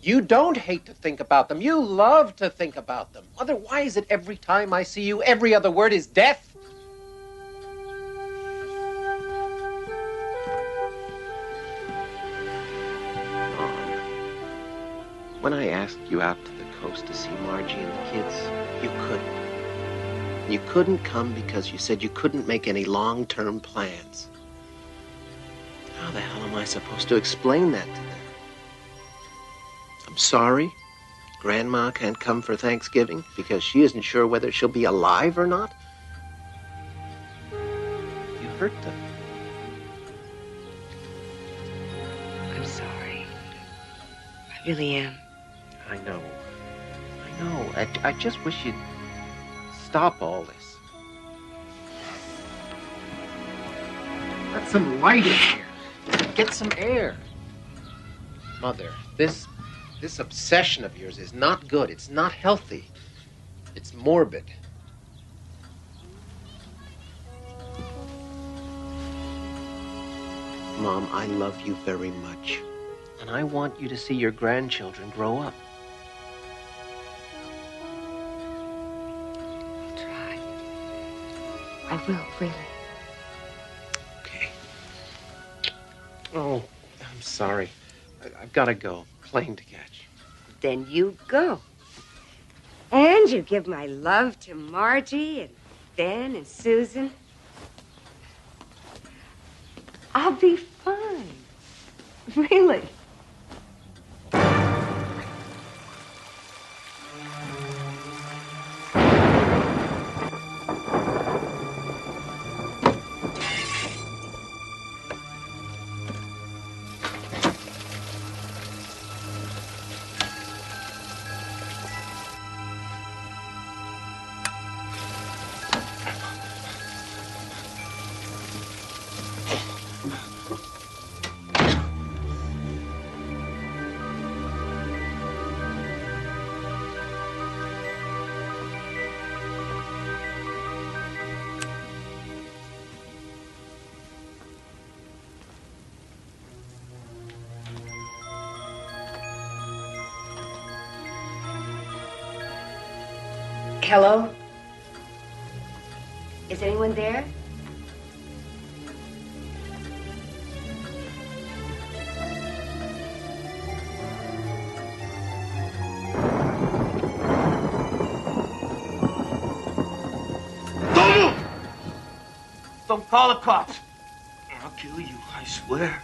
You don't hate to think about them. You love to think about them. Mother, why is it every time I see you, every other word is death? When I asked you out to the coast to see Margie and the kids, you couldn't. You couldn't come because you said you couldn't make any long-term plans. How the hell am I supposed to explain that to them? I'm sorry. Grandma can't come for Thanksgiving because she isn't sure whether she'll be alive or not. You hurt them. I'm sorry. I really am. I know. I just wish you'd stop all this. Let some light in here. Get some air. Mother, this obsession of yours is not good. It's not healthy. It's morbid. Mom, I love you very much. And I want you to see your grandchildren grow up. I will, really. Okay. Oh, I'm sorry. I've got to go. Plane to catch. Then you go. And you give my love to Margie and Ben and Susan. I'll be fine. Really. Hello? Is anyone there? Don't move! Don't call the cops. I'll kill you, I swear.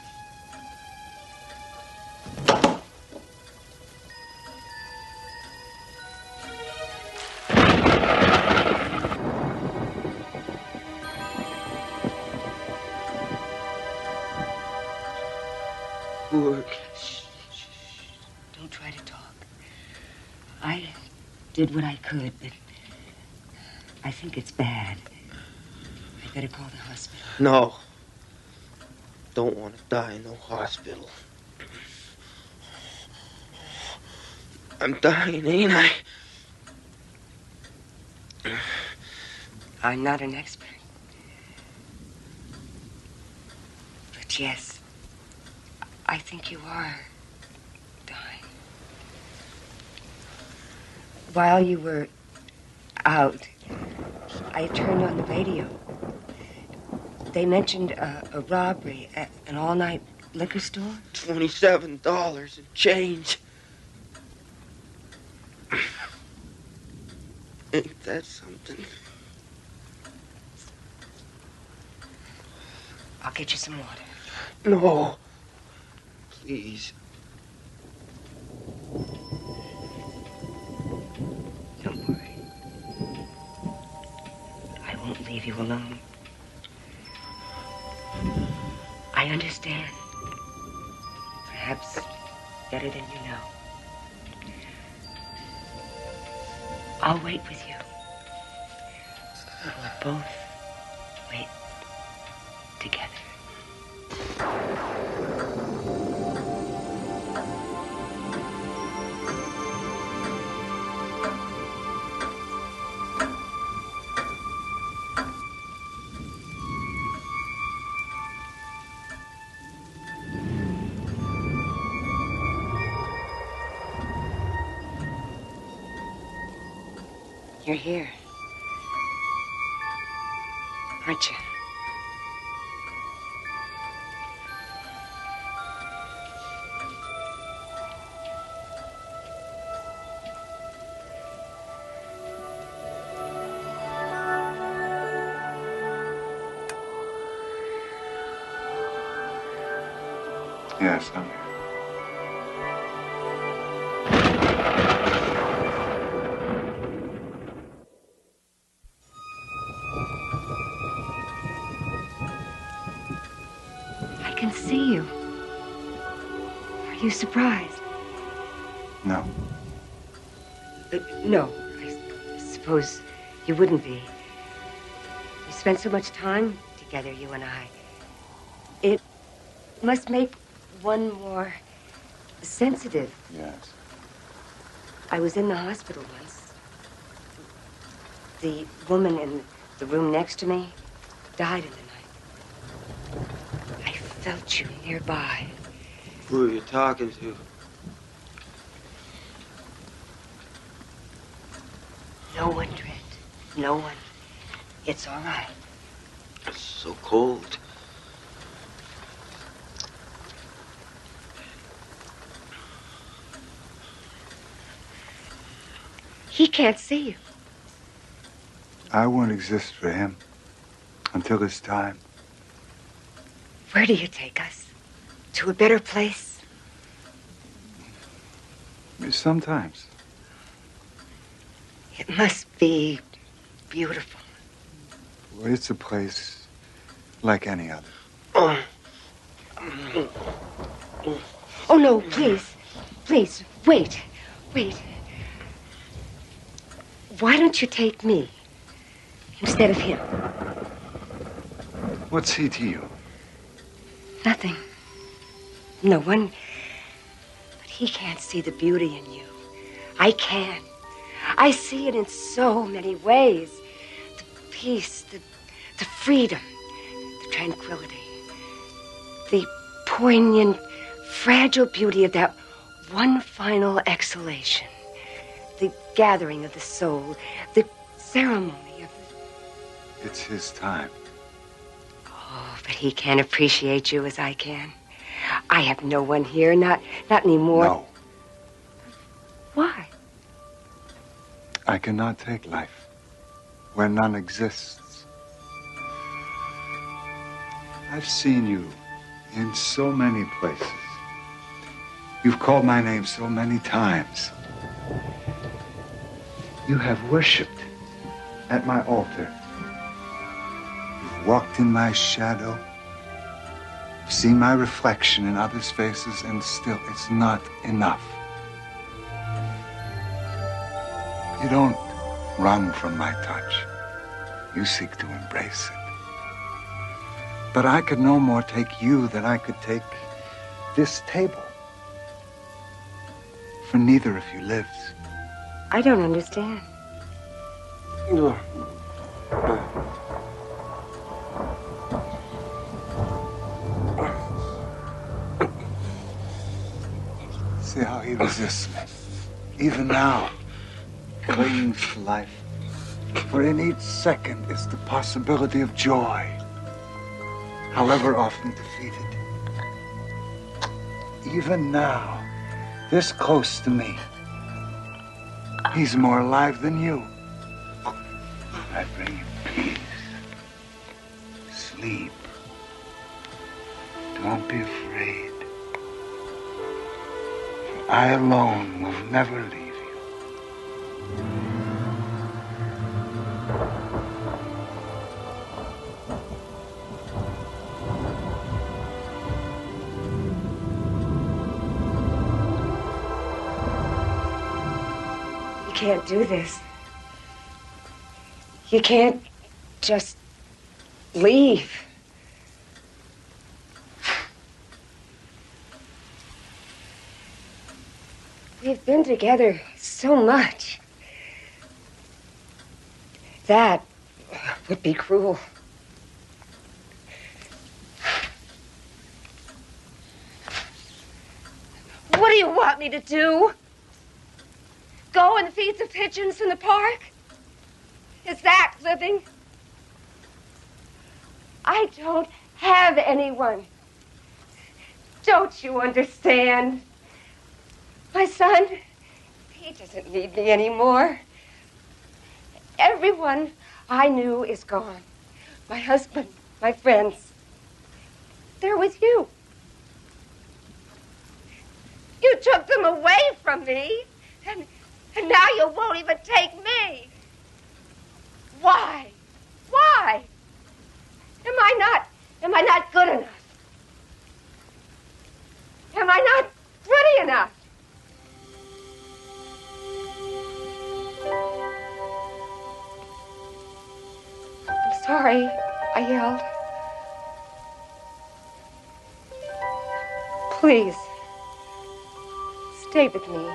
Don't try to talk. I did what I could, but I think it's bad. I better call the hospital. No. Don't want to die in no hospital. I'm dying, ain't I? I'm not an expert. But yes, I think you are dying. While you were out, I turned on the radio. They mentioned a robbery at an all-night liquor store. $27 and change. Ain't that something? I'll get you some water. No. Please. Don't worry. I won't leave you alone. I understand. Perhaps better than you know. I'll wait with you. We'll both wait together. You're here, aren't you? Yes, I'm here. I can see you. Are you surprised? No. No, I suppose you wouldn't be. We spent so much time together, you and I. It must make one more sensitive. Yes. I was in the hospital once. The woman in the room next to me died in the night. I felt you nearby. Who are you talking to? No one, Trent. No one. It's all right. It's so cold. He can't see you. I won't exist for him until it's time. Where do you take us? To a better place? Sometimes. It must be beautiful. Well, it's a place like any other. Oh, no, please. Please, wait. Wait. Why don't you take me instead of him? What's he to you? Nothing. No one. But he can't see the beauty in you. I can. I see it in so many ways. The peace, the freedom, the tranquility, the poignant, fragile beauty of that one final exhalation, the gathering of the soul, the ceremony of... It's his time. Oh, but he can't appreciate you as I can. I have no one here, not anymore. No. Why? I cannot take life where none exists. I've seen you in so many places. You've called my name so many times. You have worshipped at my altar. You've walked in my shadow, seen my reflection in others' faces, and still it's not enough. You don't run from my touch. You seek to embrace it. But I could no more take you than I could take this table. For neither of you lives. I don't understand. See how he resists me. Even now, clings to life. For in each second is the possibility of joy, however often defeated. Even now, this close to me, he's more alive than you. I bring you peace, sleep. Don't be afraid. For I alone will never leave you. You can't do this. You can't just leave. We've been together so much. That would be cruel. What do you want me to do? Go and feed the pigeons in the park? Is that living? I don't have anyone. Don't you understand? My son, he doesn't need me anymore. Everyone I knew is gone. My husband, my friends. They're with you. You took them away from me, and now you won't even take me. Why? Why? Am I not good enough? Am I not pretty enough? I'm sorry, I yelled. Please, stay with me.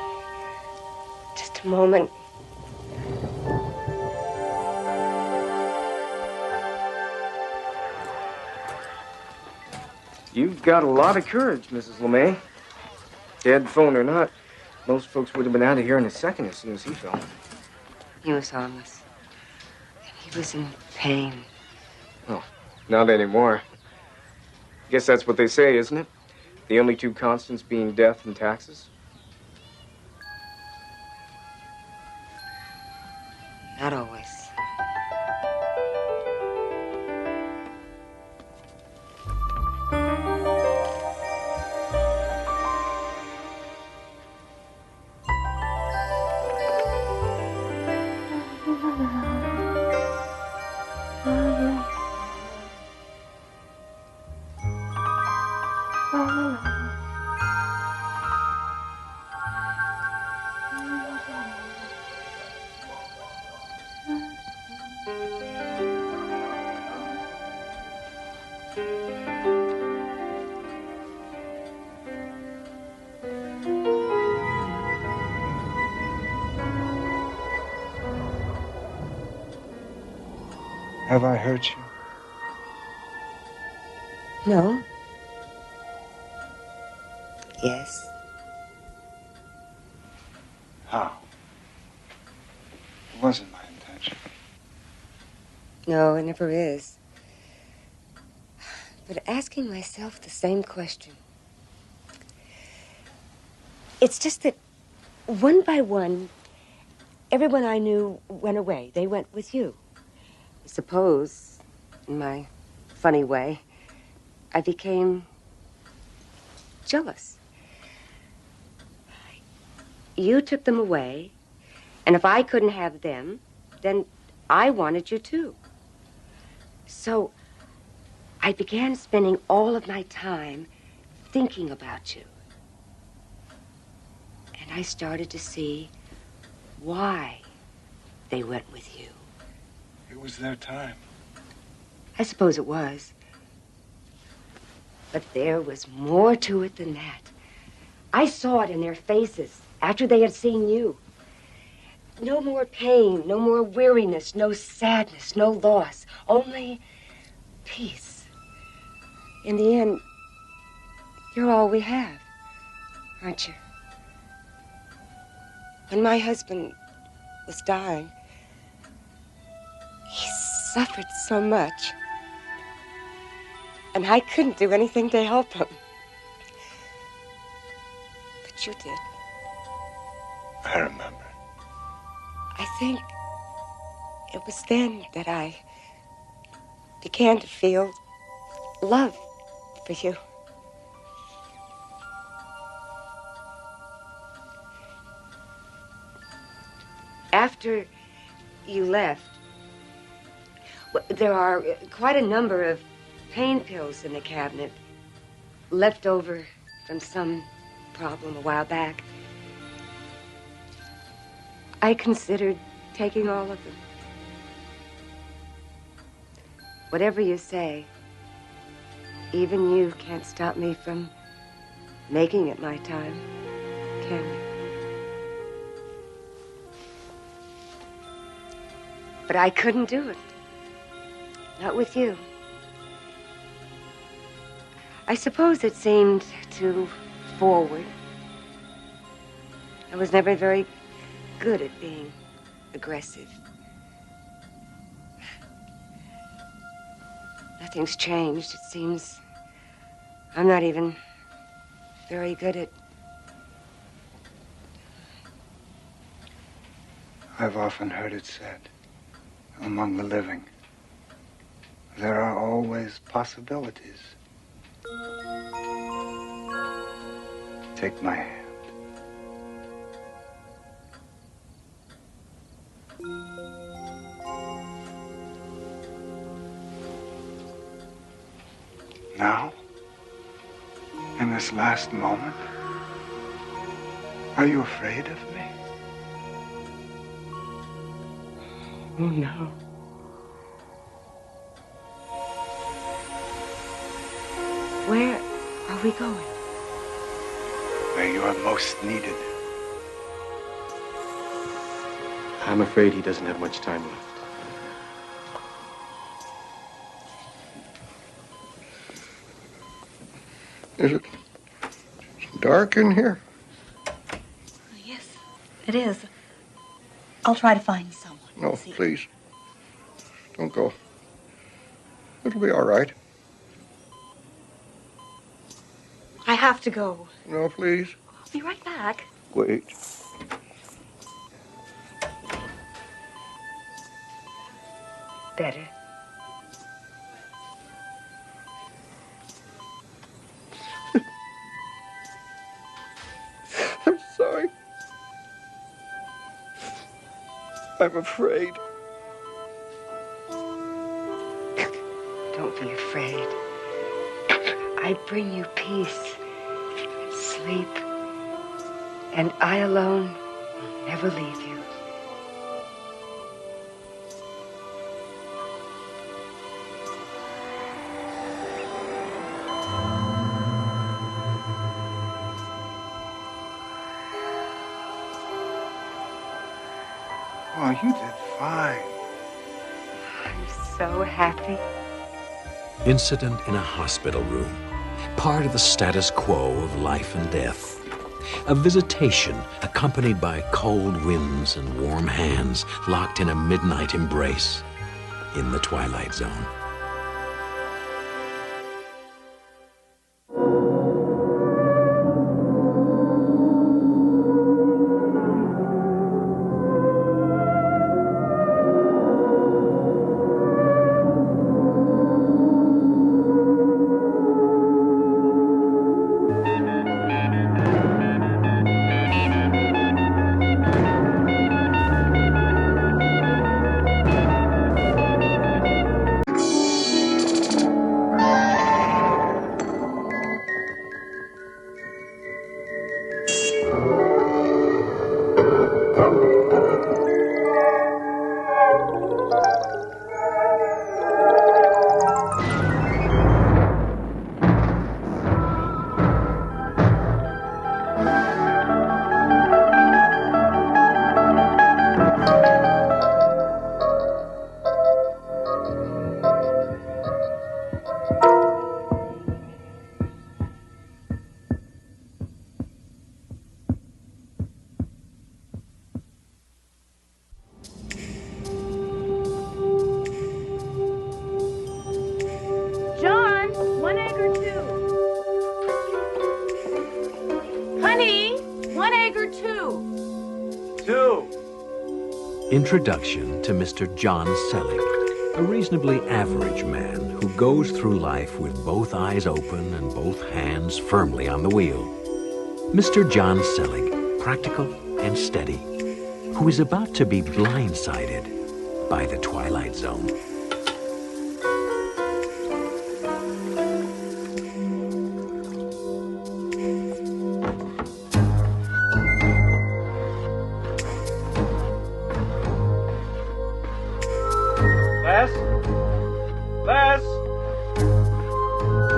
Just a moment. You've got a lot of courage, Mrs. LeMay. Dead phone or not, most folks would have been out of here in a second as soon as he fell. He was harmless. He was in pain. Oh, not anymore. Guess that's what they say, isn't it? The only two constants being death and taxes? Not always. Have I hurt you? No. Yes. How? It wasn't my intention. No, it never is. But asking myself the same question. It's just that one by one, everyone I knew went away. They went with you. I suppose, in my funny way, I became jealous. You took them away, and if I couldn't have them, then I wanted you too. So I began spending all of my time thinking about you. And I started to see why they went with you. It was their time. I suppose it was. But there was more to it than that. I saw it in their faces after they had seen you. No more pain, no more weariness, no sadness, no loss, only peace. In the end, you're all we have, aren't you? When my husband was dying, he suffered so much. And I couldn't do anything to help him. But you did. I remember. I think It was then that I began to feel love for you. After you left, there are quite a number of pain pills in the cabinet, left over from some problem a while back. I considered taking all of them. Whatever you say, even you can't stop me from making it my time, can you? But I couldn't do it. Not with you. I suppose it seemed too forward. I was never very good at being aggressive. Nothing's changed. It seems I'm not even very good at... I've often heard it said, among the living, there are always possibilities. Take my hand. Now, in this last moment, are you afraid of me? Oh, no. Where are we going? Where you are most needed. I'm afraid he doesn't have much time left. Is it dark in here? Yes, it is. I'll try to find you someone. No, please. Don't go. It'll be all right. I have to go. No, please. I'll be right back. Wait. Better. I'm sorry. I'm afraid. Don't be afraid. I bring you peace, sleep, and I alone will never leave you. Oh, you did fine. I'm so happy. Incident in a hospital room. Part of the status quo of life and death. A visitation accompanied by cold winds and warm hands locked in a midnight embrace in the Twilight Zone. John, 1 egg or 2? Honey, 1 egg or 2? 2. Introduction to Mr. John Selig, a reasonably average man who goes through life with both eyes open and both hands firmly on the wheel. Mr. John Selig, practical and steady, who is about to be blindsided by the Twilight Zone.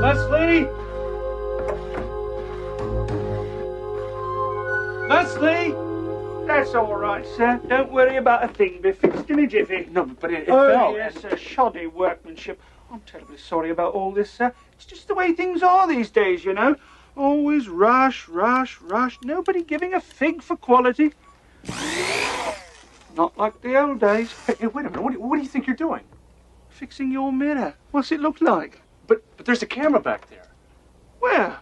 Leslie? Leslie? That's all right, sir. Don't worry about a thing. Be fixed in a jiffy. No, but it oh, fell. Yes, sir. Shoddy workmanship. I'm terribly sorry about all this, sir. It's just the way things are these days, you know. Always rush, rush, rush. Nobody giving a fig for quality. Not like the old days. Hey, wait a minute. What do you think you're doing? Fixing your mirror. What's it look like? But there's a camera back there. Where?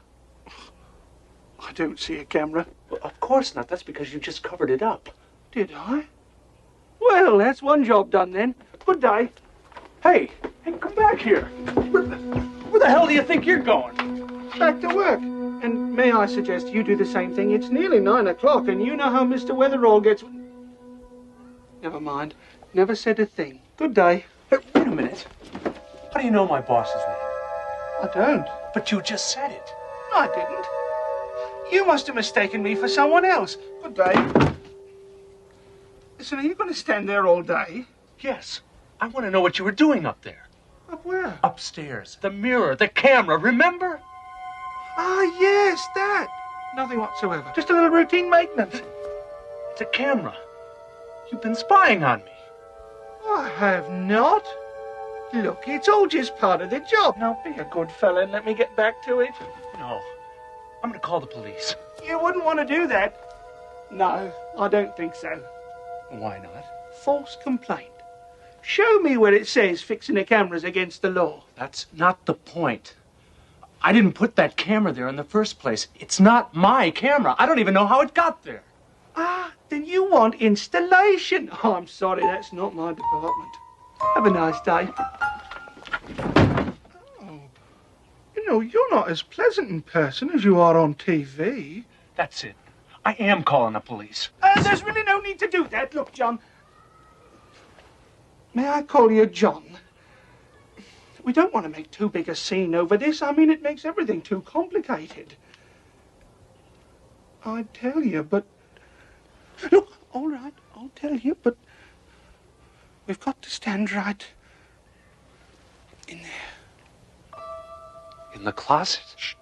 I don't see a camera. Well, of course not. That's because you just covered it up. Did I? Well, that's one job done then. Good day. Hey, come back here. Where the hell do you think you're going? Back to work. And may I suggest you do the same thing? It's nearly 9 o'clock, and you know how Mr. Weatherall gets... Never mind. Never said a thing. Good day. Hey, wait a minute. How do you know my boss's name? I don't. But you just said it. No, I didn't. You must have mistaken me for someone else. Good day. Listen, are you going to stand there all day? Yes. I want to know what you were doing up there. Up where? Upstairs. The mirror, the camera, remember? Ah, yes, that. Nothing whatsoever. Just a little routine maintenance. It's a camera. You've been spying on me. I have not. Look, it's all just part of the job. Now, be a good fella and let me get back to it. No. I'm going to call the police. You wouldn't want to do that. No, I don't think so. Why not? False complaint. Show me where it says fixing the camera's against the law. That's not the point. I didn't put that camera there in the first place. It's not my camera. I don't even know how it got there. Ah, then you want installation. Oh, I'm sorry, that's not my department. Have a nice day. Oh, you know, you're not as pleasant in person as you are on TV. That's it. I am calling the police. There's really no need to do that. Look, John. May I call you John? We don't want to make too big a scene over this. I mean, it makes everything too complicated. I'd tell you, but... Look, all right, I'll tell you, but... We've got to stand right in there. In the closet? Shh.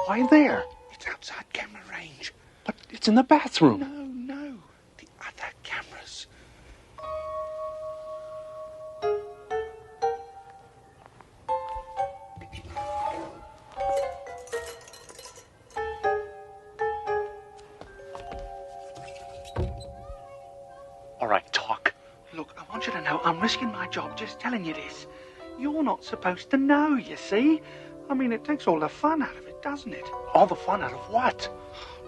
Why there? It's outside camera range. But it's in the bathroom. No. The other cameras. All right, talk. Look, I want you to know I'm risking my job just telling you this. You're not supposed to know, you see? I mean, it takes all the fun out of it, doesn't it? All the fun out of what?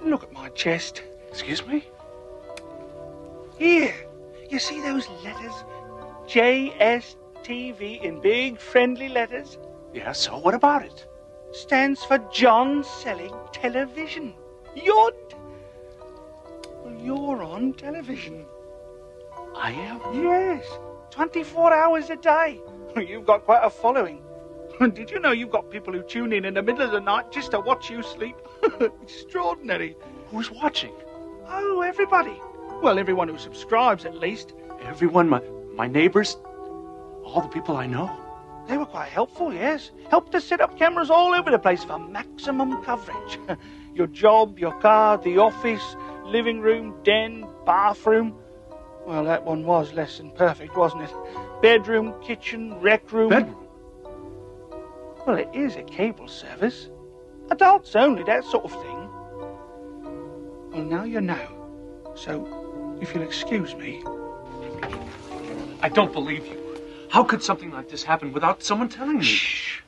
Look at my chest. Excuse me? Here. You see those letters? JSTV in big, friendly letters? Yeah, so what about it? Stands for John Selig Television. Well, you're on television. I am? Yes. 24 hours a day. You've got quite a following. Did you know you've got people who tune in the middle of the night just to watch you sleep? Extraordinary. Who's watching? Oh, everybody. Well, everyone who subscribes, at least. Everyone? My neighbors? All the people I know? They were quite helpful, yes. Helped us set up cameras all over the place for maximum coverage. Your job, your car, the office, living room, den, bathroom. Well, that one was less than perfect, wasn't it? Bedroom, kitchen, rec room. Bedroom? Well, it is a cable service. Adults only, that sort of thing. Well, now you know. So, if you'll excuse me. I don't believe you. How could something like this happen without someone telling me? Shh.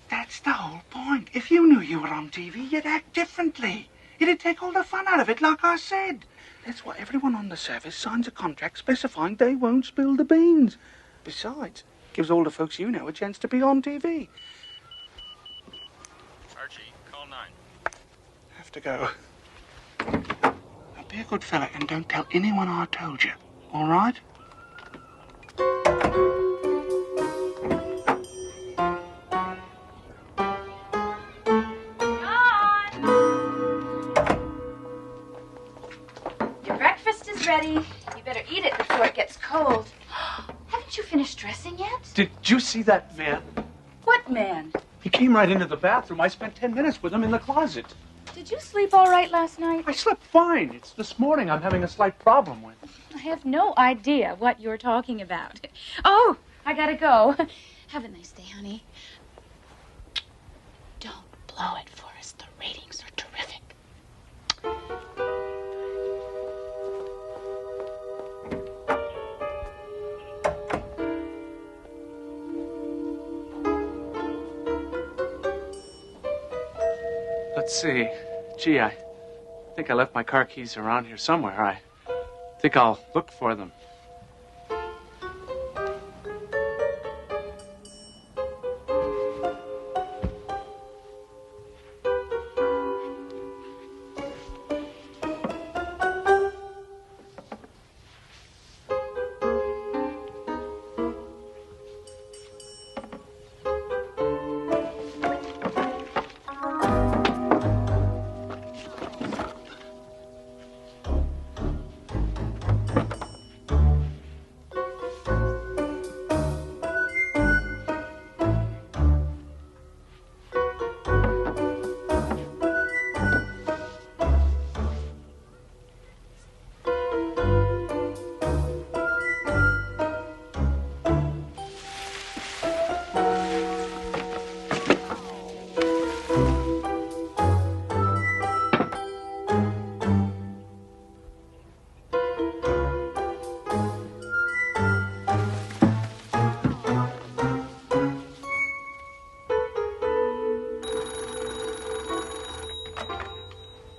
That's the whole point. If you knew you were on TV, you'd act differently. It'd take all the fun out of it, like I said. That's why everyone on the service signs a contract specifying they won't spill the beans. Besides, gives all the folks you know a chance to be on TV. Archie, call 9. Have to go. Now be a good fella and don't tell anyone I told you, all right? Your breakfast is ready. You better eat it before it gets cold. Haven't you finished dressing yet? Did you see that man? What man? He came right into the bathroom. I spent 10 minutes with him in the closet. Did you sleep all right last night? I slept fine. It's this morning I'm having a slight problem with. I have no idea what you're talking about. Oh, I gotta go. Have a nice day, honey. Don't blow it for us. The ratings are terrific. Let's see. Gee, I think I left my car keys around here somewhere. I think I'll look for them.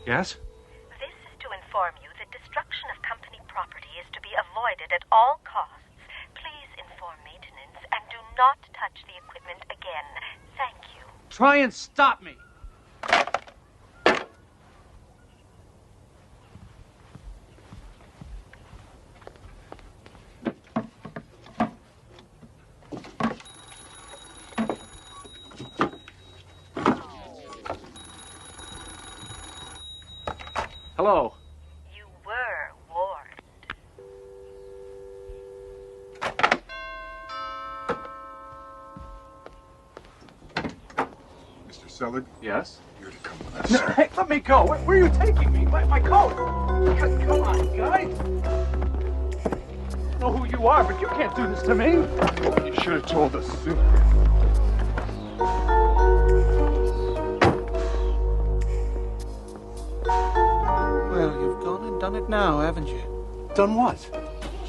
Yes? This is to inform you that destruction of company property is to be avoided at all costs. Please inform maintenance and do not touch the equipment again. Thank you. Try and stop me. Hello. You were warned. Mr. Selig? Yes? You're to come with us. No, hey, let me go. Where are you taking me? My coat. Come on, guy. I don't know who you are, but you can't do this to me. You should have told us sooner. Well, you've gone and done it now, haven't you? Done what?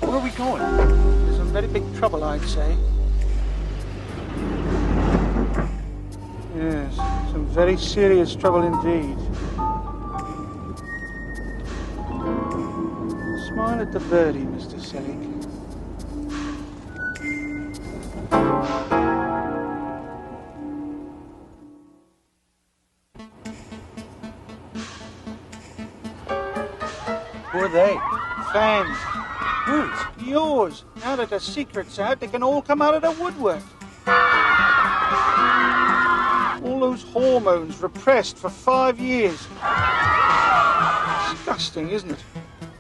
Where are we going? There's some very big trouble, I'd say. Yes, some very serious trouble indeed. Smile at the birdie, Mr. Selig. Who are they? Fans. Whose? Yours. Now that the secret's out, they can all come out of the woodwork. All those hormones repressed for 5 years. Disgusting, isn't it?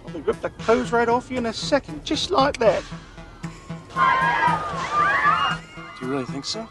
Well, they rip the clothes right off you in a second, just like that. Do you really think so?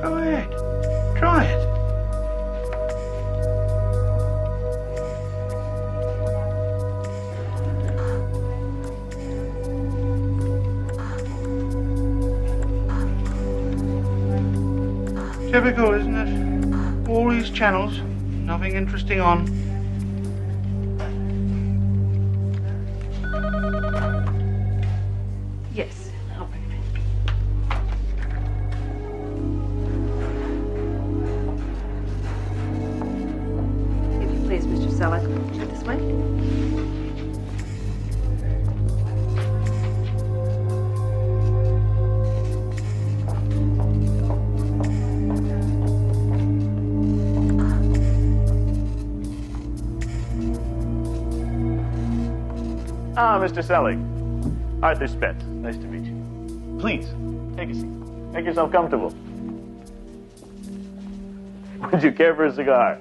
Go ahead. Try it. Typical, isn't it? All these channels, nothing interesting on. Yes. I'll bring it. If you please, Mr. Selleck, this way. Ah, Mr. Selleck. Arthur Spence. Nice to meet you. Please, take a seat. Make yourself comfortable. Would you care for a cigar?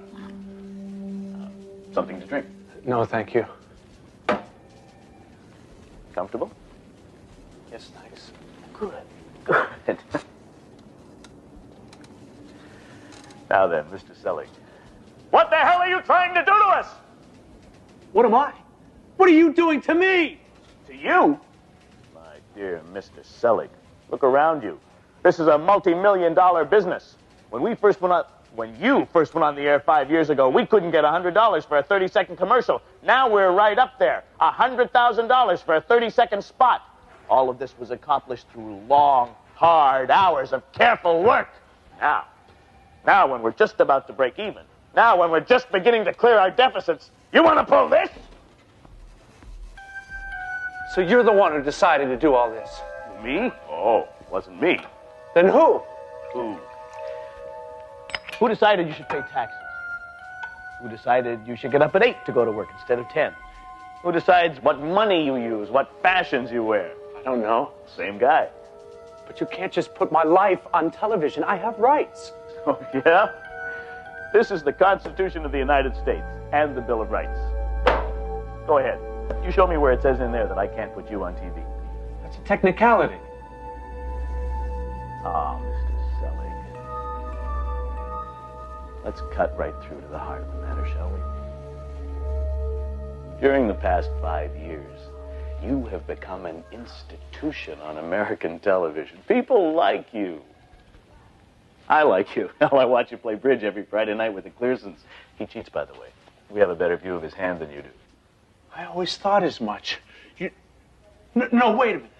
Something to drink. No, thank you. Comfortable? Yes, thanks. Good. Good. Now then, Mr. Selleck. What the hell are you trying to do to us? What am I? What are you doing to me? To you? My dear Mr. Selleck, look around you. This is a multi-million-dollar business. When you first went on the air 5 years ago, we couldn't get $100 for a 30-second commercial. Now we're right up there. $100,000 for a 30-second spot. All of this was accomplished through long, hard hours of careful work. Now when we're just about to break even, now when we're just beginning to clear our deficits, you want to pull this? So you're the one who decided to do all this? Me? Oh, it wasn't me. Then who? Who decided you should pay taxes? Who decided you should get up at 8 to go to work instead of 10? Who decides what money you use, what fashions you wear? I don't know. Same guy. But you can't just put my life on television. I have rights. Oh, yeah? This is the Constitution of the United States and the Bill of Rights. Go ahead. You show me where it says in there that I can't put you on TV. That's a technicality. Ah, Mr. Selleck. Let's cut right through to the heart of the matter, shall we? During the past 5 years, you have become an institution on American television. People like you. I like you. Hell, I watch you play bridge every Friday night with the Clearsons. He cheats, by the way. We have a better view of his hand than you do. I always thought as much. No, wait a minute.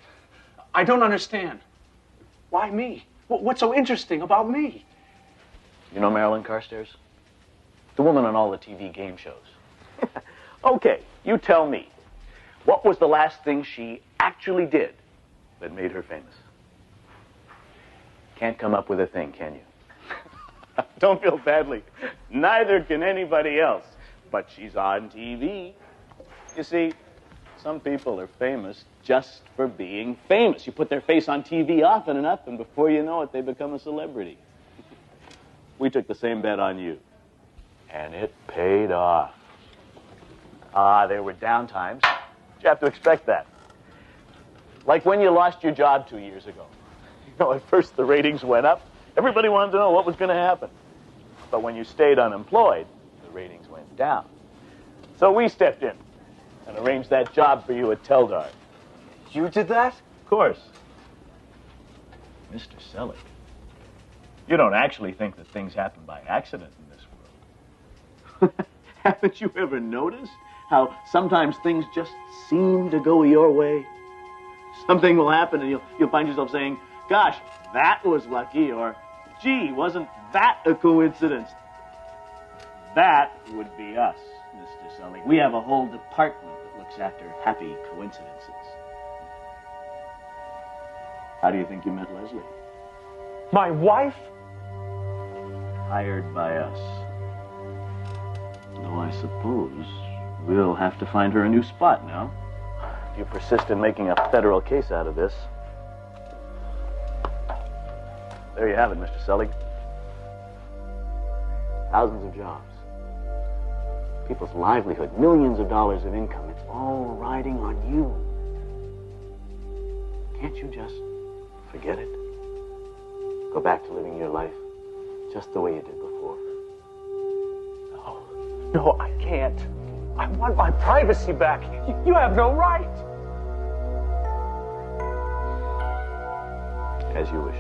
I don't understand. Why me? What's so interesting about me? You know Marilyn Carstairs? The woman on all the TV game shows. Okay, you tell me. What was the last thing she actually did that made her famous? Can't come up with a thing, can you? Don't feel badly. Neither can anybody else. But she's on TV. You see, some people are famous just for being famous. You put their face on TV often enough, and before you know it, they become a celebrity. We took the same bet on you, and it paid off. There were down times. You have to expect that. Like when you lost your job 2 years ago. You know, at first the ratings went up. Everybody wanted to know what was going to happen. But when you stayed unemployed, the ratings went down. So we stepped in and arranged that job for you at Teldar. You did that? Of course. Mr. Selleck, you don't actually think that things happen by accident in this world. Haven't you ever noticed how sometimes things just seem to go your way? Something will happen and you'll find yourself saying, gosh, that was lucky, or gee, wasn't that a coincidence? That would be us, Mr. Selleck. We have a whole department that looks after happy coincidences. How do you think you met Leslie? My wife? Hired by us. Though I suppose we'll have to find her a new spot now. If you persist in making a federal case out of this. There you have it, Mr. Selleck. Thousands of jobs. People's livelihood, millions of dollars of income. It's all riding on you. Can't you just forget it? Go back to living your life just the way you did before. No, I can't. I want my privacy back. You have no right. As you wish.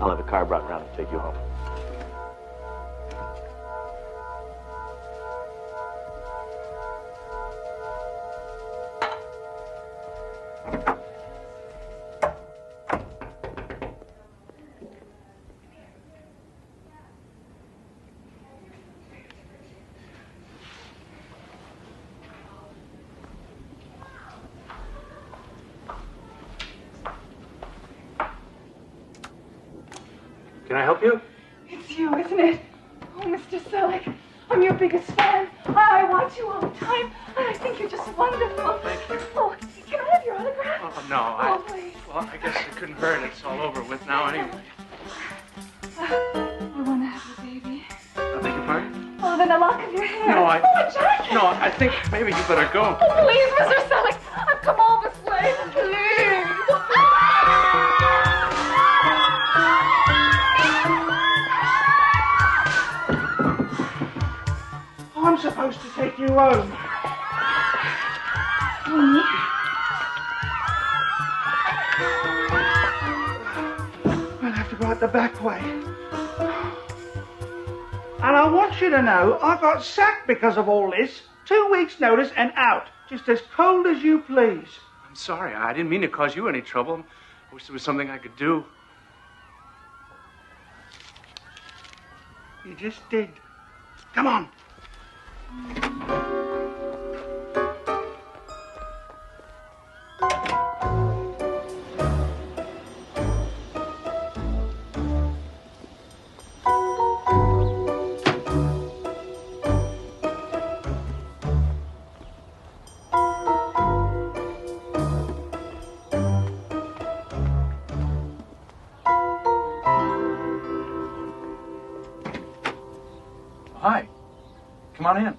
I'll have a car brought around to take you home. Can I help you? It's you, isn't it? Oh, Mr. Selleck, I'm your biggest fan. I watch you all the time, and I think you're just wonderful. Thank you. Oh, can I have your autograph? Oh, no, please. Well, I guess it couldn't hurt. It's all over with now anyway. I want to have a baby. I beg your pardon? Oh, then a lock of your hair. No, Oh, Jack! No, I think maybe you better go. Oh, please, Mr. Selleck, I've come all this way. Please. I'm supposed to take you home. I'll have to go out the back way. And I want you to know I got sacked because of all this. 2 weeks' notice and out. Just as cold as you please. I'm sorry. I didn't mean to cause you any trouble. I wish there was something I could do. You just did. Come on. Hi. Come on in. I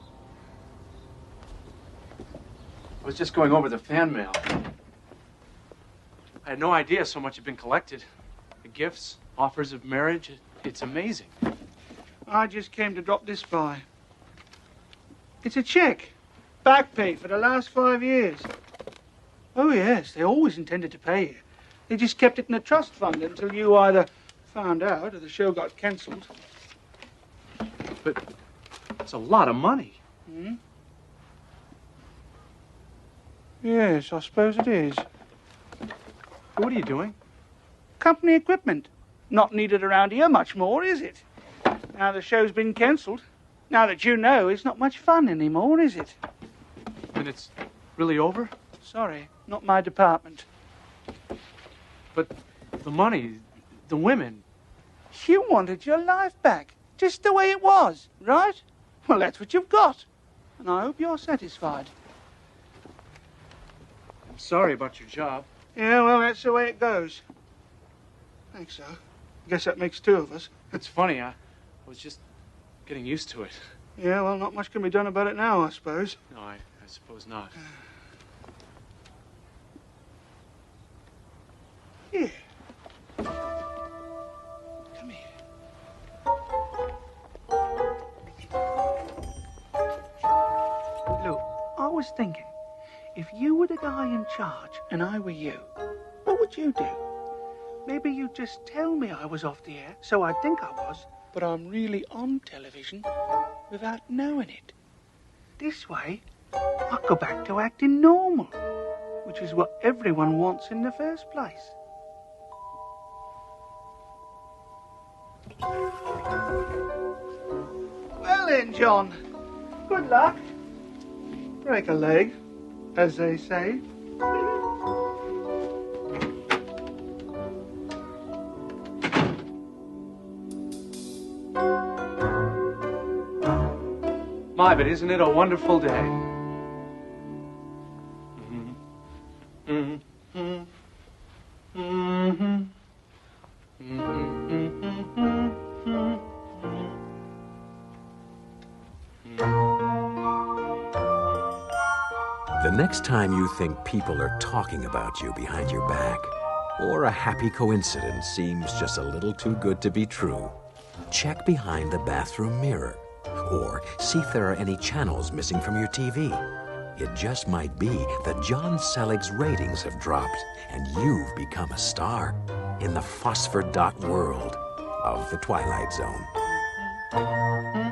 was just going over the fan mail. I had no idea so much had been collected. The gifts, offers of marriage, it's amazing. I just came to drop this by. It's a check. Back pay for the last 5 years. Oh, yes, they always intended to pay you. They just kept it in a trust fund until you either found out or the show got cancelled. But it's a lot of money. Hmm? Yes, I suppose it is. What are you doing? Company equipment. Not needed around here much more, is it? Now the show's been cancelled. Now that you know, it's not much fun anymore, is it? And it's really over? Sorry, not my department. But the money, the women. You wanted your life back, just the way it was, right? Well, that's what you've got. And I hope you're satisfied. I'm sorry about your job. Yeah, well, that's the way it goes. Thanks, so. Guess that makes 2 of us. It's funny, I was just getting used to it. Yeah, well, not much can be done about it now, I suppose. No, I suppose not. Here. Come here. Look, I was thinking, if you were the guy in charge and I were you, what would you do? Maybe you'd just tell me I was off the air, so I'd think I was, but I'm really on television without knowing it. This way, I'll go back to acting normal, which is what everyone wants in the first place. Well then, John, good luck. Break a leg, as they say. My, but isn't it a wonderful day? The next time you think people are talking about you behind your back, or a happy coincidence seems just a little too good to be true, check behind the bathroom mirror, or see if there are any channels missing from your TV. It just might be that John Selig's ratings have dropped and you've become a star in the phosphor dot world of the Twilight Zone.